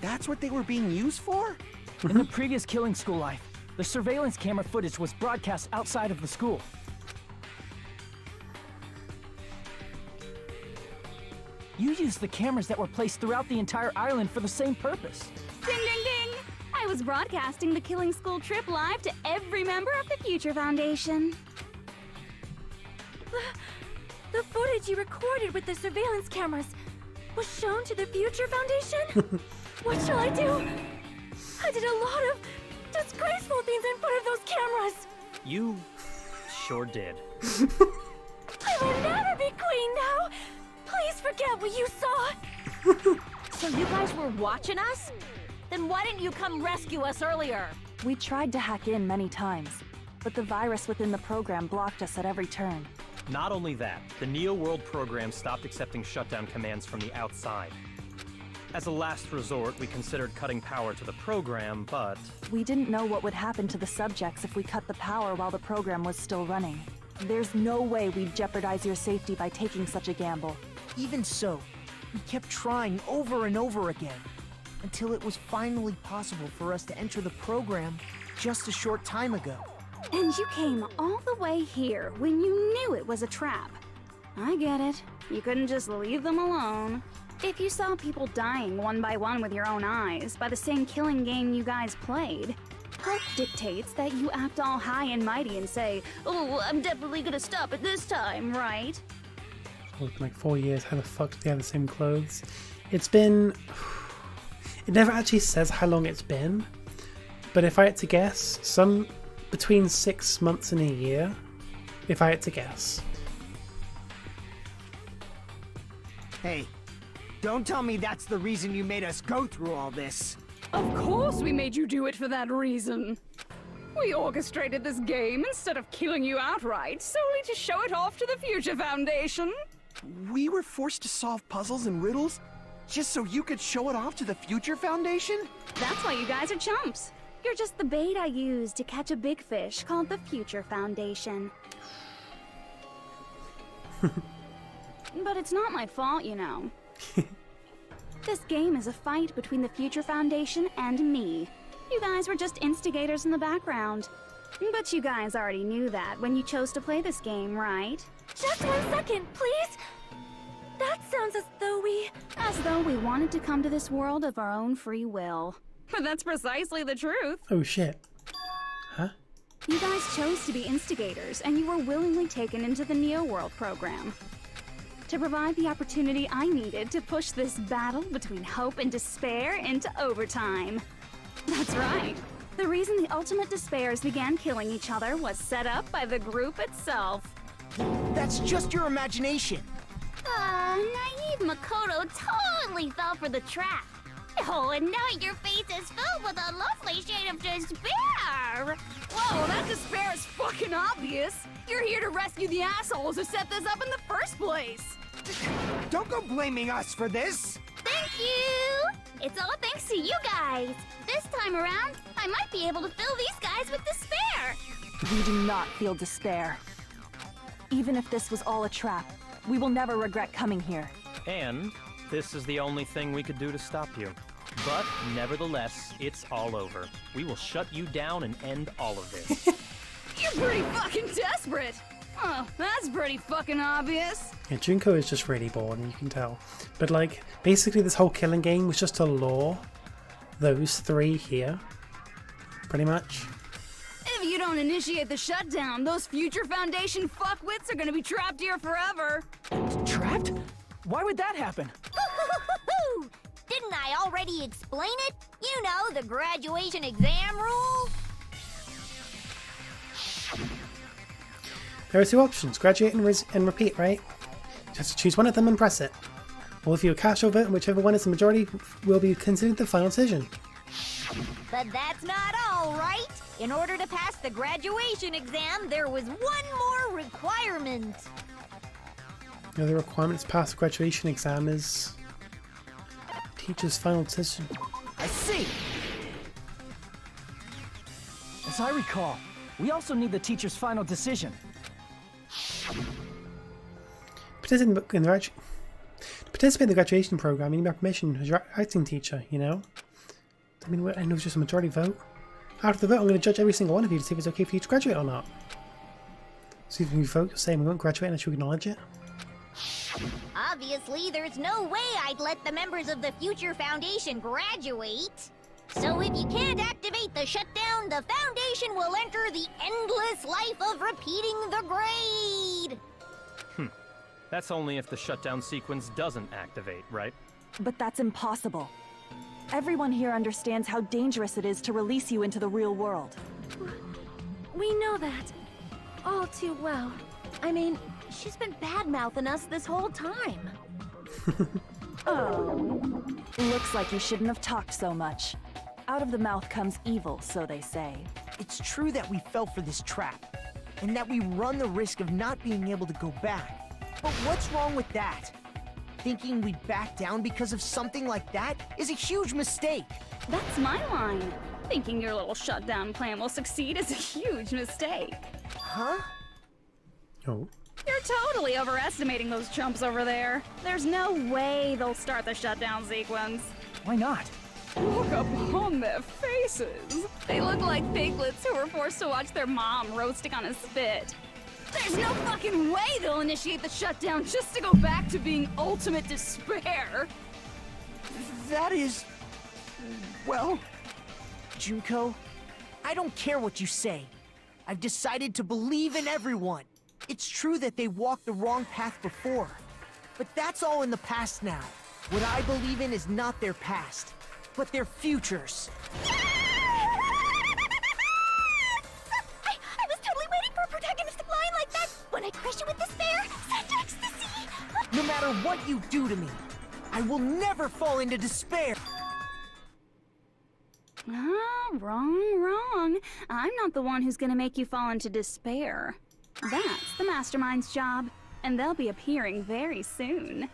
Speaker 3: That's what they were being used for?
Speaker 4: In the previous killing school life, The surveillance camera footage was broadcast outside of the school. You used the cameras that were placed throughout the entire island for the same purpose.
Speaker 9: Ding, ding, ding! I was broadcasting the Killing School trip live to every member of the Future Foundation.
Speaker 6: The footage you recorded with the surveillance cameras was shown to the Future Foundation? What shall I do? I did a lot of disgraceful things in front of those cameras.
Speaker 12: You sure did.
Speaker 6: I will never be queen now. Please forget what you saw. So you guys were watching us? Then why didn't you come rescue us earlier?
Speaker 11: We tried to hack in many times, but the virus within the program blocked us at every turn.
Speaker 12: Not only that, the Neo World program stopped accepting shutdown commands from the outside. As a last resort, we considered cutting power to the program, but...
Speaker 11: We didn't know what would happen to the subjects if we cut the power while the program was still running. There's no way we'd jeopardize your safety by taking such a gamble.
Speaker 7: Even so, we kept trying over and over again, until it was finally possible for us to enter the program just a short time ago.
Speaker 9: And you came all the way here when you knew it was a trap. I get it. You couldn't just leave them alone. If you saw people dying one by one with your own eyes by the same killing game you guys played, Hope dictates that you act all high and mighty and say, "Oh, I'm definitely gonna stop it this time, right?"
Speaker 1: Oh, it's been like 4 years. How the fuck do they have the same clothes? It's been... It never actually says how long it's been, but if I had to guess, some between 6 months and a year, if I had to guess.
Speaker 5: Hey, don't tell me that's the reason you made us go through all this.
Speaker 9: Of course we made you do it for that reason. We orchestrated this game instead of killing you outright, solely to show it off to the Future Foundation.
Speaker 3: We were forced to solve puzzles and riddles just so you could show it off to the Future Foundation?
Speaker 9: That's why you guys are chumps. You're just the bait I used to catch a big fish called the Future Foundation. But it's not my fault, you know. This game is a fight between the Future Foundation and me. You guys were just instigators in the background. But you guys already knew that when you chose to play this game, right?
Speaker 6: Just 1 second, please. That sounds as though we...
Speaker 9: As though we wanted to come to this world of our own free will. But that's precisely the truth.
Speaker 1: Oh shit. Huh?
Speaker 9: You guys chose to be instigators, and you were willingly taken into the Neo World program. To provide the opportunity I needed to push this battle between hope and despair into overtime. That's right. The reason the Ultimate Despairs began killing each other was set up by the group itself.
Speaker 7: That's just your imagination.
Speaker 8: Naive Makoto totally fell for the trap. Oh, and now your face is filled with a lovely shade of despair.
Speaker 9: Whoa, that despair is fucking obvious. You're here to rescue the assholes who set this up in the first place.
Speaker 5: Don't go blaming us for this.
Speaker 8: Thank you. It's all thanks to you guys. This time around, I might be able to fill these guys with despair.
Speaker 11: We do not feel despair. Even if this was all a trap, we will never regret coming here.
Speaker 12: And this is the only thing we could do to stop you. But nevertheless, it's all over. We will shut you down and end all of this.
Speaker 9: You're pretty fucking desperate. Oh, that's pretty fucking obvious.
Speaker 1: Yeah, Junko is just really bored, and you can tell. But like, basically this whole killing game was just to lure those three here. Pretty much.
Speaker 9: If you don't initiate the shutdown, those Future Foundation fuckwits are gonna be trapped here forever.
Speaker 4: Trapped? Why would that happen?
Speaker 8: Didn't I already explain it? You know, the graduation exam rule?
Speaker 1: There are two options, graduate and repeat, right? Just choose one of them and press it. All of you are cast your vote, and whichever one is the majority will be considered the final decision.
Speaker 2: But that's not all, right? In order to pass the graduation exam, there was one more requirement.
Speaker 1: The other requirement to pass the graduation exam is teacher's final decision.
Speaker 4: I see! As I recall, we also need the teacher's final decision.
Speaker 1: To participate in the graduation program, you need my permission as your acting teacher, you know? I mean, and it was just a majority vote. After the vote, I'm going to judge every single one of you to see if it's okay for you to graduate or not. So if you vote saying we won't graduate unless you acknowledge it.
Speaker 8: Obviously, there's no way I'd let the members of the Future Foundation graduate. So if you can't activate the shutdown, the Foundation will enter the endless life of repeating the grade.
Speaker 12: That's only if the shutdown sequence doesn't activate, right?
Speaker 11: But that's impossible. Everyone here understands how dangerous it is to release you into the real world.
Speaker 6: We know that. All too well. I mean, she's been bad-mouthing us this whole time.
Speaker 11: Oh. Looks like you shouldn't have talked so much. Out of the mouth comes evil, so they say.
Speaker 7: It's true that we fell for this trap, and that we run the risk of not being able to go back. But what's wrong with that? Thinking we'd back down because of something like that is a huge mistake.
Speaker 9: That's my line. Thinking your little shutdown plan will succeed is a huge mistake.
Speaker 7: Huh?
Speaker 1: Oh.
Speaker 9: You're totally overestimating those chumps over there. There's no way they'll start the shutdown sequence.
Speaker 4: Why not?
Speaker 9: Look upon their faces. They look like piglets who were forced to watch their mom roasting on a spit. There's no fucking way they'll initiate the shutdown just to go back to being ultimate despair.
Speaker 7: That is... well... Junko, I don't care what you say. I've decided to believe in everyone. It's true that they walked the wrong path before, but that's all in the past now. What I believe in is not their past, but their futures.
Speaker 8: I was totally waiting for a protagonistic line like that. When I crush you with despair, such ecstasy.
Speaker 7: No matter what you do to me, I will never fall into despair.
Speaker 9: Ah, wrong. I'm not the one who's gonna make you fall into despair. That's the Mastermind's job, and they'll be appearing very soon.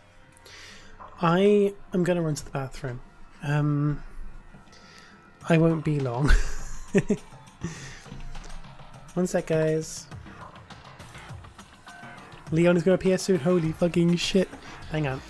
Speaker 1: I am going to run to the bathroom. I won't be long. One sec, guys. Leon is going to appear soon. Holy fucking shit. Hang on.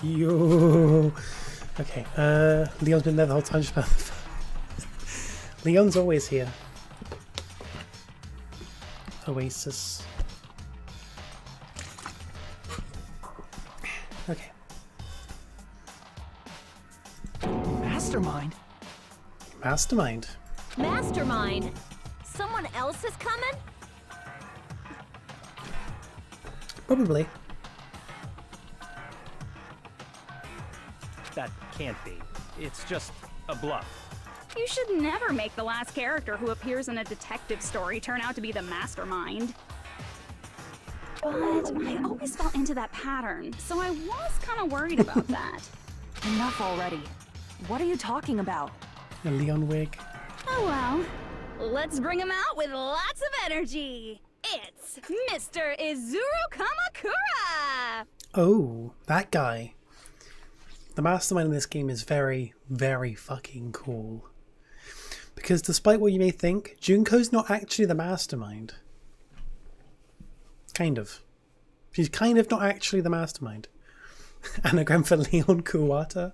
Speaker 1: Yo. Okay, Leon's been there the whole time. Just about Leon's always here. Oasis. Okay.
Speaker 4: Mastermind?
Speaker 1: Mastermind.
Speaker 6: Mastermind? Someone else is coming?
Speaker 1: Probably.
Speaker 12: That can't be. It's just a bluff.
Speaker 9: You should never make the last character who appears in a detective story turn out to be the mastermind. But I always fell into that pattern, so I was kind of worried about that.
Speaker 11: Enough already. What are you talking about?
Speaker 1: A Leon wig.
Speaker 9: Oh well. Let's bring him out with lots of energy. It's Mr. Izuru Kamakura!
Speaker 1: Oh, that guy. The mastermind in this game is very, very fucking cool. Because despite what you may think, Junko's not actually the mastermind. Kind of. She's kind of not actually the mastermind. Anagram for Leon Kuwata.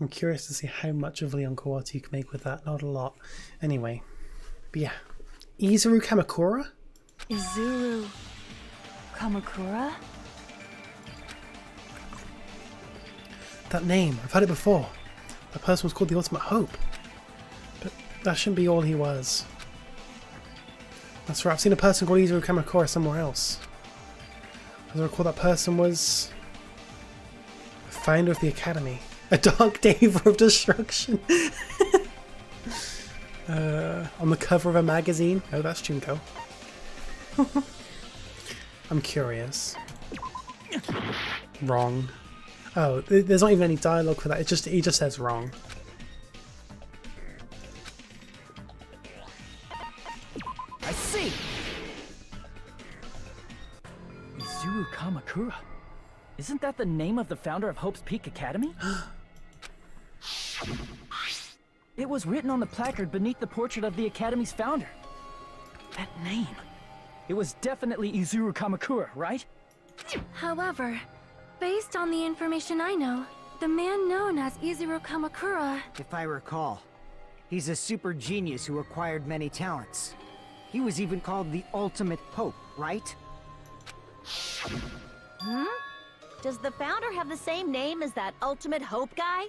Speaker 1: I'm curious to see how much of Leon Kuwata you can make with that. Not a lot. Anyway. But yeah. Izuru Kamakura?
Speaker 11: Izuru Kamakura?
Speaker 1: That name. I've heard it before. That person was called the Ultimate Hope. But that shouldn't be all he was. That's right. I've seen a person called Izuru Kamakura somewhere else. As I recall, that person was the founder of the Academy. A dark Daver of destruction. On the cover of a magazine. Oh, that's Junko. I'm curious. Wrong. Oh, there's not even any dialogue for that. He just says wrong.
Speaker 4: I see! Izuru Kamakura. Isn't that the name of the founder of Hope's Peak Academy? It was written on the placard beneath the portrait of the Academy's founder. That name. It was definitely Izuru Kamakura, right?
Speaker 6: However, based on the information I know, the man known as Izuru Kamakura...
Speaker 5: If I recall, he's a super genius who acquired many talents. He was even called the Ultimate Hope, right?
Speaker 6: Does the founder have the same name as that Ultimate Hope guy?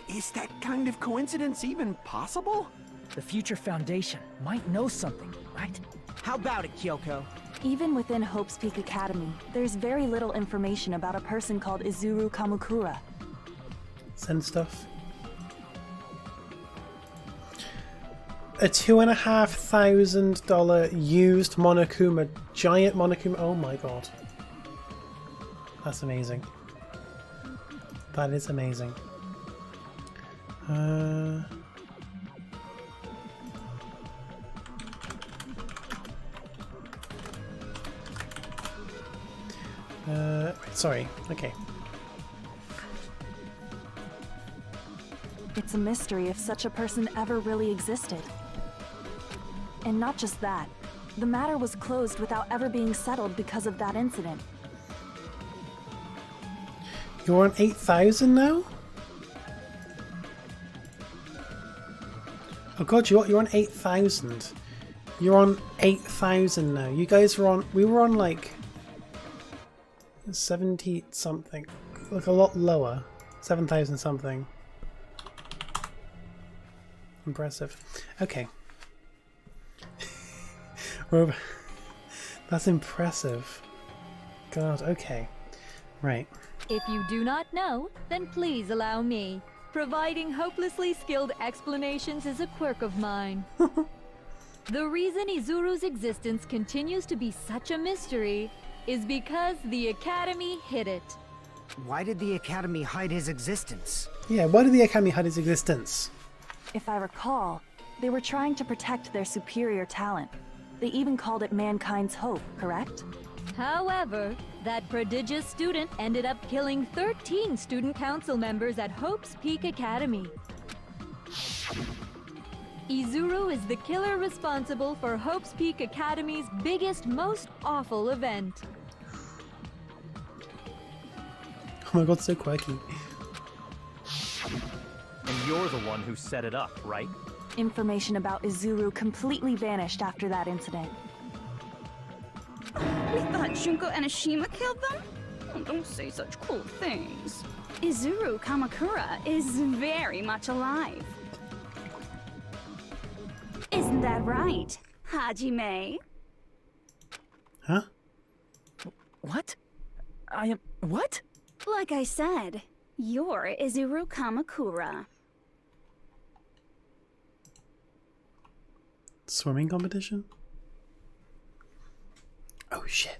Speaker 3: Is that kind of coincidence even possible?
Speaker 4: The future foundation might know something, right?
Speaker 7: How about it, Kyoko?
Speaker 11: Even within Hope's Peak Academy, there's very little information about a person called Izuru Kamakura.
Speaker 1: Send stuff. A $2,500 used Monokuma, giant Monokuma. Oh my god. That's amazing. That is amazing. Sorry. Okay.
Speaker 11: It's a mystery if such a person ever really existed. And not just that, the matter was closed without ever being settled because of that incident.
Speaker 1: You're on 8,000 now? Oh god, you're on 8,000. You're on 8,000 now. You guys were on... We were on like... 70 something. Like a lot lower. 7,000 something. Impressive. Okay. That's impressive. God, okay. Right.
Speaker 10: If you do not know, then please allow me. Providing hopelessly skilled explanations is a quirk of mine. The reason Izuru's existence continues to be such a mystery is because the Academy hid it.
Speaker 5: Why did the Academy hide his existence?
Speaker 1: Yeah, why did the Academy hide his existence?
Speaker 11: If I recall, they were trying to protect their superior talent. They even called it mankind's hope, correct?
Speaker 10: However, that prodigious student ended up killing 13 student council members at Hope's Peak Academy. Izuru is the killer responsible for Hope's Peak Academy's biggest, most awful event.
Speaker 1: Oh my god, so quirky.
Speaker 12: And you're the one who set it up, right?
Speaker 11: Information about Izuru completely vanished after that incident.
Speaker 9: We thought Junko and Ashima killed them? Oh, don't say such cruel things. Izuru Kamakura is very much alive. Isn't that right, Hajime?
Speaker 1: Huh?
Speaker 4: What? I am... what?
Speaker 9: Like I said, you're Izuru Kamakura.
Speaker 1: Swimming competition? Oh shit.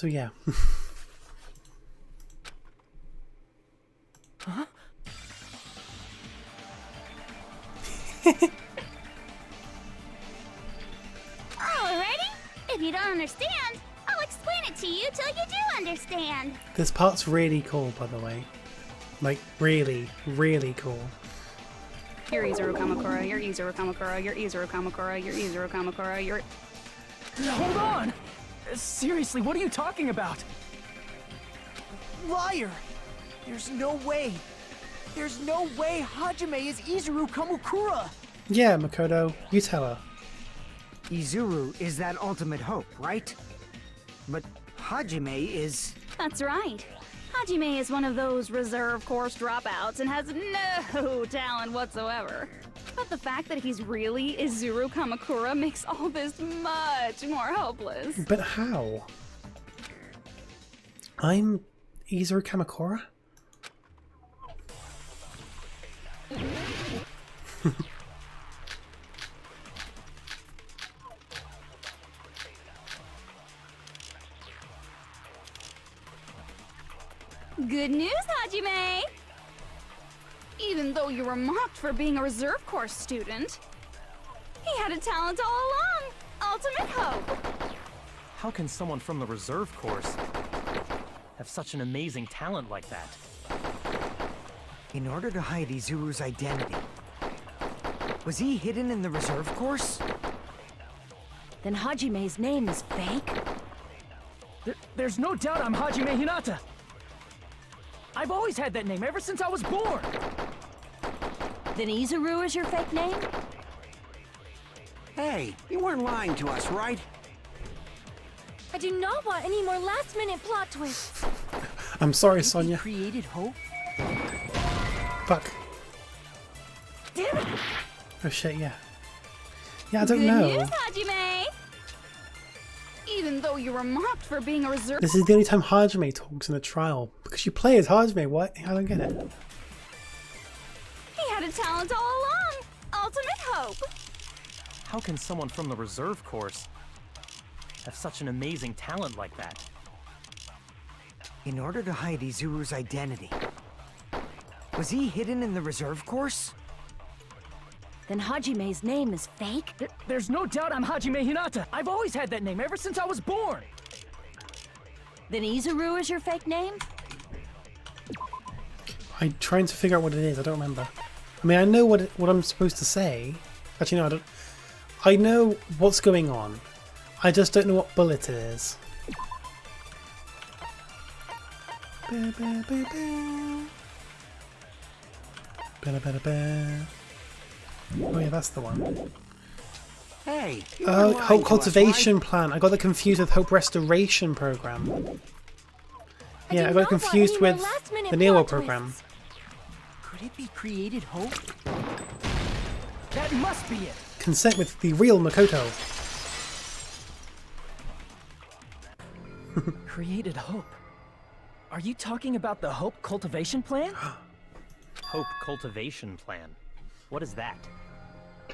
Speaker 1: So yeah.
Speaker 9: Huh?
Speaker 8: Alrighty. If you don't understand, I'll explain it to you till you do understand.
Speaker 1: This part's really cool, by the way. Like, really, really cool.
Speaker 9: You're Izuru Kamakura, you're Izuru Kamakura, you're Izuru Kamakura, you're Izuru Kamakura, you're...
Speaker 4: Hold on! Seriously, what are you talking about?
Speaker 7: Liar! There's no way. There's no way Hajime is Izuru Kamakura!
Speaker 1: Yeah, Makoto, you tell her.
Speaker 5: Izuru is that ultimate hope, right? But Hajime is...
Speaker 9: That's right. Hajime is one of those reserve course dropouts and has no talent whatsoever. But the fact that he's really Izuru Kamakura makes all this much more hopeless.
Speaker 1: But how? I'm Izuru Kamakura?
Speaker 9: Good news, Hajime! Even though you were mocked for being a reserve course student, he had a talent all along! Ultimate hope!
Speaker 12: How can someone from the reserve course have such an amazing talent like that?
Speaker 5: In order to hide Izuru's identity. Was he hidden in the reserve course?
Speaker 6: Then Hajime's name is fake?
Speaker 4: There's no doubt I'm Hajime Hinata! I've always had that name ever since I was born!
Speaker 6: Then Izuru is your fake name?
Speaker 3: Hey, you weren't lying to us, right?
Speaker 6: I do not want any more last-minute plot twists.
Speaker 1: I'm sorry, Sonia.
Speaker 7: Created hope?
Speaker 1: Fuck.
Speaker 9: Damn it!
Speaker 1: Oh shit, yeah. Yeah, I don't
Speaker 9: Good
Speaker 1: know.
Speaker 9: news, Hajime! Even though you were mocked for being a reserve...
Speaker 1: This is the only time Hajime talks in the trial. Because you play as Hajime, what? I don't get it.
Speaker 9: He had a talent all along! Ultimate hope!
Speaker 12: How can someone from the reserve course have such an amazing talent like that?
Speaker 5: In order to hide Izuru's identity. Was he hidden in the reserve course?
Speaker 6: Then Hajime's name is fake?
Speaker 4: There's no doubt I'm Hajime Hinata! I've always had that name ever since I was born!
Speaker 6: Then Izuru is your fake name?
Speaker 1: I'm trying to figure out what it is, I don't remember. I mean, I know what I'm supposed to say. Actually, no, I don't. I know what's going on. I just don't know what bullet it is. Ba, ba, ba, ba. Ba, ba, ba, ba. Oh yeah, that's the one.
Speaker 3: Hey, you
Speaker 1: Oh,
Speaker 3: weren't lying
Speaker 1: Hope
Speaker 3: to us,
Speaker 1: Cultivation
Speaker 3: right?
Speaker 1: Plan. I got that confused with Hope Restoration Program. Yeah, I got it confused with the Neo program.
Speaker 7: Could it be created hope?
Speaker 4: That must be it!
Speaker 1: Consent with the real Makoto.
Speaker 4: Created hope. Are you talking about the Hope Cultivation Plan?
Speaker 12: Hope Cultivation Plan. What is that?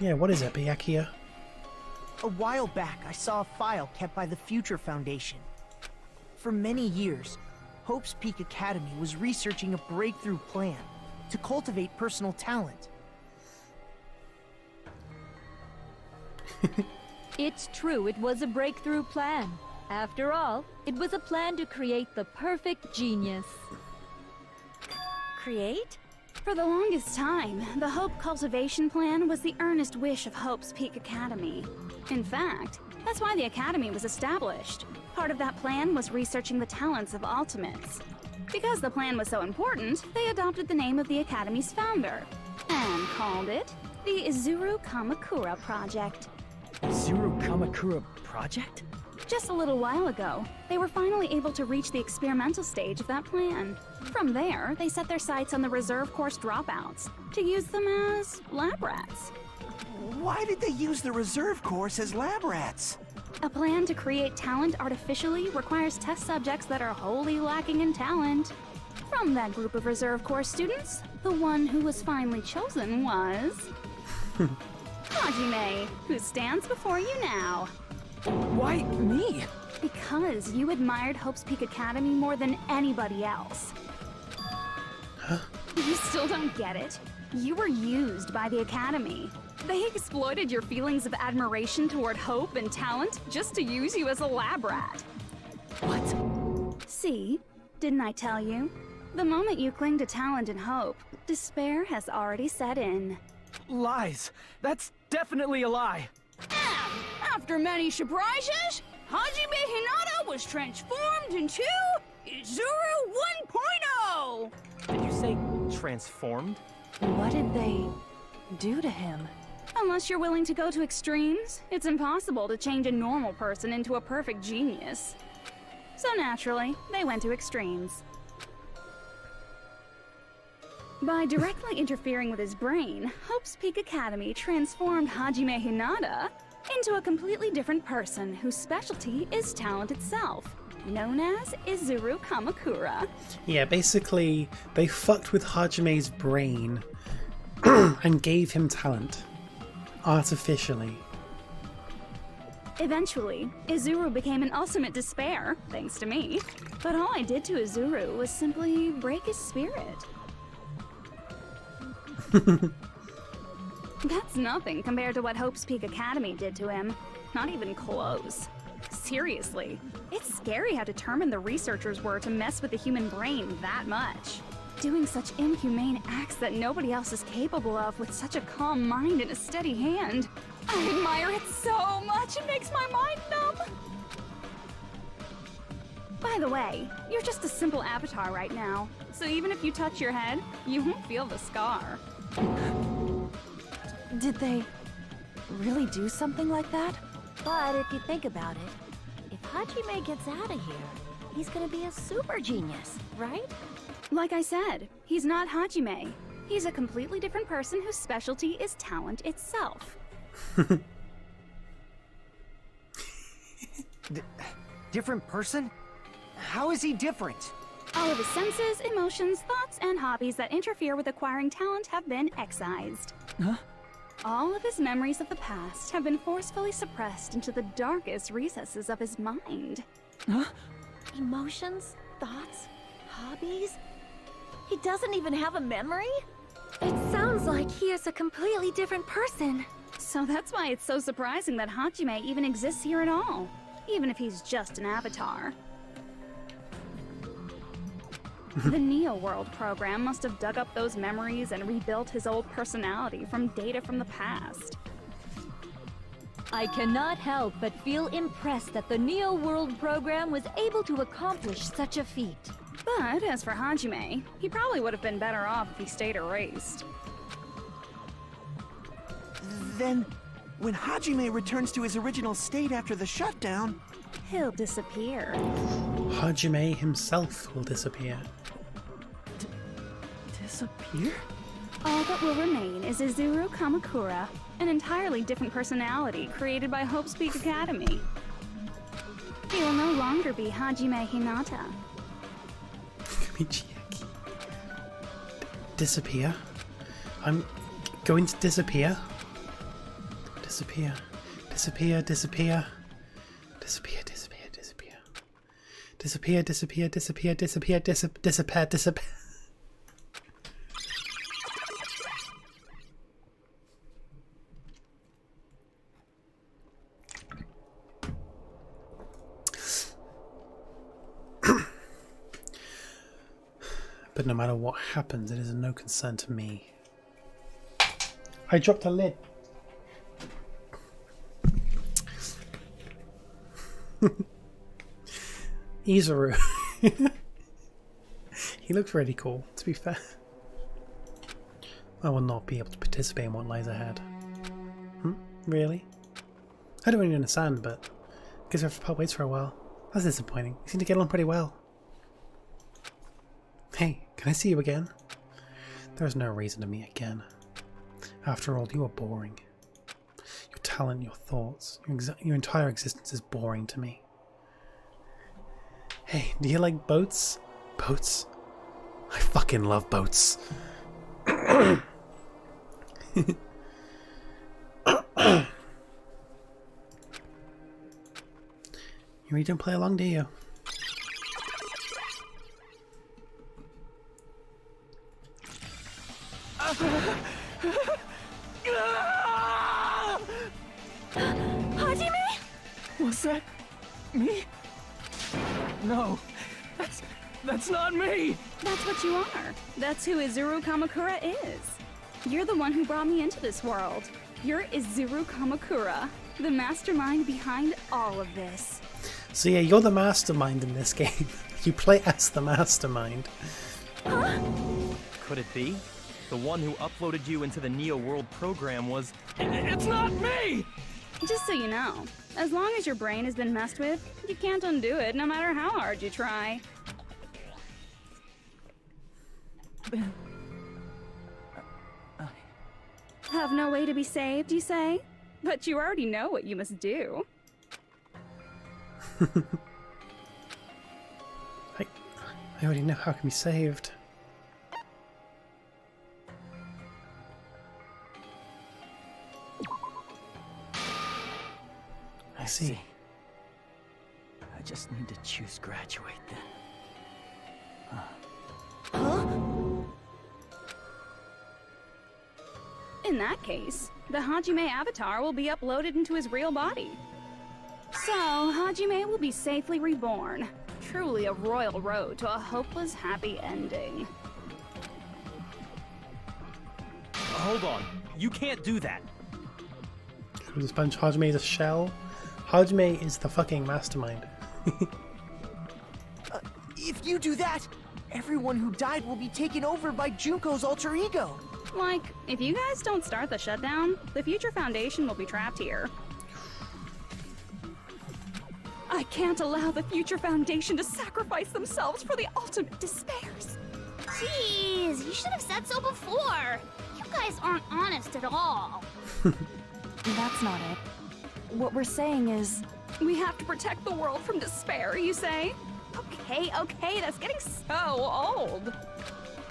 Speaker 1: Yeah, what is it, Byakuya?
Speaker 7: A while back, I saw a file kept by the Future Foundation. For many years, Hope's Peak Academy was researching a breakthrough plan to cultivate personal talent.
Speaker 10: It's true, it was a breakthrough plan. After all, it was a plan to create the perfect genius.
Speaker 6: Create?
Speaker 9: For the longest time, the Hope Cultivation Plan was the earnest wish of Hope's Peak Academy. In fact, that's why the Academy was established. Part of that plan was researching the talents of Ultimates. Because the plan was so important, they adopted the name of the Academy's founder and called it the Izuru Kamakura Project.
Speaker 4: Izuru Kamakura Project?
Speaker 9: Just a little while ago, they were finally able to reach the experimental stage of that plan. From there, they set their sights on the reserve course dropouts to use them as lab rats.
Speaker 3: Why did they use the reserve course as lab rats?
Speaker 9: A plan to create talent artificially requires test subjects that are wholly lacking in talent. From that group of reserve course students, the one who was finally chosen was... Hajime, who stands before you now.
Speaker 4: Why me?
Speaker 9: Because you admired Hope's Peak Academy more than anybody else.
Speaker 1: Huh?
Speaker 9: You still don't get it? You were used by the Academy. They exploited your feelings of admiration toward Hope and talent just to use you as a lab rat.
Speaker 11: What?
Speaker 9: See? Didn't I tell you? The moment you cling to talent and hope, despair has already set in.
Speaker 4: Lies. That's definitely a lie.
Speaker 9: After many surprises, Hajime Hinata was transformed into Izuru 1.0!
Speaker 12: Did you say transformed?
Speaker 11: What did they do to him?
Speaker 9: Unless you're willing to go to extremes, it's impossible to change a normal person into a perfect genius. So naturally, they went to extremes. By directly interfering with his brain, Hope's Peak Academy transformed Hajime Hinata into a completely different person whose specialty is talent itself, known as Izuru Kamakura.
Speaker 1: Yeah, basically, they fucked with Hajime's brain and gave him talent. Artificially.
Speaker 9: Eventually, Izuru became an ultimate despair, thanks to me. But all I did to Izuru was simply break his spirit. That's nothing compared to what Hope's Peak Academy did to him. Not even close. Seriously, it's scary how determined the researchers were to mess with the human brain that much. Doing such inhumane acts that nobody else is capable of with such a calm mind and a steady hand. I admire it so much, it makes my mind numb. By the way, you're just a simple avatar right now, so even if you touch your head, you won't feel the scar.
Speaker 11: Did they really do something like that?
Speaker 6: But if you think about it, if Hajime gets out of here, he's gonna be a super genius, right?
Speaker 9: Like I said, he's not Hajime. He's a completely different person whose specialty is talent itself.
Speaker 5: Different person? How is he different?
Speaker 9: All of his senses, emotions, thoughts, and hobbies that interfere with acquiring talent have been excised.
Speaker 4: Huh?
Speaker 9: All of his memories of the past have been forcefully suppressed into the darkest recesses of his mind.
Speaker 4: Huh?
Speaker 6: Emotions? Thoughts? Hobbies? He doesn't even have a memory? It sounds like he is a completely different person.
Speaker 9: So that's why it's so surprising that Hajime even exists here at all, even if he's just an avatar. The Neo World program must have dug up those memories and rebuilt his old personality from data from the past.
Speaker 10: I cannot help but feel impressed that the Neo World program was able to accomplish such a feat.
Speaker 9: But as for Hajime, he probably would have been better off if he stayed erased.
Speaker 3: Then, when Hajime returns to his original state after the shutdown,
Speaker 9: He'll disappear.
Speaker 1: Hajime himself will disappear.
Speaker 4: Disappear?
Speaker 9: All that will remain is Izuru Kamakura, an entirely different personality created by Hope's Peak Academy. He will no longer be Hajime Hinata.
Speaker 1: Michiaki. Disappear? I'm going to disappear? Disappear. Disappear, disappear. Disappear, disappear, disappear. Disappear, disappear, disappear, disappear, disappear, disappear. But no matter what happens, it is of no concern to me. I dropped a lid. Izuru. He looks really cool, to be fair. I will not be able to participate in what lies ahead. Really? I don't really understand, but because we have to part ways for a while. That's disappointing. We seem to get along pretty well. Hey, can I see you again? There's no reason to meet again. After all, you are boring. Your talent, your thoughts, your entire existence is boring to me. Hey, do you like boats? Boats? I fucking love boats. You really don't play along, do you?
Speaker 6: Hajime?
Speaker 4: Was that me? No, that's not me.
Speaker 9: That's what you are. That's who Izuru Kamakura is. You're the one who brought me into this world. You're Izuru Kamakura, the mastermind behind all of this.
Speaker 1: So yeah, you're the mastermind in this game. You play as the mastermind.
Speaker 12: Could it be? The one who uploaded you into the Neo World program was...
Speaker 4: It's not me!
Speaker 9: Just so you know, as long as your brain has been messed with, you can't undo it no matter how hard you try. Have no way to be saved, you say? But you already know what you must do.
Speaker 1: I already know how it can be saved. I see.
Speaker 7: I just need to choose graduate then.
Speaker 9: In that case, the Hajime avatar will be uploaded into his real body. So, Hajime will be safely reborn. Truly a royal road to a hopeless happy ending.
Speaker 12: Hold on. You can't do that.
Speaker 1: Could just punch Hajime as a shell. Hajime is the fucking mastermind.
Speaker 7: If you do that, everyone who died will be taken over by Junko's alter ego.
Speaker 9: Like, if you guys don't start the shutdown, the Future Foundation will be trapped here. I can't allow the Future Foundation to sacrifice themselves for the ultimate despairs.
Speaker 8: Jeez, you should have said so before. You guys aren't honest at all.
Speaker 11: That's not it. What we're saying is...
Speaker 9: We have to protect the world from despair, you say? Okay, that's getting so old.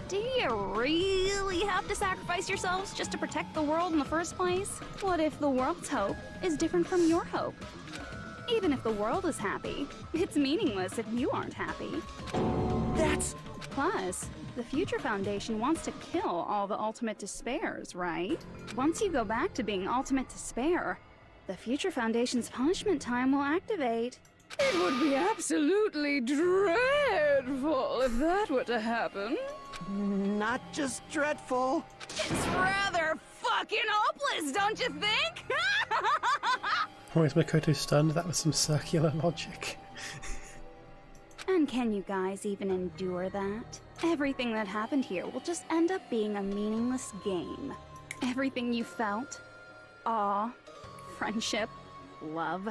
Speaker 9: Do you really have to sacrifice yourselves just to protect the world in the first place? What if the world's hope is different from your hope? Even if the world is happy, it's meaningless if you aren't happy.
Speaker 7: That's...
Speaker 9: Plus, the Future Foundation wants to kill all the ultimate despairs, right? Once you go back to being ultimate despair, the Future Foundation's punishment time will activate. It would be absolutely dreadful if that were to happen.
Speaker 7: not just dreadful.
Speaker 9: It's rather fucking hopeless, don't you think?
Speaker 1: Oh, is Makoto stunned? That was some circular logic.
Speaker 9: And can you guys even endure that? Everything that happened here will just end up being a meaningless game. Everything you felt, awe, friendship, love,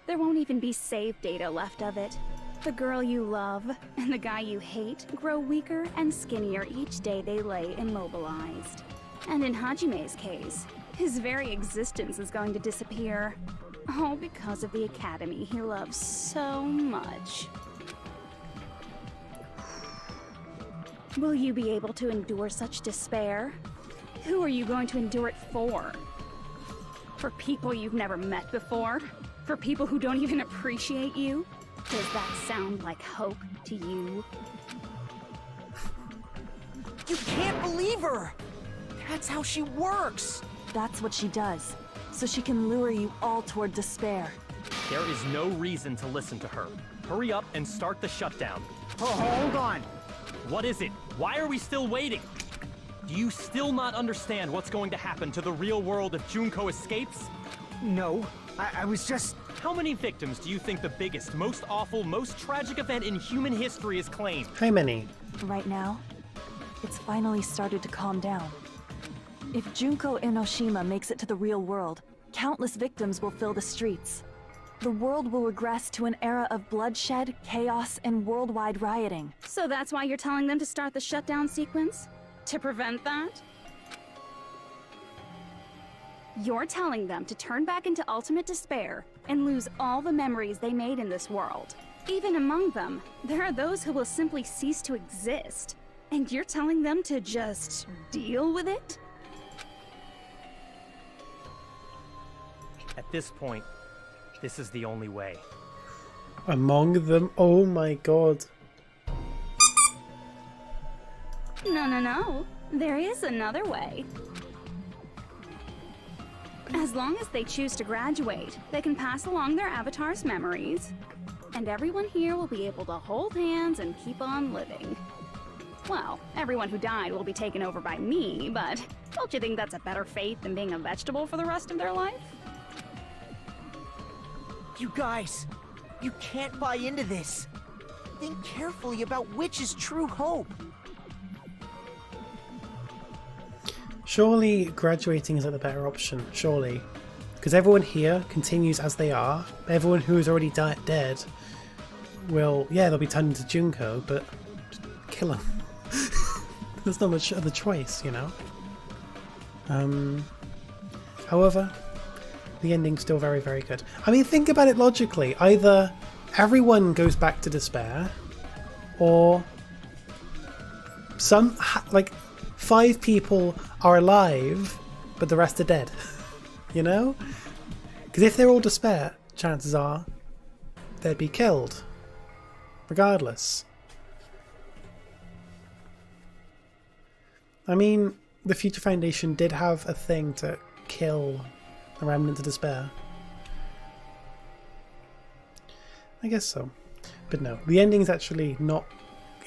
Speaker 9: there won't even be save data left of it. The girl you love and the guy you hate grow weaker and skinnier each day they lay immobilized. And in Hajime's case, his very existence is going to disappear. All because of the academy he loves so much. Will you be able to endure such despair? Who are you going to endure it for? For people you've never met before? For people who don't even appreciate you? Does that sound like hope to you?
Speaker 7: You can't believe her! That's how she works!
Speaker 11: That's what she does, so she can lure you all toward despair.
Speaker 12: There is no reason to listen to her. Hurry up and start the shutdown.
Speaker 5: Oh, hold on.
Speaker 12: What is it? Why are we still waiting? Do you still not understand what's going to happen to the real world if Junko escapes?
Speaker 5: No, I was just...
Speaker 12: How many victims do you think the biggest, most awful, most tragic event in human history has claimed?
Speaker 1: How many?
Speaker 11: Right now, it's finally started to calm down. If Junko Enoshima makes it to the real world, countless victims will fill the streets. The world will regress to an era of bloodshed, chaos, and worldwide rioting.
Speaker 9: So that's why you're telling them to start the shutdown sequence? To prevent that? You're telling them to turn back into ultimate despair and lose all the memories they made in this world. Even among them, there are those who will simply cease to exist. And you're telling them to just deal with it?
Speaker 12: At this point, this is the only way.
Speaker 1: Among them? Oh my god.
Speaker 9: No. There is another way. As long as they choose to graduate, they can pass along their avatar's memories, and everyone here will be able to hold hands and keep on living. Well, everyone who died will be taken over by me, but don't you think that's a better fate than being a vegetable for the rest of their life?
Speaker 7: You guys, you can't buy into this. Think carefully about which is true hope.
Speaker 1: Surely graduating is like the better option, surely. Because everyone here continues as they are. Everyone who is already dead will, yeah, they'll be turned into Junko, but just kill them. There's not much other choice, you know? However, the ending's still very, very good. I mean, think about it logically. Either everyone goes back to despair, or some, like, 5 people are alive, but the rest are dead. You know? Because if they're all despair, chances are they'd be killed. Regardless. I mean, the Future Foundation did have a thing to kill the remnant of despair. I guess so. But no, the ending is actually not...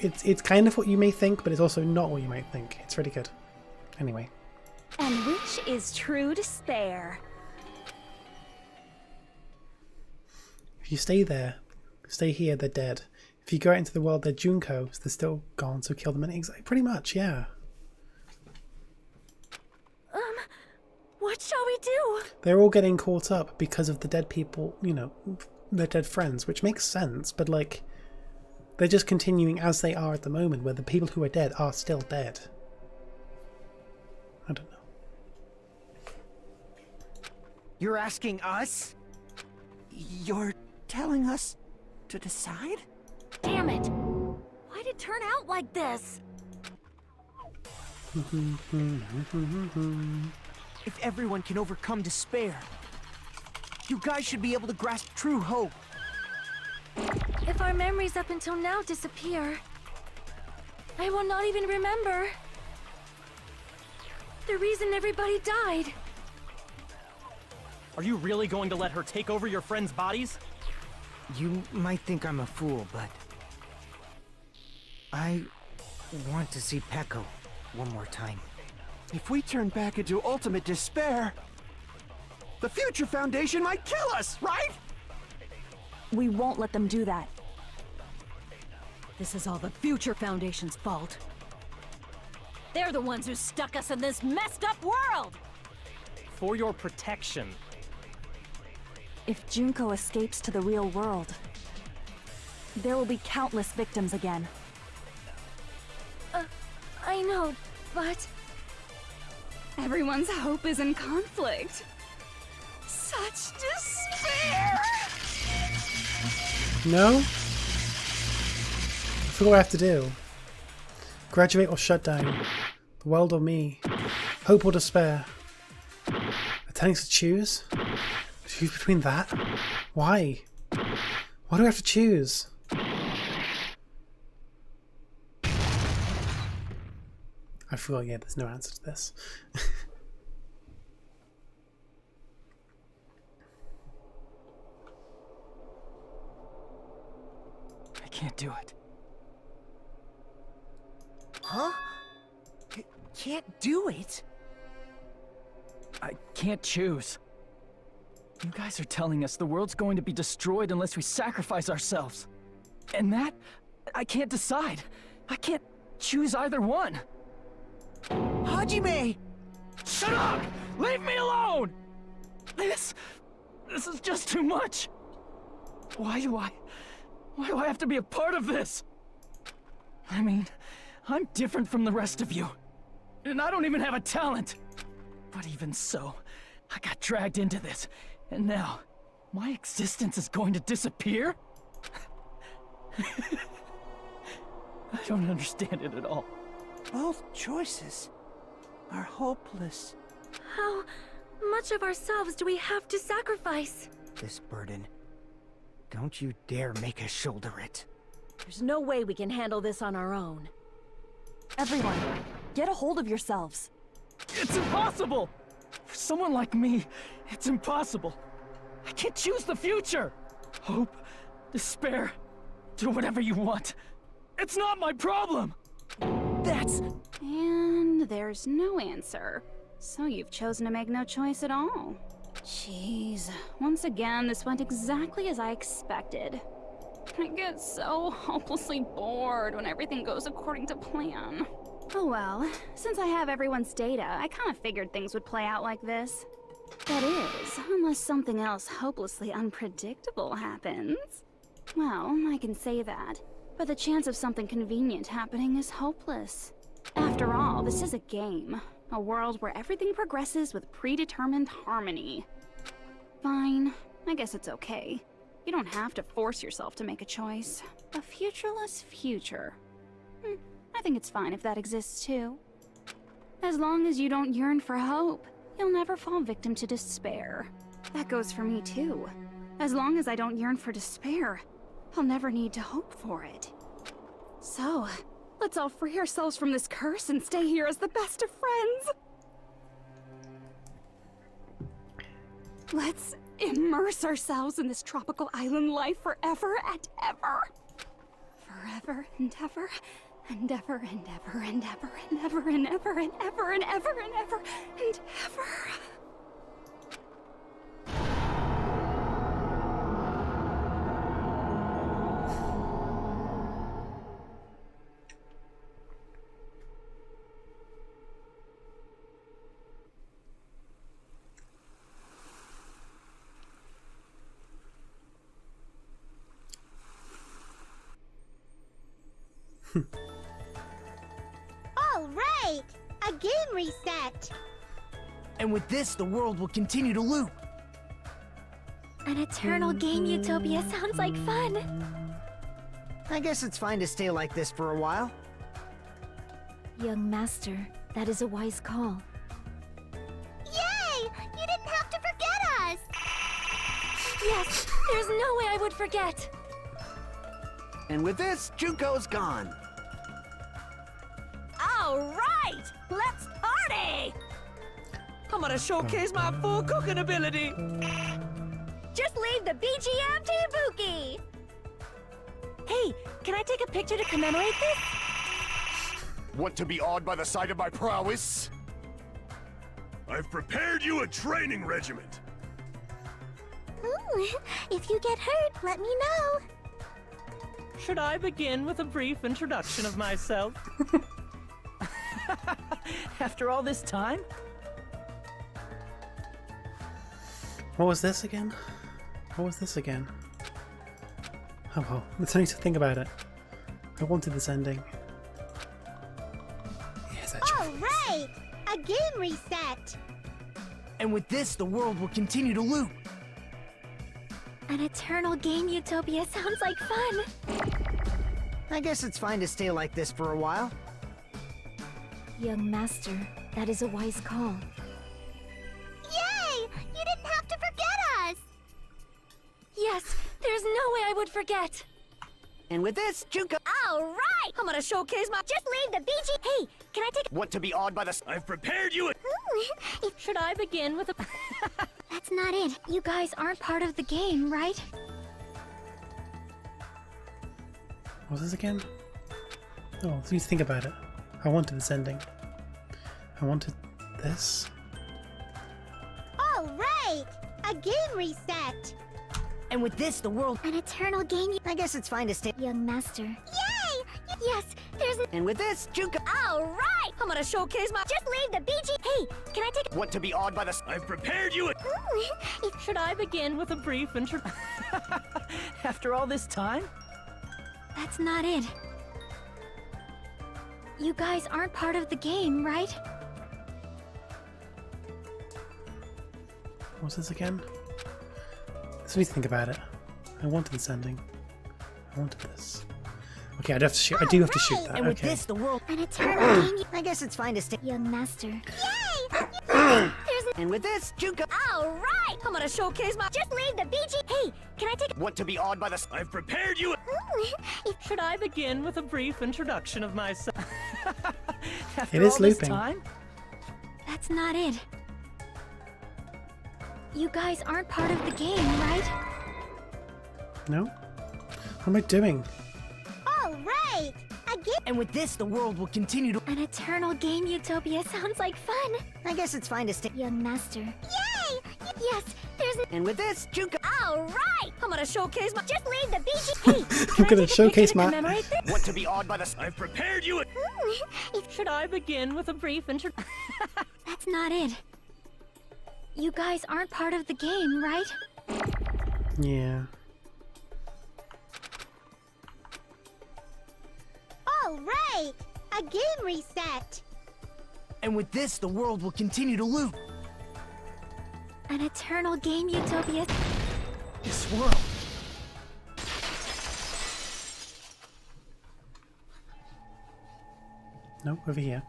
Speaker 1: It's kind of what you may think, but it's also not what you might think. It's really good. Anyway.
Speaker 9: And which is true despair?
Speaker 1: If you stay there, stay here, they're dead. If you go out into the world, they're Junko, so they're still gone, so kill them. And pretty much, yeah.
Speaker 6: What shall we do?
Speaker 1: They're all getting caught up because of the dead people, you know, their dead friends, which makes sense, but like, they're just continuing as they are at the moment, where the people who are dead are still dead. I don't know.
Speaker 7: You're asking us? You're telling us to decide?
Speaker 6: Damn it! Why'd it turn out like this?
Speaker 7: If everyone can overcome despair, you guys should be able to grasp true hope.
Speaker 6: If our memories up until now disappear, I will not even remember the reason everybody died.
Speaker 12: Are you really going to let her take over your friends' bodies?
Speaker 5: You might think I'm a fool, but I want to see Peko one more time.
Speaker 3: If we turn back into ultimate despair, the Future Foundation might kill us, right?
Speaker 11: We won't let them do that.
Speaker 6: This is all the Future Foundation's fault. They're the ones who stuck us in this messed up world!
Speaker 12: For your protection.
Speaker 11: If Junko escapes to the real world, there will be countless victims again.
Speaker 6: I know, but...
Speaker 9: Everyone's hope is in conflict. Such despair!
Speaker 1: No? I forgot what I have to do. Graduate or shut down. The world or me. Hope or despair. A telling us to choose? Choose between that? Why? Why do I have to choose? I forgot, yeah, there's no answer to this.
Speaker 4: I can't do it.
Speaker 7: Huh? Can't do it?
Speaker 4: I can't choose. You guys are telling us the world's going to be destroyed unless we sacrifice ourselves. And that, I can't decide. I can't choose either one.
Speaker 7: Hajime!
Speaker 4: Shut up! Leave me alone! This is just too much. Why do I have to be a part of this? I mean, I'm different from the rest of you. And I don't even have a talent. But even so, I got dragged into this. And now, my existence is going to disappear? I don't understand it at all.
Speaker 7: Both choices are hopeless.
Speaker 6: How much of ourselves do we have to sacrifice?
Speaker 5: This burden Don't you dare make us shoulder it.
Speaker 6: There's no way we can handle this on our own.
Speaker 11: Everyone, get a hold of yourselves.
Speaker 4: It's impossible! For someone like me, it's impossible. I can't choose the future. Hope, despair, do whatever you want. It's not my problem. That's...
Speaker 9: And there's no answer. So you've chosen to make no choice at all. Jeez, once again, this went exactly as I expected. I get so hopelessly bored when everything goes according to plan. Oh well, since I have everyone's data, I kind of figured things would play out like this. That is, unless something else hopelessly unpredictable happens. Well, I can say that, but the chance of something convenient happening is hopeless. After all, this is a game. A world where everything progresses with predetermined harmony. Fine, I guess it's okay. You don't have to force yourself to make a choice. A futureless future. I think it's fine if that exists too. As long as you don't yearn for hope, you'll never fall victim to despair. That goes for me too. As long as I don't yearn for despair, I'll never need to hope for it. So, let's all free ourselves from this curse and stay here as the best of friends. Let's immerse ourselves in this tropical island life forever and ever. Forever and ever, and ever and ever and ever and ever and ever and ever and ever and ever and ever.
Speaker 8: All right! A game reset!
Speaker 7: And with this, the world will continue to loop.
Speaker 8: An eternal game utopia sounds like fun!
Speaker 5: I guess it's fine to stay like this for a while.
Speaker 6: Young master, that is a wise call.
Speaker 8: Yay! You didn't have to forget us!
Speaker 6: Yes, there's no way I would forget!
Speaker 3: And with this, Junko's gone.
Speaker 2: All right, let's party! I'm gonna showcase my full cooking ability.
Speaker 8: Just leave the BGM to Ibuki!
Speaker 6: Hey, can I take a picture to commemorate this?
Speaker 13: Want to be awed by the sight of my prowess? I've prepared you a training regiment.
Speaker 8: Ooh, if you get hurt, let me know.
Speaker 12: Should I begin with a brief introduction of myself?
Speaker 4: After all this time?
Speaker 1: What was this again? What was this again? Oh well, let's only think about it. I wanted this ending. Yes, that's
Speaker 8: All right! A game reset!
Speaker 7: And with this, the world will continue to loop.
Speaker 8: An eternal game utopia sounds like fun!
Speaker 5: I guess it's fine to stay like this for a while.
Speaker 6: Young master, that is a wise call.
Speaker 8: Yay! You didn't have to forget us!
Speaker 6: Yes, there's no way I would forget!
Speaker 5: And with this, Junko...
Speaker 8: All right!
Speaker 2: I'm gonna showcase my.
Speaker 8: Just leave the BG... Hey, can I take...
Speaker 13: Want to be awed by the... I've prepared you a...
Speaker 8: Ooh,
Speaker 6: Should I begin with a...
Speaker 8: That's not it. You guys aren't part of the game, right?
Speaker 1: What was this again? Oh, let's need to think about it. I wanted this ending. I wanted this.
Speaker 8: All right! A game reset!
Speaker 7: And with this, the world...
Speaker 8: An eternal game...
Speaker 5: I guess it's fine to stay...
Speaker 8: Young master. Yay! Yes, there's...
Speaker 5: And with this, Junko...
Speaker 8: All right!
Speaker 2: I'm gonna showcase my.
Speaker 8: Just leave the BG... Hey, can I take...
Speaker 13: Want to be awed by the... I've prepared you a...
Speaker 8: Ooh,
Speaker 6: Should I begin with a brief introduction?
Speaker 4: After all this time?
Speaker 8: That's not it. You guys aren't part of the game, right?
Speaker 1: What was this again? Let's need to think about it. I wanted this ending. I wanted this. Okay, I do have to shoot. I do have to shoot that.
Speaker 7: And with
Speaker 1: Okay.
Speaker 7: this, the world...
Speaker 8: An eternal game...
Speaker 5: I guess it's fine to stay...
Speaker 8: Young master. Yay! There's...
Speaker 5: And with this, Junko...
Speaker 8: All right!
Speaker 2: I'm gonna showcase my.
Speaker 8: Just leave the BG... Hey, Hey, can I take
Speaker 13: Want to be awed by the... I've prepared you...
Speaker 12: Should I begin with a brief introduction of myself?
Speaker 1: It is
Speaker 4: all this
Speaker 1: looping.
Speaker 4: time?
Speaker 6: That's not it. You guys aren't part of the game, right?
Speaker 1: No? What am I doing?
Speaker 8: All right!
Speaker 7: And with this, the world will continue to...
Speaker 6: An eternal game utopia sounds like fun.
Speaker 5: I guess it's fine to stay.
Speaker 6: Young master.
Speaker 8: Yay!
Speaker 6: Yes, there's a...
Speaker 5: And with this, Junko.
Speaker 8: All right!
Speaker 6: I'm gonna showcase my...
Speaker 8: Just leave the BG... Hey,
Speaker 1: I'm gonna showcase my...
Speaker 6: commemorate this?
Speaker 13: Want to be awed by the... I've prepared you...
Speaker 12: Should I begin with a brief introduction?
Speaker 6: That's not it. You guys aren't part of the game, right?
Speaker 1: Yeah.
Speaker 8: All right! A game reset!
Speaker 7: And with this, the world will continue to loop.
Speaker 6: An eternal game utopia.
Speaker 7: This world.
Speaker 1: Nope, over here.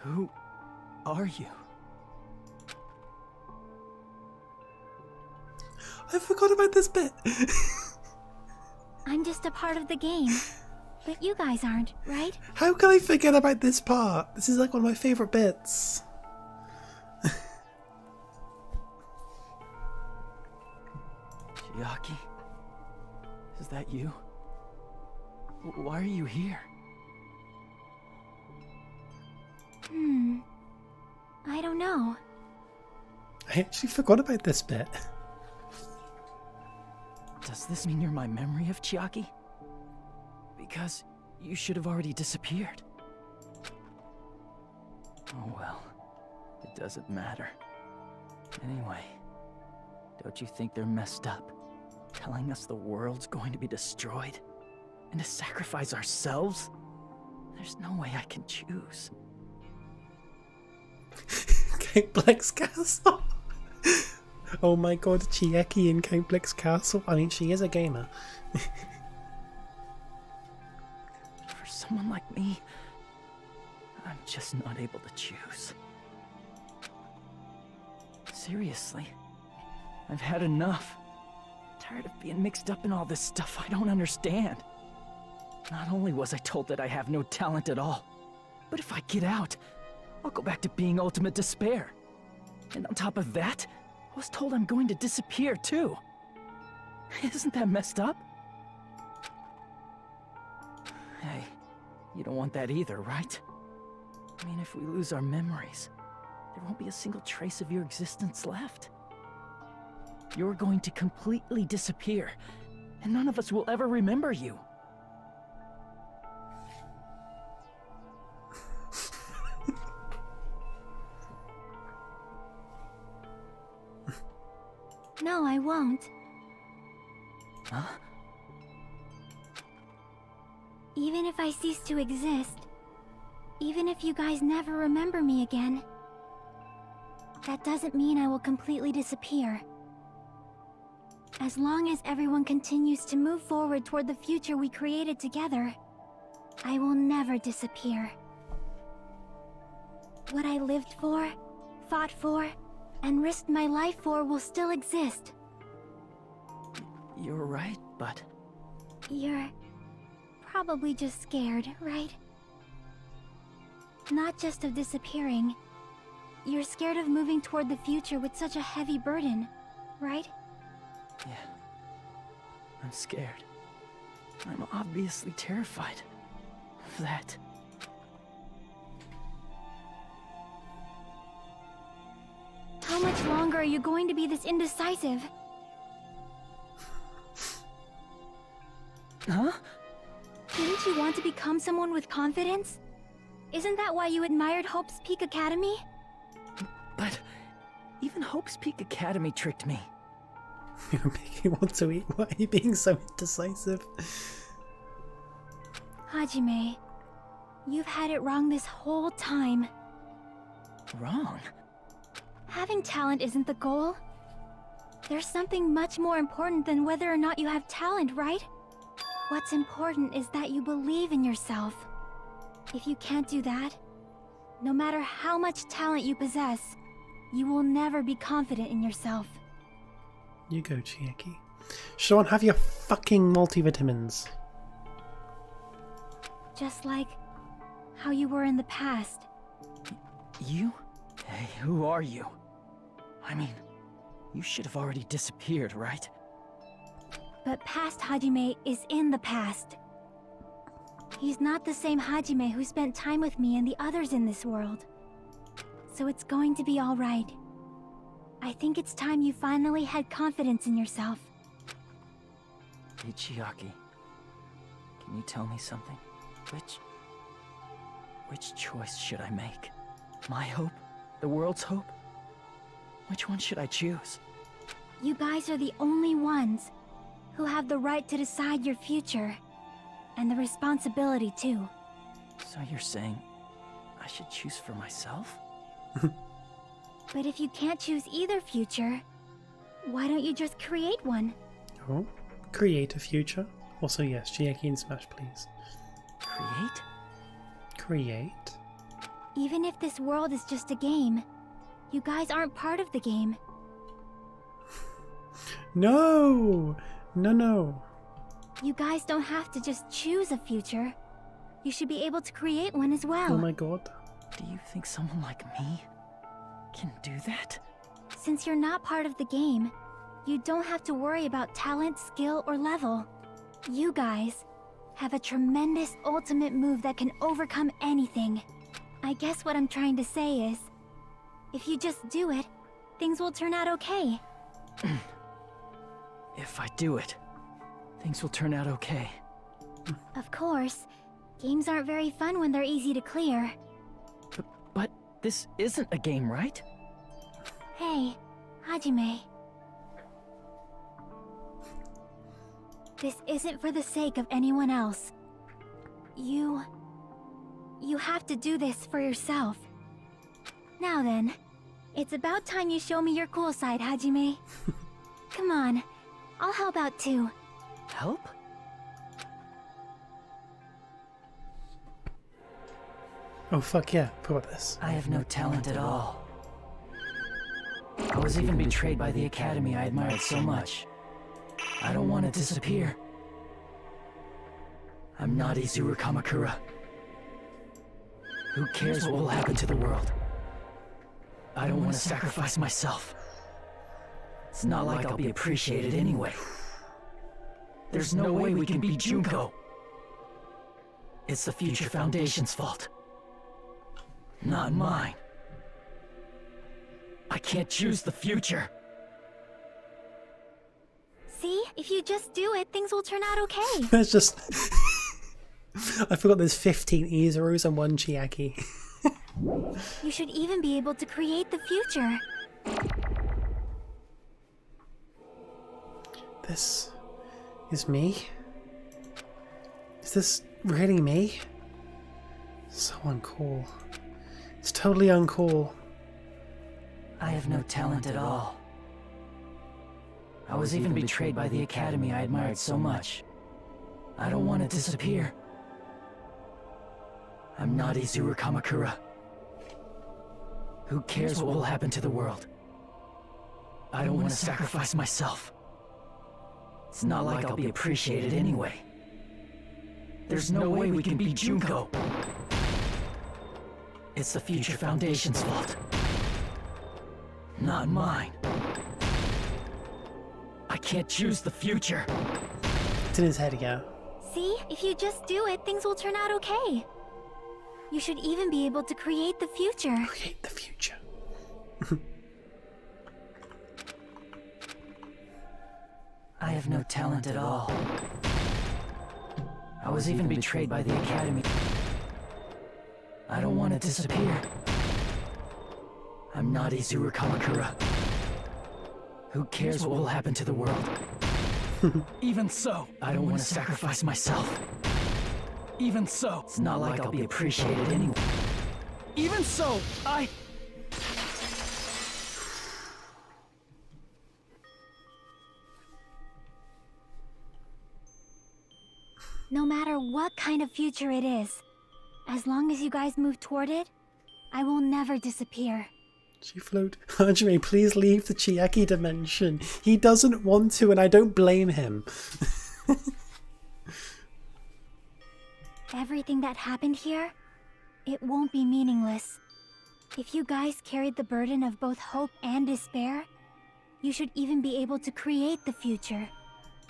Speaker 7: Who are you?
Speaker 1: I forgot about this bit.
Speaker 6: I'm just a part of the game. But you guys aren't, right?
Speaker 1: How can I forget about this part? This is like one of my favorite bits.
Speaker 7: Chiaki? Is that you? Why are you here?
Speaker 6: I don't know.
Speaker 1: I actually forgot about this bit.
Speaker 7: Does this mean you're my memory of Chiaki? Because you should have already disappeared. Oh well, it doesn't matter. Anyway, don't you think they're messed up? Telling us the world's going to be destroyed? And to sacrifice ourselves? There's no way I can choose.
Speaker 1: Count Black's castle. Oh my god, Chiaki in Count Black's castle. I mean, she is a gamer.
Speaker 7: For someone like me, I'm just not able to choose. Seriously, I've had enough. Tired of being mixed up in all this stuff I don't understand. Not only was I told that I have no talent at all, but if I get out, I'll go back to being ultimate despair. And on top of that, I was told I'm going to disappear too. Isn't that messed up? Hey, you don't want that either, right? I mean, if we lose our memories, there won't be a single trace of your existence left. You're going to completely disappear, and none of us will ever remember you.
Speaker 6: No, I won't.
Speaker 7: Huh?
Speaker 6: Even if I cease to exist, even if you guys never remember me again, that doesn't mean I will completely disappear. As long as everyone continues to move forward toward the future we created together, I will never disappear. What I lived for, fought for, and risked my life for will still exist.
Speaker 7: You're right, but...
Speaker 6: You're probably just scared, right? Not just of disappearing. You're scared of moving toward the future with such a heavy burden, right?
Speaker 7: Yeah. I'm scared. I'm obviously terrified of that.
Speaker 6: How much longer are you going to be this indecisive?
Speaker 7: Huh?
Speaker 6: Didn't you want to become someone with confidence? Isn't that why you admired Hope's Peak Academy?
Speaker 7: But even Hope's Peak Academy tricked me.
Speaker 1: You're making me want to eat. Why are you being so indecisive?
Speaker 6: Hajime, you've had it wrong this whole time.
Speaker 7: Wrong?
Speaker 6: Having talent isn't the goal. There's something much more important than whether or not you have talent, right? What's important is that you believe in yourself. If you can't do that, no matter how much talent you possess, you will never be confident in yourself.
Speaker 1: You go, Chiaki. Sean, have your fucking multivitamins.
Speaker 6: Just like how you were in the past.
Speaker 4: You? Hey, who are you? I mean, you should have already disappeared, right?
Speaker 6: But past Hajime is in the past. He's not the same Hajime who spent time with me and the others in this world. So it's going to be alright. I think it's time you finally had confidence in yourself.
Speaker 4: Hey, Chiaki. Can you tell me something? Which choice should I make? My hope? The world's hope? Which one should I choose?
Speaker 6: You guys are the only ones who have the right to decide your future. And the responsibility, too.
Speaker 4: So you're saying I should choose for myself?
Speaker 6: But if you can't choose either future, why don't you just create one?
Speaker 1: Oh, create a future. Also, yes, Chiaki and Smash, please.
Speaker 4: Create?
Speaker 1: Create?
Speaker 6: Even if this world is just a game, you guys aren't part of the game.
Speaker 1: No! No.
Speaker 6: You guys don't have to just choose a future. You should be able to create one as well.
Speaker 1: Oh my god.
Speaker 4: Do you think someone like me can do that?
Speaker 6: Since you're not part of the game, you don't have to worry about talent, skill, or level. You guys have a tremendous ultimate move that can overcome anything. I guess what I'm trying to say is, if you just do it, things will turn out okay.
Speaker 4: If I do it, things will turn out okay.
Speaker 6: Of course, games aren't very fun when they're easy to clear.
Speaker 4: But this isn't a game, right?
Speaker 6: Hey, Hajime. This isn't for the sake of anyone else. You have to do this for yourself. Now then, it's about time you show me your cool side, Hajime. Come on, I'll help out too.
Speaker 4: Help?
Speaker 1: Oh fuck yeah, forgot this.
Speaker 4: I have no talent at all. I was even betrayed by the academy I admired so much. I don't want to disappear. I'm not Izuru Kamakura. Who cares what will happen to the world? I don't want to sacrifice myself. It's not like I'll be appreciated anyway. There's no way we can beat Junko. It's the Future Foundation's fault. Not mine. I can't choose the future.
Speaker 6: See, if you just do it, things will turn out okay.
Speaker 1: There's just... I forgot there's 15 Izurus and 1 Chiaki.
Speaker 6: You should even be able to create the future.
Speaker 1: This is me? Is this really me? So uncool. It's totally uncool.
Speaker 4: I have no talent at all. I was even betrayed by the academy I admired so much. I don't want to disappear. I'm not Izuru Kamakura. Who cares what will happen to the world? I don't want to sacrifice myself. It's not like I'll be appreciated anyway. There's no way we can beat Junko. It's the Future Foundation's fault. Not mine. I can't choose the future.
Speaker 1: It's in his head again.
Speaker 6: See, if you just do it, things will turn out okay. You should even be able to create the future.
Speaker 1: Create the future.
Speaker 4: I have no talent at all. I was even betrayed by the academy. I don't want to disappear. I'm not Izuru Kamakura. Who cares what will happen to the world? Even so, I don't want to sacrifice myself. Even so, it's not like I'll be appreciated anyway. Even so,
Speaker 6: No matter what kind of future it is, as long as you guys move toward it, I will never disappear.
Speaker 1: She float. Hajime, please leave the Chiaki dimension. He doesn't want to, and I don't blame him.
Speaker 8: Everything that happened here, it won't be meaningless. If you guys carried the burden of both hope and despair, you should even be able to create the future.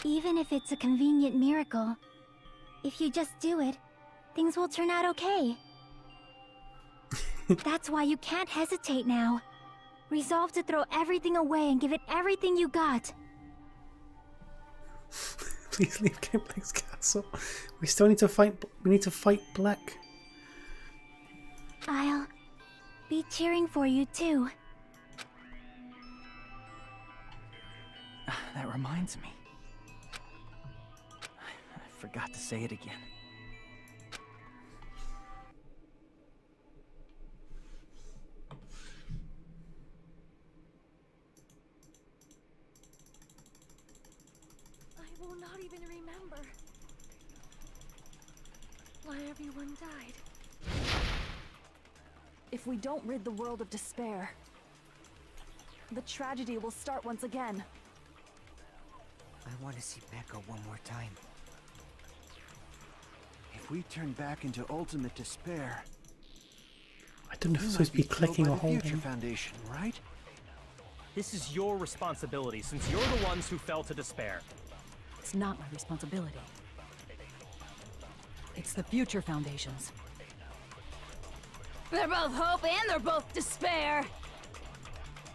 Speaker 8: Even if it's a convenient miracle. If you just do it, things will turn out okay. That's why you can't hesitate now. Resolve to throw everything away and give it everything you got.
Speaker 1: Please leave King Black's castle. We still need to fight. We need to fight Black.
Speaker 8: I'll be cheering for you too.
Speaker 4: That reminds me. I forgot to say it again.
Speaker 6: I will not even remember why everyone died.
Speaker 11: If we don't rid the world of despair, the tragedy will start once again.
Speaker 5: I want to see Becca one more time.
Speaker 3: If we turn back into ultimate despair,
Speaker 1: I don't know if
Speaker 3: we
Speaker 1: I'm
Speaker 3: might
Speaker 1: supposed to be
Speaker 3: killed
Speaker 1: clicking
Speaker 3: by
Speaker 1: or
Speaker 3: the Future
Speaker 1: holding.
Speaker 3: Foundation, right?
Speaker 12: This is your responsibility, since you're the ones who fell to despair.
Speaker 14: It's not my responsibility. It's the Future Foundation's.
Speaker 9: They're both hope and they're both despair.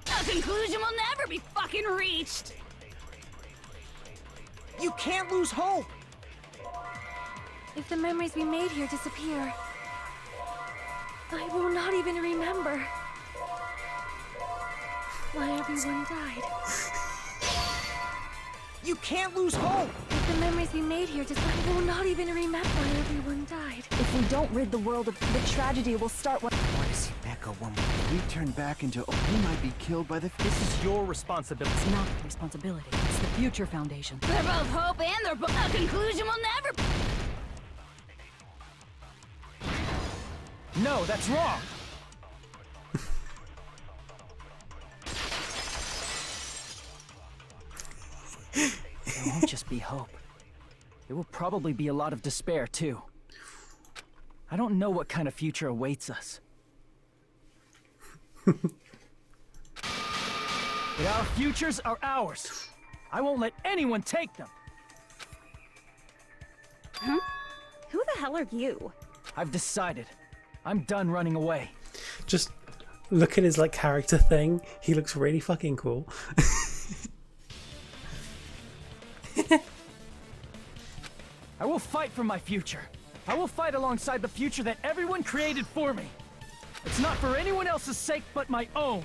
Speaker 9: A conclusion will never be fucking reached.
Speaker 7: You can't lose hope!
Speaker 6: If the memories we made here disappear, I will not even remember why everyone died.
Speaker 7: You can't lose hope!
Speaker 6: If the memories we made here I will not even remember why everyone died.
Speaker 11: If we don't rid the world of the tragedy will start when
Speaker 5: I want to see Becca one more.
Speaker 3: If we turn back into we might be killed by the
Speaker 12: This is your responsibility.
Speaker 14: It's not my responsibility. It's the Future Foundation.
Speaker 9: They're both hope and they're both. A conclusion will never.
Speaker 12: No, that's wrong!
Speaker 4: There won't just be hope. There will probably be a lot of despair, too. I don't know what kind of future awaits us. But our futures are ours. I won't let anyone take them.
Speaker 6: Huh? Who the hell are you?
Speaker 4: I've decided. I'm done running away.
Speaker 1: Just look at his like character thing. He looks really fucking cool.
Speaker 4: I will fight for my future. I will fight alongside the future that everyone created for me. It's not for anyone else's sake but my own.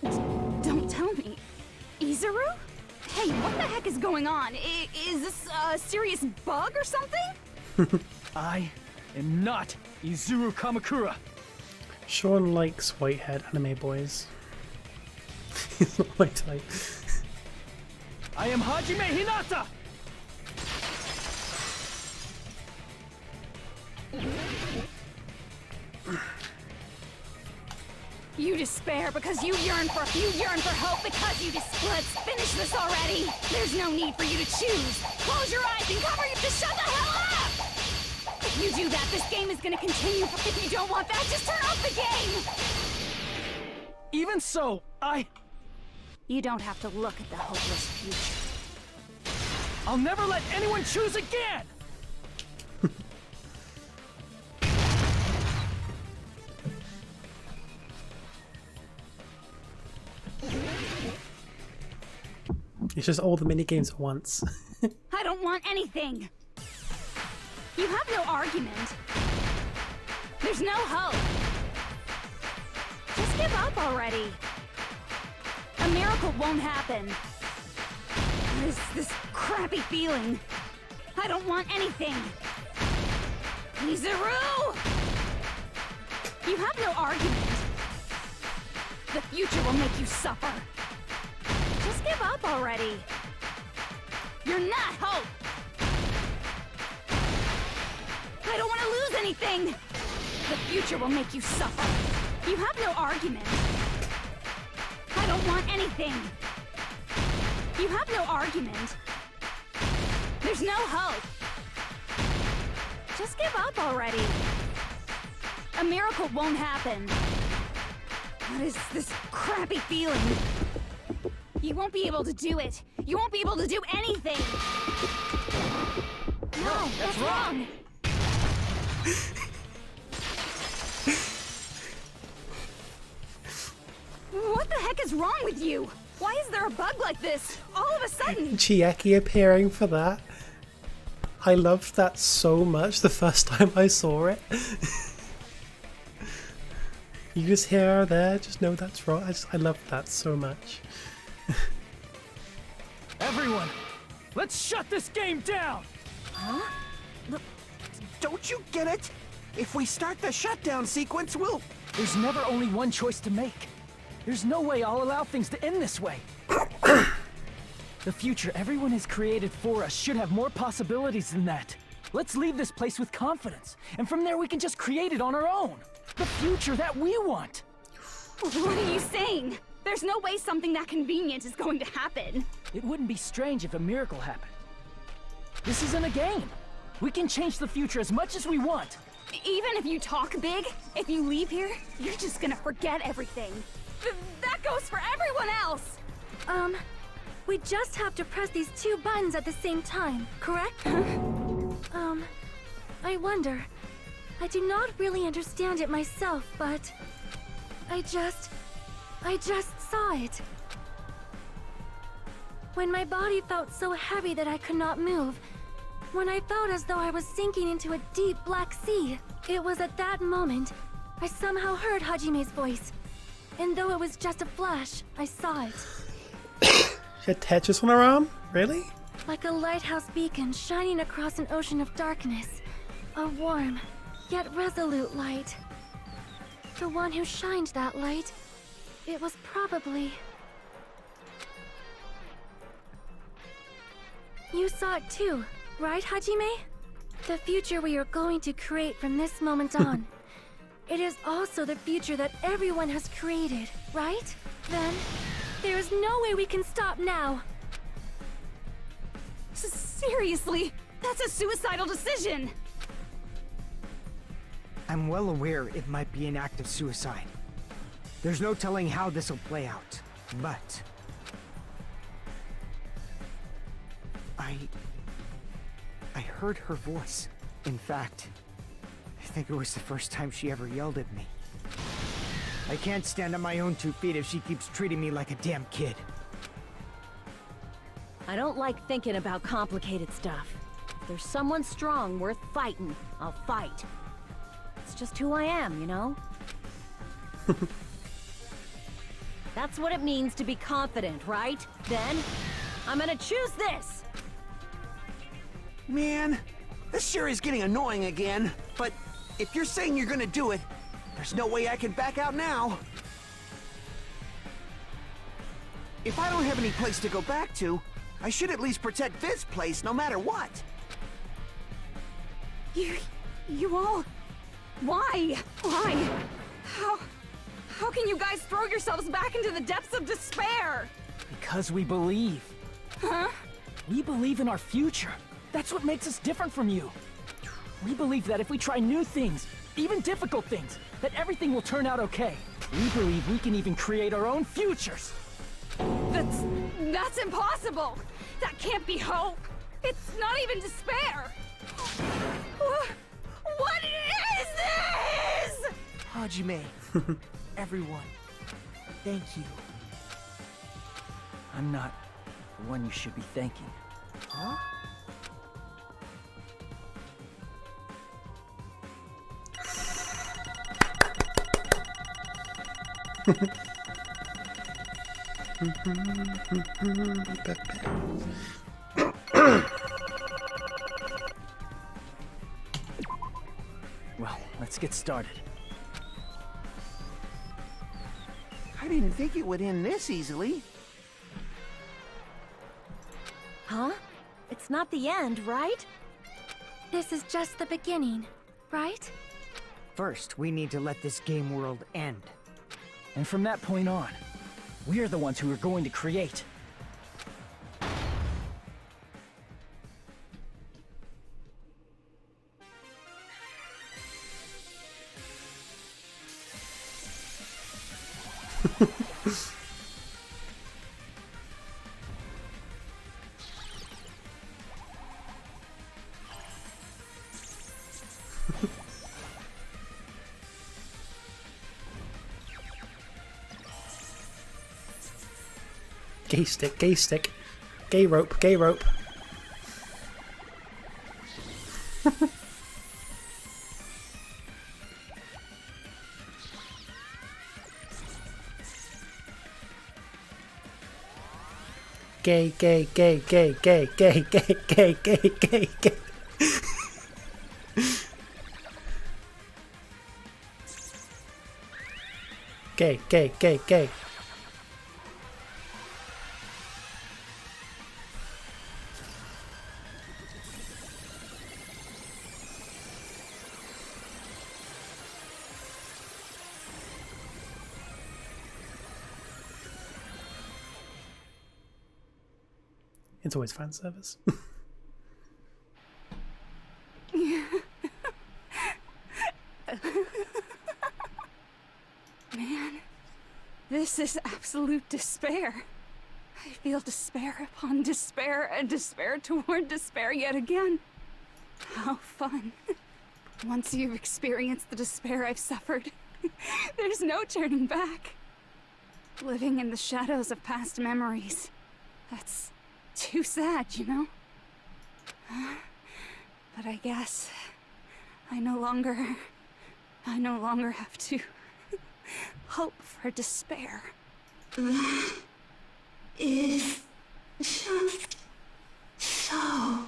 Speaker 9: Don't tell me. Izuru? Hey, what the heck is going on? Is this a serious bug or something?
Speaker 4: I am not Izuru Kamakura.
Speaker 1: Sean likes whitehead anime boys. He's not my type.
Speaker 4: I am Hajime Hinata!
Speaker 9: You despair because you yearn for hope because you let's finish this already. There's no need for you to choose. Close your eyes and cover your just shut the hell up! If you do that, this game is gonna continue. If you don't want that, just turn off the game!
Speaker 4: Even so,
Speaker 9: You don't have to look at the hopeless future.
Speaker 4: I'll never let anyone choose again!
Speaker 1: It's just all the mini games at once.
Speaker 9: I don't want anything. You have no argument. There's no hope. Just give up already. A miracle won't happen. This crappy feeling. I don't want anything. Izuru! You have no argument. The future will make you suffer. Just give up already. You're not hope. I don't want to lose anything. The future will make you suffer. You have no argument. anything. You have no argument. There's no hope. Just give up already. A miracle won't happen. What is this crappy feeling? You won't be able to do it. You won't be able to do anything. No, that's wrong. What the heck is wrong with you? Why is there a bug like this all of a sudden?
Speaker 1: Chiaki appearing for that. I loved that so much the first time I saw it. You just hear her there, just know that's wrong. I loved that so much.
Speaker 4: Everyone, let's shut this game down!
Speaker 7: Huh? Don't you get it? If we start the shutdown sequence, we'll...
Speaker 4: There's never only one choice to make. There's no way I'll allow things to end this way. The future everyone has created for us should have more possibilities than that. Let's leave this place with confidence, and from there we can just create it on our own. The future that we want.
Speaker 9: What are you saying? There's no way something that convenient is going to happen.
Speaker 4: It wouldn't be strange if a miracle happened. This isn't a game. We can change the future as much as we want.
Speaker 9: Even if you talk big, if you leave here, you're just gonna forget everything. That goes for everyone else!
Speaker 6: We just have to press these 2 buttons at the same time, correct? I wonder. I do not really understand it myself, but... I just saw it. When my body felt so heavy that I could not move, when I felt as though I was sinking into a deep black sea, it was at that moment I somehow heard Hajime's voice. And though it was just a flash, I saw it.
Speaker 1: She had Tetris on her arm? Really?
Speaker 6: Like a lighthouse beacon shining across an ocean of darkness. A warm, yet resolute light. The one who shined that light, it was probably... You saw it too, right, Hajime? The future we are going to create from this moment on. It is also the future that everyone has created, right? Then, there is no way we can stop now.
Speaker 9: Seriously, that's a suicidal decision.
Speaker 5: I'm well aware it might be an act of suicide. There's no telling how this will play out, but... I heard her voice. In fact, I think it was the first time she ever yelled at me. I can't stand on my own 2 feet if she keeps treating me like a damn kid.
Speaker 15: I don't like thinking about complicated stuff. If there's someone strong worth fighting, I'll fight. It's just who I am, you know? That's what it means to be confident, right? Then, I'm gonna choose this!
Speaker 7: Man, this sure is getting annoying again. But if you're saying you're gonna do it, there's no way I can back out now. If I don't have any place to go back to, I should at least protect this place no matter what.
Speaker 9: You all... Why? Why? How can you guys throw yourselves back into the depths of despair?
Speaker 4: Because we believe.
Speaker 9: Huh?
Speaker 4: We believe in our future. That's what makes us different from you. We believe that if we try new things, even difficult things, that everything will turn out okay. We believe we can even create our own futures.
Speaker 9: That's impossible! That can't be hope! It's not even despair! What is this?!
Speaker 7: Hajime, everyone, thank you.
Speaker 4: I'm not the one you should be thanking.
Speaker 7: Huh?
Speaker 4: Well, let's get started.
Speaker 7: I didn't think it would end this easily.
Speaker 15: Huh? It's not the end, right?
Speaker 6: This is just the beginning, right?
Speaker 5: First, we need to let this game world end.
Speaker 4: And from that point on, We're the ones who are going to create.
Speaker 1: Gay stick, gay stick. Gay rope, gay rope. Gay, gay, gay, gay, gay, gay, gay, gay, gay, gay, gay. Gay, gay, gay, gay. It's always fan service.
Speaker 9: Man, this is absolute despair. I feel despair upon despair and despair toward despair yet again. How fun. Once you've experienced the despair I've suffered, there's no turning back. Living in the shadows of past memories. That's too sad, you know? But I guess I no longer have to hope for despair.
Speaker 16: That is just so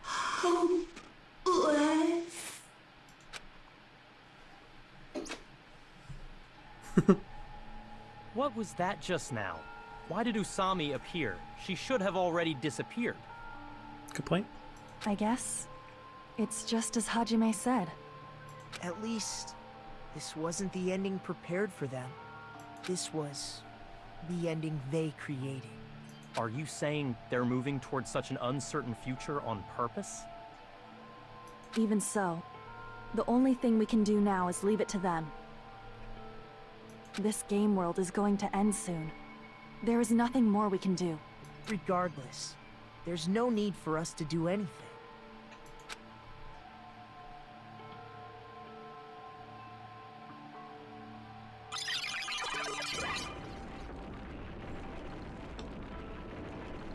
Speaker 16: hopeless.
Speaker 12: What was that just now? Why did Usami appear? She should have already disappeared.
Speaker 1: Good point.
Speaker 11: I guess it's just as Hajime said.
Speaker 7: At least, this wasn't the ending prepared for them. This was the ending they created.
Speaker 12: Are you saying they're moving towards such an uncertain future on purpose?
Speaker 11: Even so, the only thing we can do now is leave it to them. This game world is going to end soon. There is nothing more we can do.
Speaker 7: Regardless, there's no need for us to do anything.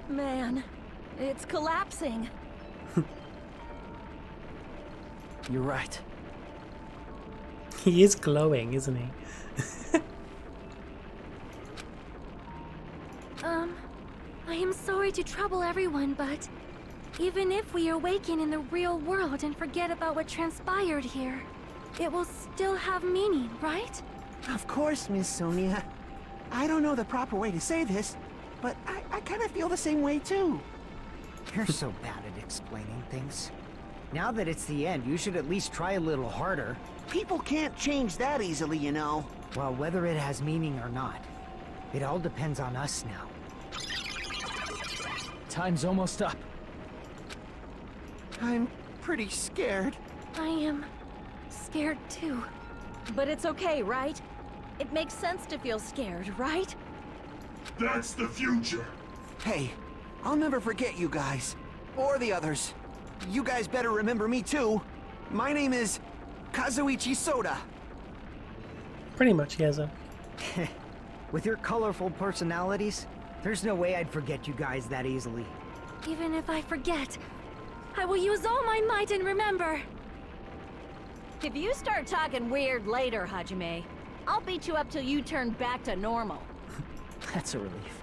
Speaker 6: Man, it's collapsing.
Speaker 4: You're right.
Speaker 1: He is glowing, isn't he?
Speaker 6: I am sorry to trouble everyone, but even if we awaken in the real world and forget about what transpired here, it will still have meaning, right?
Speaker 3: Of course, Miss Sonia. I don't know the proper way to say this, but I kind of feel the same way too.
Speaker 5: You're so bad at explaining things. Now that it's the end, you should at least try a little harder.
Speaker 3: People can't change that easily, you know.
Speaker 5: Well, whether it has meaning or not, it all depends on us now.
Speaker 4: Time's almost up.
Speaker 3: I'm pretty scared.
Speaker 6: I am scared too. But it's okay, right? It makes sense to feel scared, right?
Speaker 13: That's the future.
Speaker 3: Hey, I'll never forget you guys. Or the others. You guys better remember me too. My name is Kazuichi Soda.
Speaker 1: Pretty much, Yeza.
Speaker 5: With your colorful personalities, there's no way I'd forget you guys that easily.
Speaker 6: Even if I forget, I will use all my might and remember.
Speaker 15: If you start talking weird later, Hajime, I'll beat you up till you turn back to normal.
Speaker 4: That's a relief.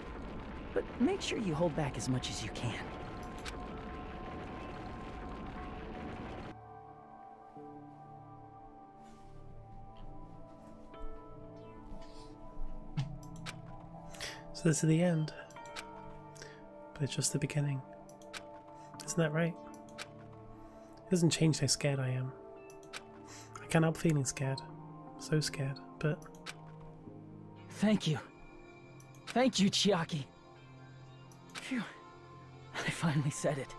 Speaker 4: But make sure you hold back as much as you can.
Speaker 1: So this is the end. But it's just the beginning. Isn't that right? It doesn't change how scared I am. I can't help feeling scared. So scared, but...
Speaker 4: Thank you. Thank you, Chiaki. Phew. I finally said it.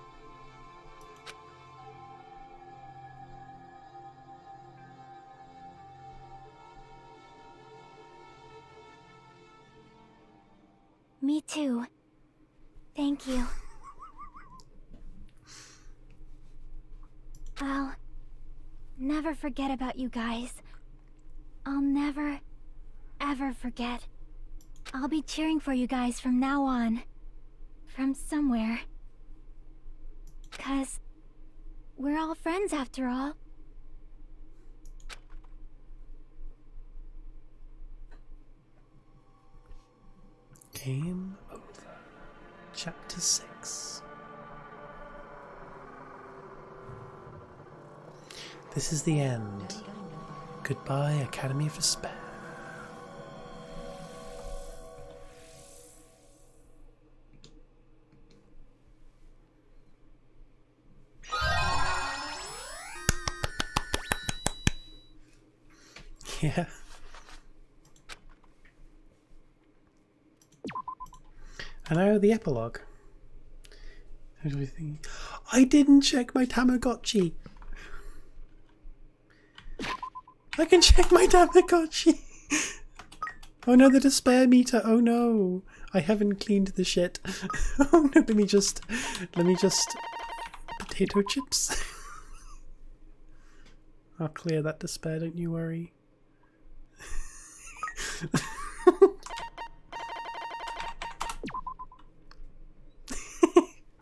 Speaker 8: Me too. Thank you. I'll never forget about you guys. I'll never, ever forget. I'll be cheering for you guys from now on. From somewhere. 'Cause we're all friends after all.
Speaker 1: Game over. Chapter 6. This is the end. Goodbye, Academy of Despair. Yeah. And now the epilogue. How do we think? I didn't check my Tamagotchi. I can check my Tamagotchi. Oh no, the despair meter. Oh no, I haven't cleaned the shit. Oh no, let me just potato chips. I'll clear that despair, don't you worry.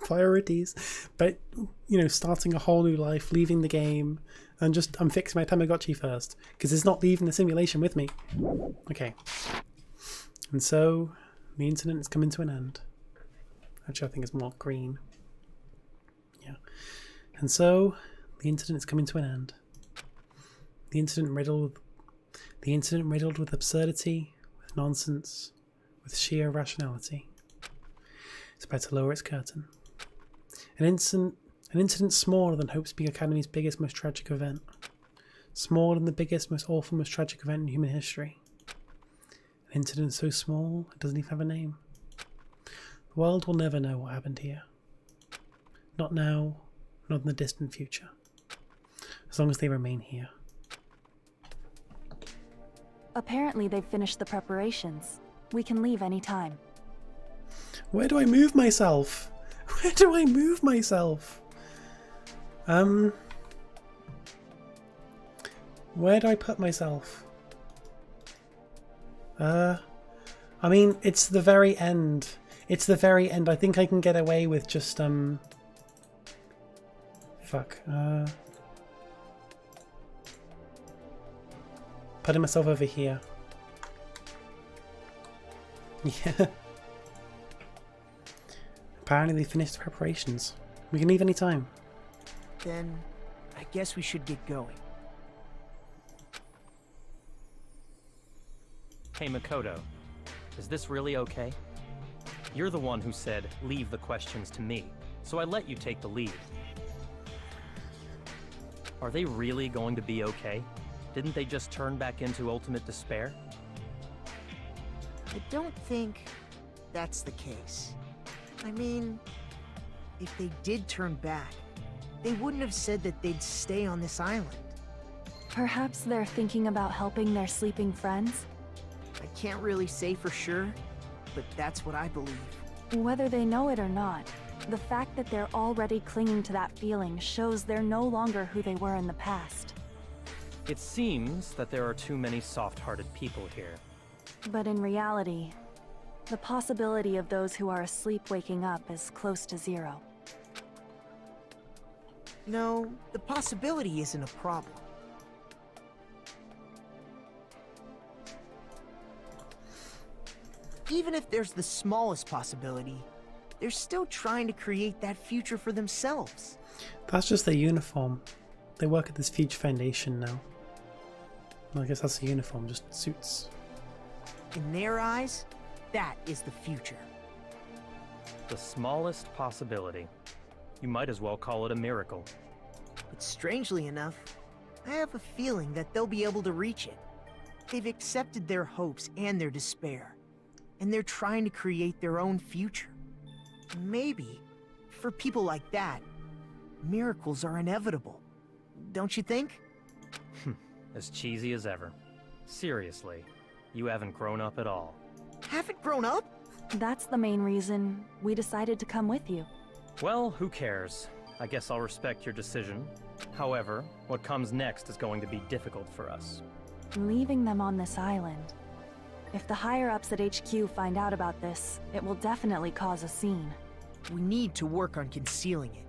Speaker 1: Priorities, but you know, starting a whole new life, leaving the game, and I'm fixing my Tamagotchi first because it's not leaving the simulation with me. Okay, and so the incident is coming to an end. Actually, I think it's more green. Yeah, and so the incident is coming to an end. The incident riddled with absurdity, with nonsense, with sheer irrationality. It's about to lower its curtain. An incident smaller than Hope's Peak Academy's biggest, most tragic event. Smaller than the biggest, most awful, most tragic event in human history. An incident so small, it doesn't even have a name. The world will never know what happened here. Not now, not in the distant future. As long as they remain here.
Speaker 11: Apparently they've finished the preparations. We can leave any time.
Speaker 1: Where do I move myself? Where do I move myself? Where do I put myself? I mean, it's the very end. It's the very end. I think I can get away with just, fuck. Putting myself over here. Yeah. Apparently they finished the preparations. We can leave any time.
Speaker 7: Then, I guess we should get going.
Speaker 12: Hey Makoto, is this really okay? You're the one who said, leave the questions to me, so I let you take the lead. Are they really going to be okay? Didn't they just turn back into ultimate despair?
Speaker 7: I don't think that's the case. I mean, if they did turn back, they wouldn't have said that they'd stay on this island.
Speaker 11: Perhaps they're thinking about helping their sleeping friends?
Speaker 7: I can't really say for sure, but that's what I believe.
Speaker 11: Whether they know it or not, the fact that they're already clinging to that feeling shows they're no longer who they were in the past.
Speaker 12: It seems that there are too many soft-hearted people here.
Speaker 11: But in reality, the possibility of those who are asleep waking up is close to zero.
Speaker 7: No, the possibility isn't a problem. Even if there's the smallest possibility, they're still trying to create that future for themselves.
Speaker 1: That's just their uniform. They work at this Future Foundation now. Well, I guess that's a uniform, just suits.
Speaker 7: In their eyes, that is the future.
Speaker 12: The smallest possibility. You might as well call it a miracle.
Speaker 7: But strangely enough, I have a feeling that they'll be able to reach it. They've accepted their hopes and their despair. and they're trying to create their own future. Maybe, for people like that, miracles are inevitable. Don't you think?
Speaker 12: As cheesy as ever. Seriously, you haven't grown up at all.
Speaker 7: Haven't grown up?
Speaker 11: That's the main reason we decided to come with you.
Speaker 12: Well, who cares? I guess I'll respect your decision. However, what comes next is going to be difficult for us.
Speaker 11: Leaving them on this island. If the higher-ups at HQ find out about this, it will definitely cause a scene.
Speaker 7: We need to work on concealing it.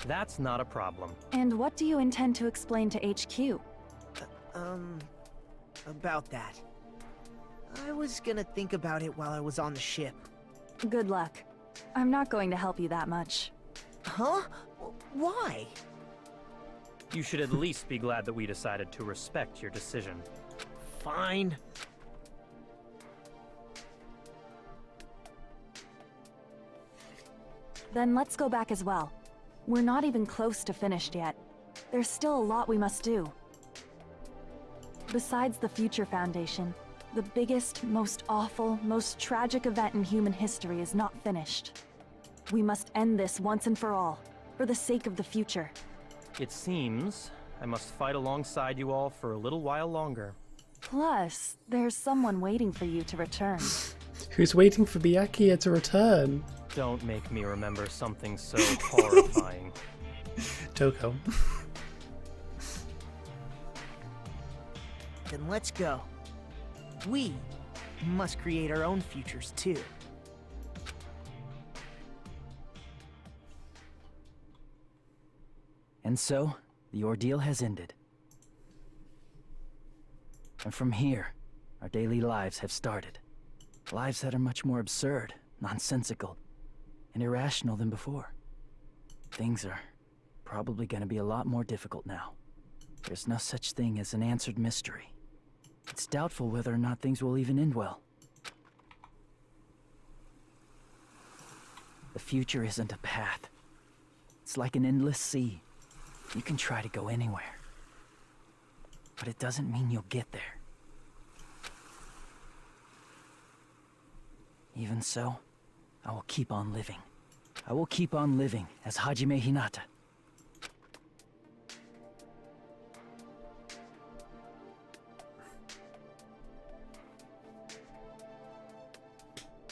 Speaker 12: That's not a problem.
Speaker 11: And what do you intend to explain to HQ?
Speaker 7: About that. I was gonna think about it while I was on the ship.
Speaker 11: Good luck. I'm not going to help you that much.
Speaker 7: Huh? Why?
Speaker 12: You should at least be glad that we decided to respect your decision.
Speaker 7: Fine.
Speaker 11: Then let's go back as well. We're not even close to finished yet. There's still a lot we must do. Besides the Future Foundation, the biggest, most awful, most tragic event in human history is not finished. We must end this once and for all, for the sake of the future.
Speaker 12: It seems I must fight alongside you all for a little while longer.
Speaker 11: Plus, there's someone waiting for you to return.
Speaker 1: Who's waiting for Byakuya to return?
Speaker 12: Don't make me remember something so horrifying.
Speaker 1: Toko.
Speaker 7: Then let's go. We must create our own futures too.
Speaker 4: And so, the ordeal has ended. And from here, our daily lives have started. Lives that are much more absurd, nonsensical, and irrational than before. Things are probably going to be a lot more difficult now. There's no such thing as an answered mystery. It's doubtful whether or not things will even end well. The future isn't a path. It's like an endless sea. You can try to go anywhere. But it doesn't mean you'll get there. Even so, I will keep on living. I will keep on living as Hajime Hinata.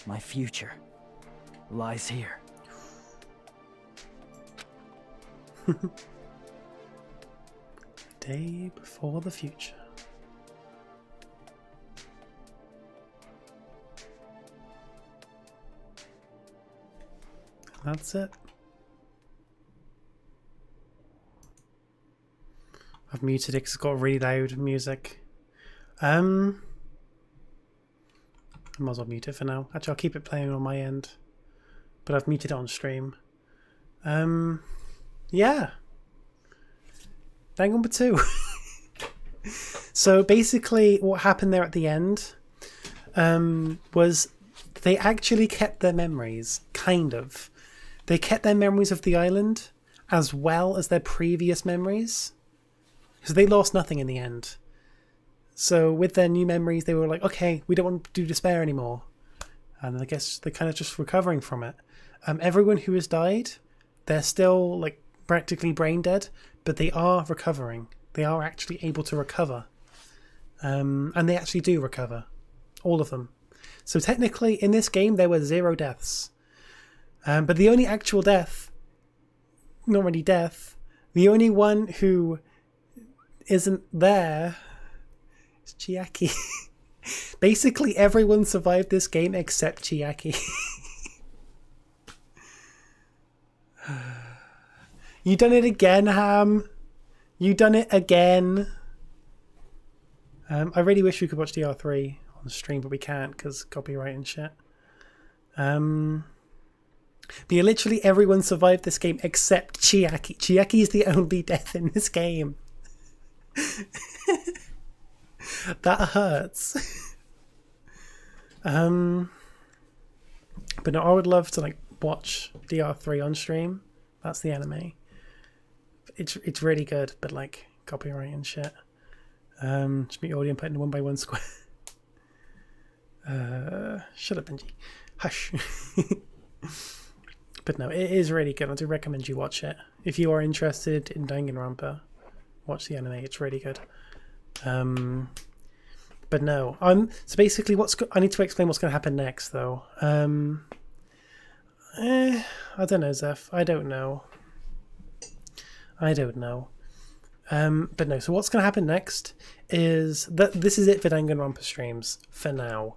Speaker 4: My future lies here.
Speaker 1: Day before the future. That's it. I've muted it because it's got really loud music. I might as well mute it for now. Actually, I'll keep it playing on my end, but I've muted it on stream. Yeah. Danganronpa 2. So basically what happened there at the end was they actually kept their memories, kind of. They kept their memories of the island as well as their previous memories. Because they lost nothing in the end. So with their new memories, they were like, okay, we don't want to do despair anymore. And I guess they're kind of just recovering from it. Everyone who has died, they're still like practically brain dead, but they are recovering. They are actually able to recover. And they actually do recover. All of them. So technically, in this game, there were 0 deaths. But the only actual death, not really death, the only one who isn't there is Chiaki. Basically, everyone survived this game except Chiaki. You done it again, Ham. You done it again. I really wish we could watch DR3 on the stream, but we can't because copyright and shit. But yeah, literally everyone survived this game except Chiaki. Chiaki is the only death in this game. That hurts. But no, I would love to like watch DR3 on stream. That's the anime. It's really good, but like copyright and shit. Just be audio input in 1x1 square. Shut up, Benji. Hush. But no, it is really good. I do recommend you watch it. If you are interested in Danganronpa, watch the anime. It's really good. But no, so basically I need to explain what's going to happen next, though. I don't know, Zeph. I don't know. But no, so what's going to happen next is that this is it for Danganronpa streams for now.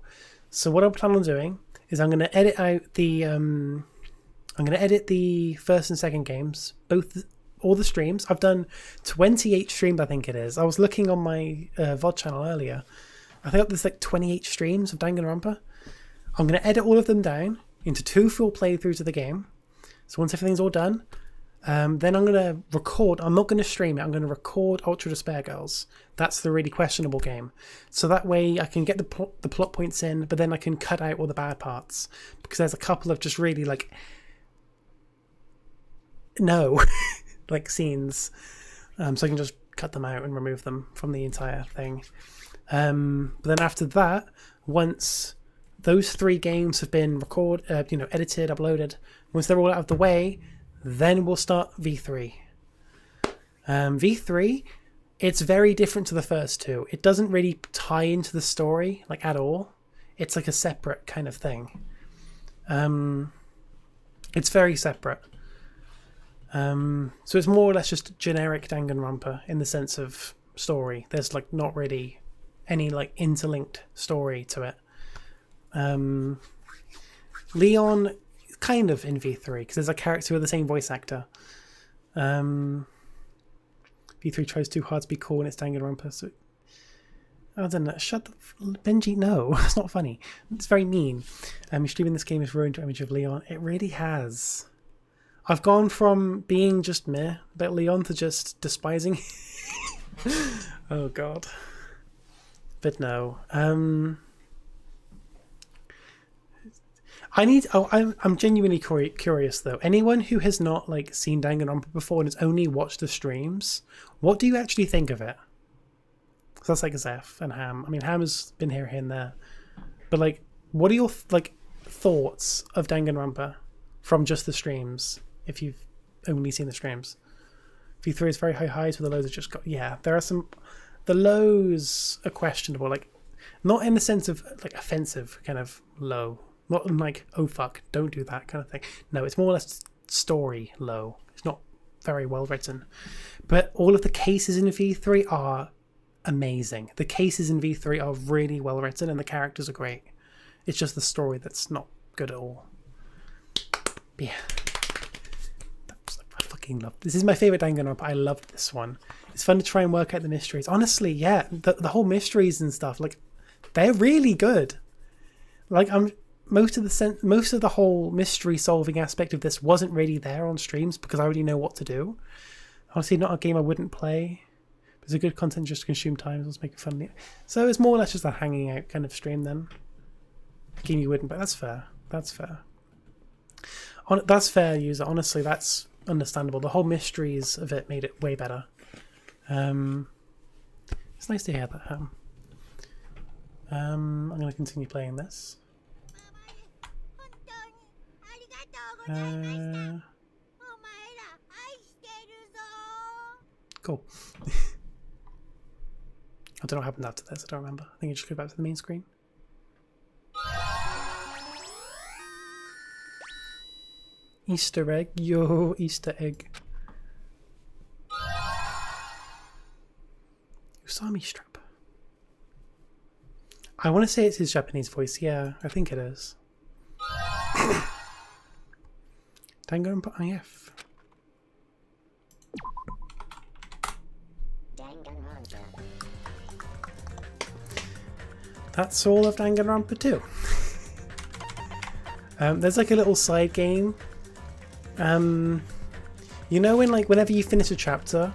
Speaker 1: So what I plan on doing is I'm going to edit out the first and second games, all the streams. I've done 28 streams, I think it is. I was looking on my VOD channel earlier. I think there's like 28 streams of Danganronpa. I'm going to edit all of them down into 2 full playthroughs of the game. So once everything's all done, then I'm going to record. I'm not going to stream it. I'm going to record Ultra Despair Girls. That's the really questionable game. So that way I can get the plot points in, but then I can cut out all the bad parts. Because there's a couple of just really like... No. like scenes. So I can just cut them out and remove them from the entire thing. But then after that, once those 3 games have been edited, uploaded, once they're all out of the way, then we'll start V3. V3, it's very different to the first 2. It doesn't really tie into the story like at all. It's like a separate kind of thing. It's very separate. So it's more or less just generic Danganronpa in the sense of story. There's like not really any like interlinked story to it. Leon kind of in V3 because there's a character with the same voice actor. V3 tries too hard to be cool and it's Danganronpa. So I don't know. Shut the Benji. No, it's not funny. It's very mean. Streaming this game has ruined your image of Leon. It really has. I've gone from being just meh about Leon to just despising. Oh god. But no. I'm genuinely curious though. Anyone who has not like seen Danganronpa before and has only watched the streams, what do you actually think of it? So that's like Zeph and Ham. I mean, Ham has been here and there, but like, what are your thoughts of Danganronpa from just the streams? If you've only seen the streams, V3 is very high highs, but the lows are just got. Yeah, there are some. The lows are questionable, like not in the sense of like offensive kind of low. Not like, oh fuck, don't do that kind of thing. No, it's more or less story low. It's not very well written. But all of the cases in V3 are amazing. The cases in V3 are really well written and the characters are great. It's just the story that's not good at all. But yeah. I fucking love this. Is my favourite Danganronpa. I love this one. It's fun to try and work out the mysteries. Honestly, yeah, the whole mysteries and stuff, like, they're really good. Like, most of the whole mystery solving aspect of this wasn't really there on streams because I already know what to do. Honestly, not a game I wouldn't play. It's a good content just to consume time. Let's make it fun. So it's more or less just a hanging out kind of stream then. A game you wouldn't, but that's fair. That's fair. That's fair, user. Honestly, that's understandable. The whole mysteries of it made it way better. It's nice to hear that. I'm going to continue playing this. Cool. I don't know what happened after this. I don't remember. I think I just go back to the main screen. Easter egg. Yo, Easter egg. Usami strap. I want to say it's his Japanese voice. Yeah, I think it is. Danganronpa IF. That's all of Danganronpa 2. There's like a little side game. You know when whenever you finish a chapter,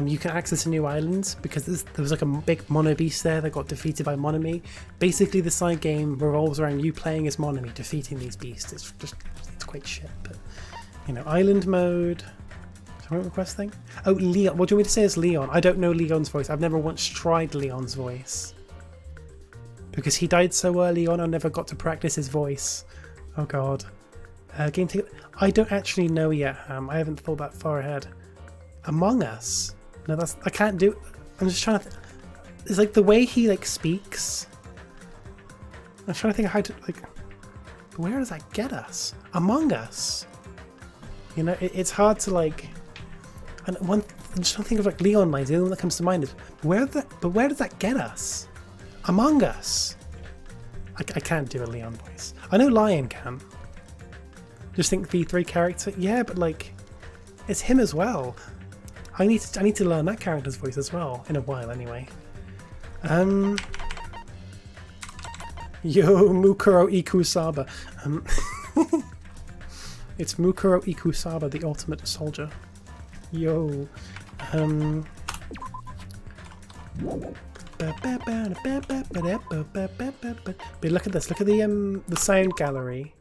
Speaker 1: you can access a new island because there was like a big Mono Beast there that got defeated by Monomi. Basically, the side game revolves around you playing as Monomi, defeating these beasts. It's quite shit, but you know, island mode. What request thing? Oh, Leon. What do you want me to say as Leon? I don't know Leon's voice. I've never once tried Leon's voice. because he died so early on. I never got to practice his voice. Oh god. Game ticket. I don't actually know yet. I haven't thought that far ahead. Among Us. No, that's I can't do. I'm just trying to. It's like the way he like speaks. I'm trying to think of how to like. Where does that get us? Among Us. You know, it's hard to like. And I'm just trying to think of like Leon lines. The only one that comes to mind is where does that get us? Among Us. I can't do a Leon voice. I know Lion can. Just think V3 character. Yeah, but like, it's him as well. I need to learn that character's voice as well in a while anyway. Yo, Mukuro Ikusaba. It's Mukuro Ikusaba, the ultimate soldier. Yo. But look at this. Look at the sound gallery.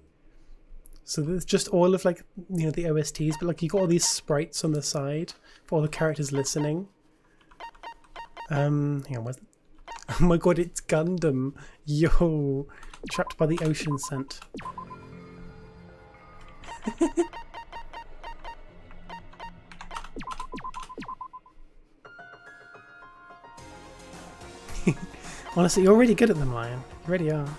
Speaker 1: So there's just all of like, you know, the OSTs, but like you got all these sprites on the side for all the characters listening. Hang on, where's oh my god, it's Gundam. Yo, trapped by the ocean scent. Honestly, you're really good at them, Lion. You really are.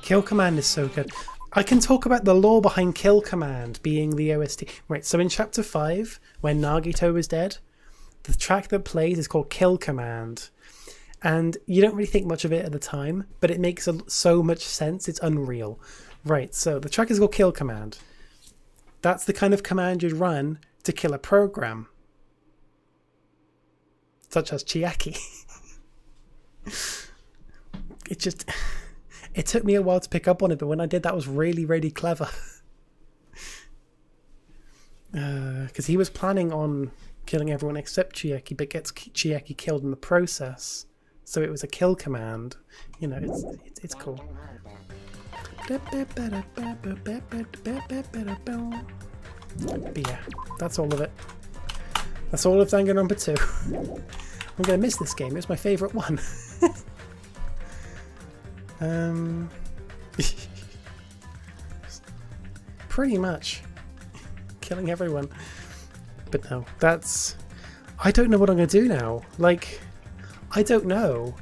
Speaker 1: Kill Command is so good. I can talk about the lore behind Kill Command being the OST. Right, so in Chapter 5, when Nagito is dead, the track that plays is called Kill Command. And you don't really think much of it at the time, but it makes so much sense, it's unreal. Right, so the track is called Kill Command. That's the kind of command you'd run to kill a program. Such as Chiaki. It took me a while to pick up on it, but when I did, that was really, really clever. Because he was planning on killing everyone except Chiaki, but gets Chiaki killed in the process. So it was a kill command. You know, it's cool. But yeah, that's all of it. That's all of Danganronpa 2. I'm gonna miss this game. It's my favourite one. Pretty much killing everyone. But no, that's... I don't know what I'm gonna do now. Like, I don't know.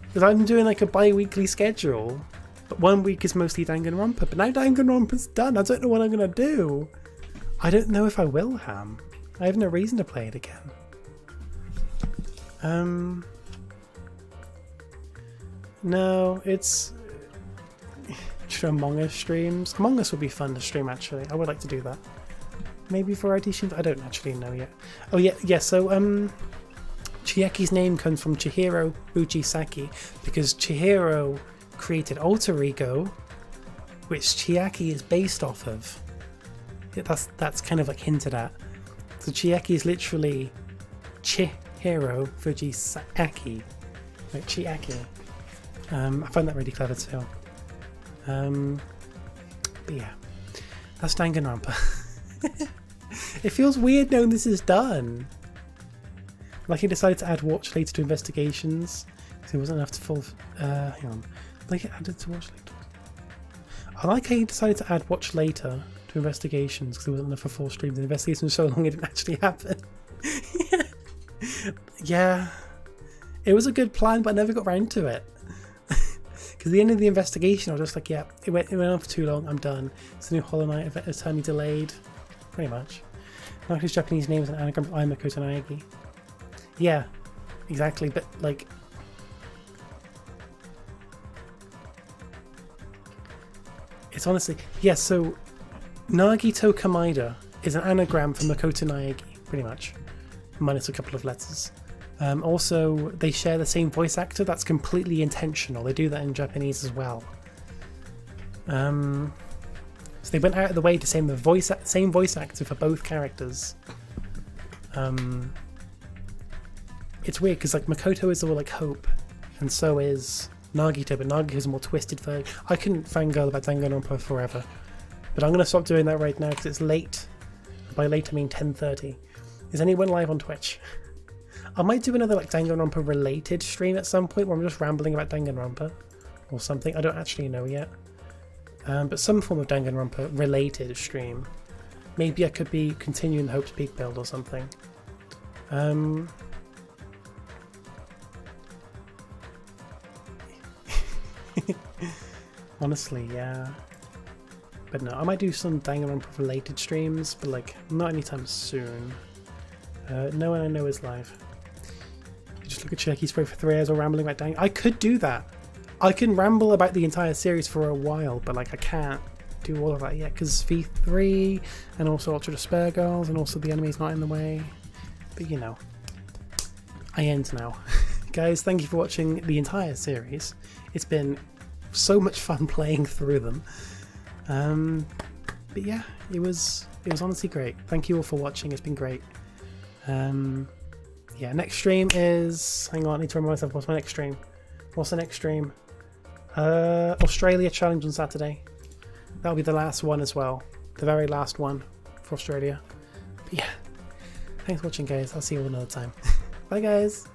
Speaker 1: Because I'm doing like a bi-weekly schedule. But 1 week is mostly Danganronpa. But now Danganronpa's done. I don't know what I'm gonna do. I don't know if I will, Ham. I have no reason to play it again. No, it's... Among Us streams. Among Us would be fun to stream, actually. I would like to do that. Maybe variety streams? I don't actually know yet. Oh, yeah, so, Chiaki's name comes from Chihiro Fujisaki, because Chihiro created Alter Ego, which Chiaki is based off of. That's kind of like hinted at. So Chiaki is literally Chihiro Fujisaki. Like Chiaki. I find that really clever too. But yeah, that's Danganronpa. It feels weird knowing this is done. Like he decided to add watch later to investigations because it wasn't enough to full. Hang on, like it added to watch later. I like how he decided to add watch later to investigations because it wasn't enough for 4 streams. The investigation was so long it didn't actually happen. Yeah, it was a good plan, but I never got around to it. Because at the end of the investigation, I was just like, yeah, it went on for too long, I'm done. It's a new Hollow Knight event has time delayed. Pretty much. Not his Japanese name is an anagram of Aima Kotanagi. Yeah, exactly, but like... It's honestly... Yeah, so... Nagito Kamaida is an anagram for Makoto Naegi, pretty much. Minus a couple of letters. Also, they share the same voice actor. That's completely intentional. They do that in Japanese as well. So they went out of the way to say the same voice actor for both characters. It's weird because like Makoto is all like hope, and so is Nagito, but Nagito's a more twisted version. I couldn't fangirl about Danganronpa forever, but I'm going to stop doing that right now because it's late. By late I mean 10:30. Is anyone live on Twitch? I might do another like Danganronpa related stream at some point where I'm just rambling about Danganronpa or something. I don't actually know yet. But some form of Danganronpa related stream. Maybe I could be continuing the Hope's Peak build or something. Honestly, yeah. But no, I might do some Danganronpa related streams, but like not anytime soon. No one I know is live. You just look at Cherky Spray for 3 hours or rambling about Dang. I could do that. I can ramble about the entire series for a while, but like I can't do all of that yet because V3 and also Ultra Despair Girls and also the enemy's not in the way. But you know, I end now. Guys, thank you for watching the entire series. It's been so much fun playing through them. But yeah, it was honestly great. Thank you all for watching. It's been great. Yeah, next stream is, hang on, I need to remind myself, what's my next stream? What's the next stream? Australia challenge on Saturday. That'll be the last one as well. The very last one for Australia. But yeah, thanks for watching guys. I'll see you all another time. Bye guys.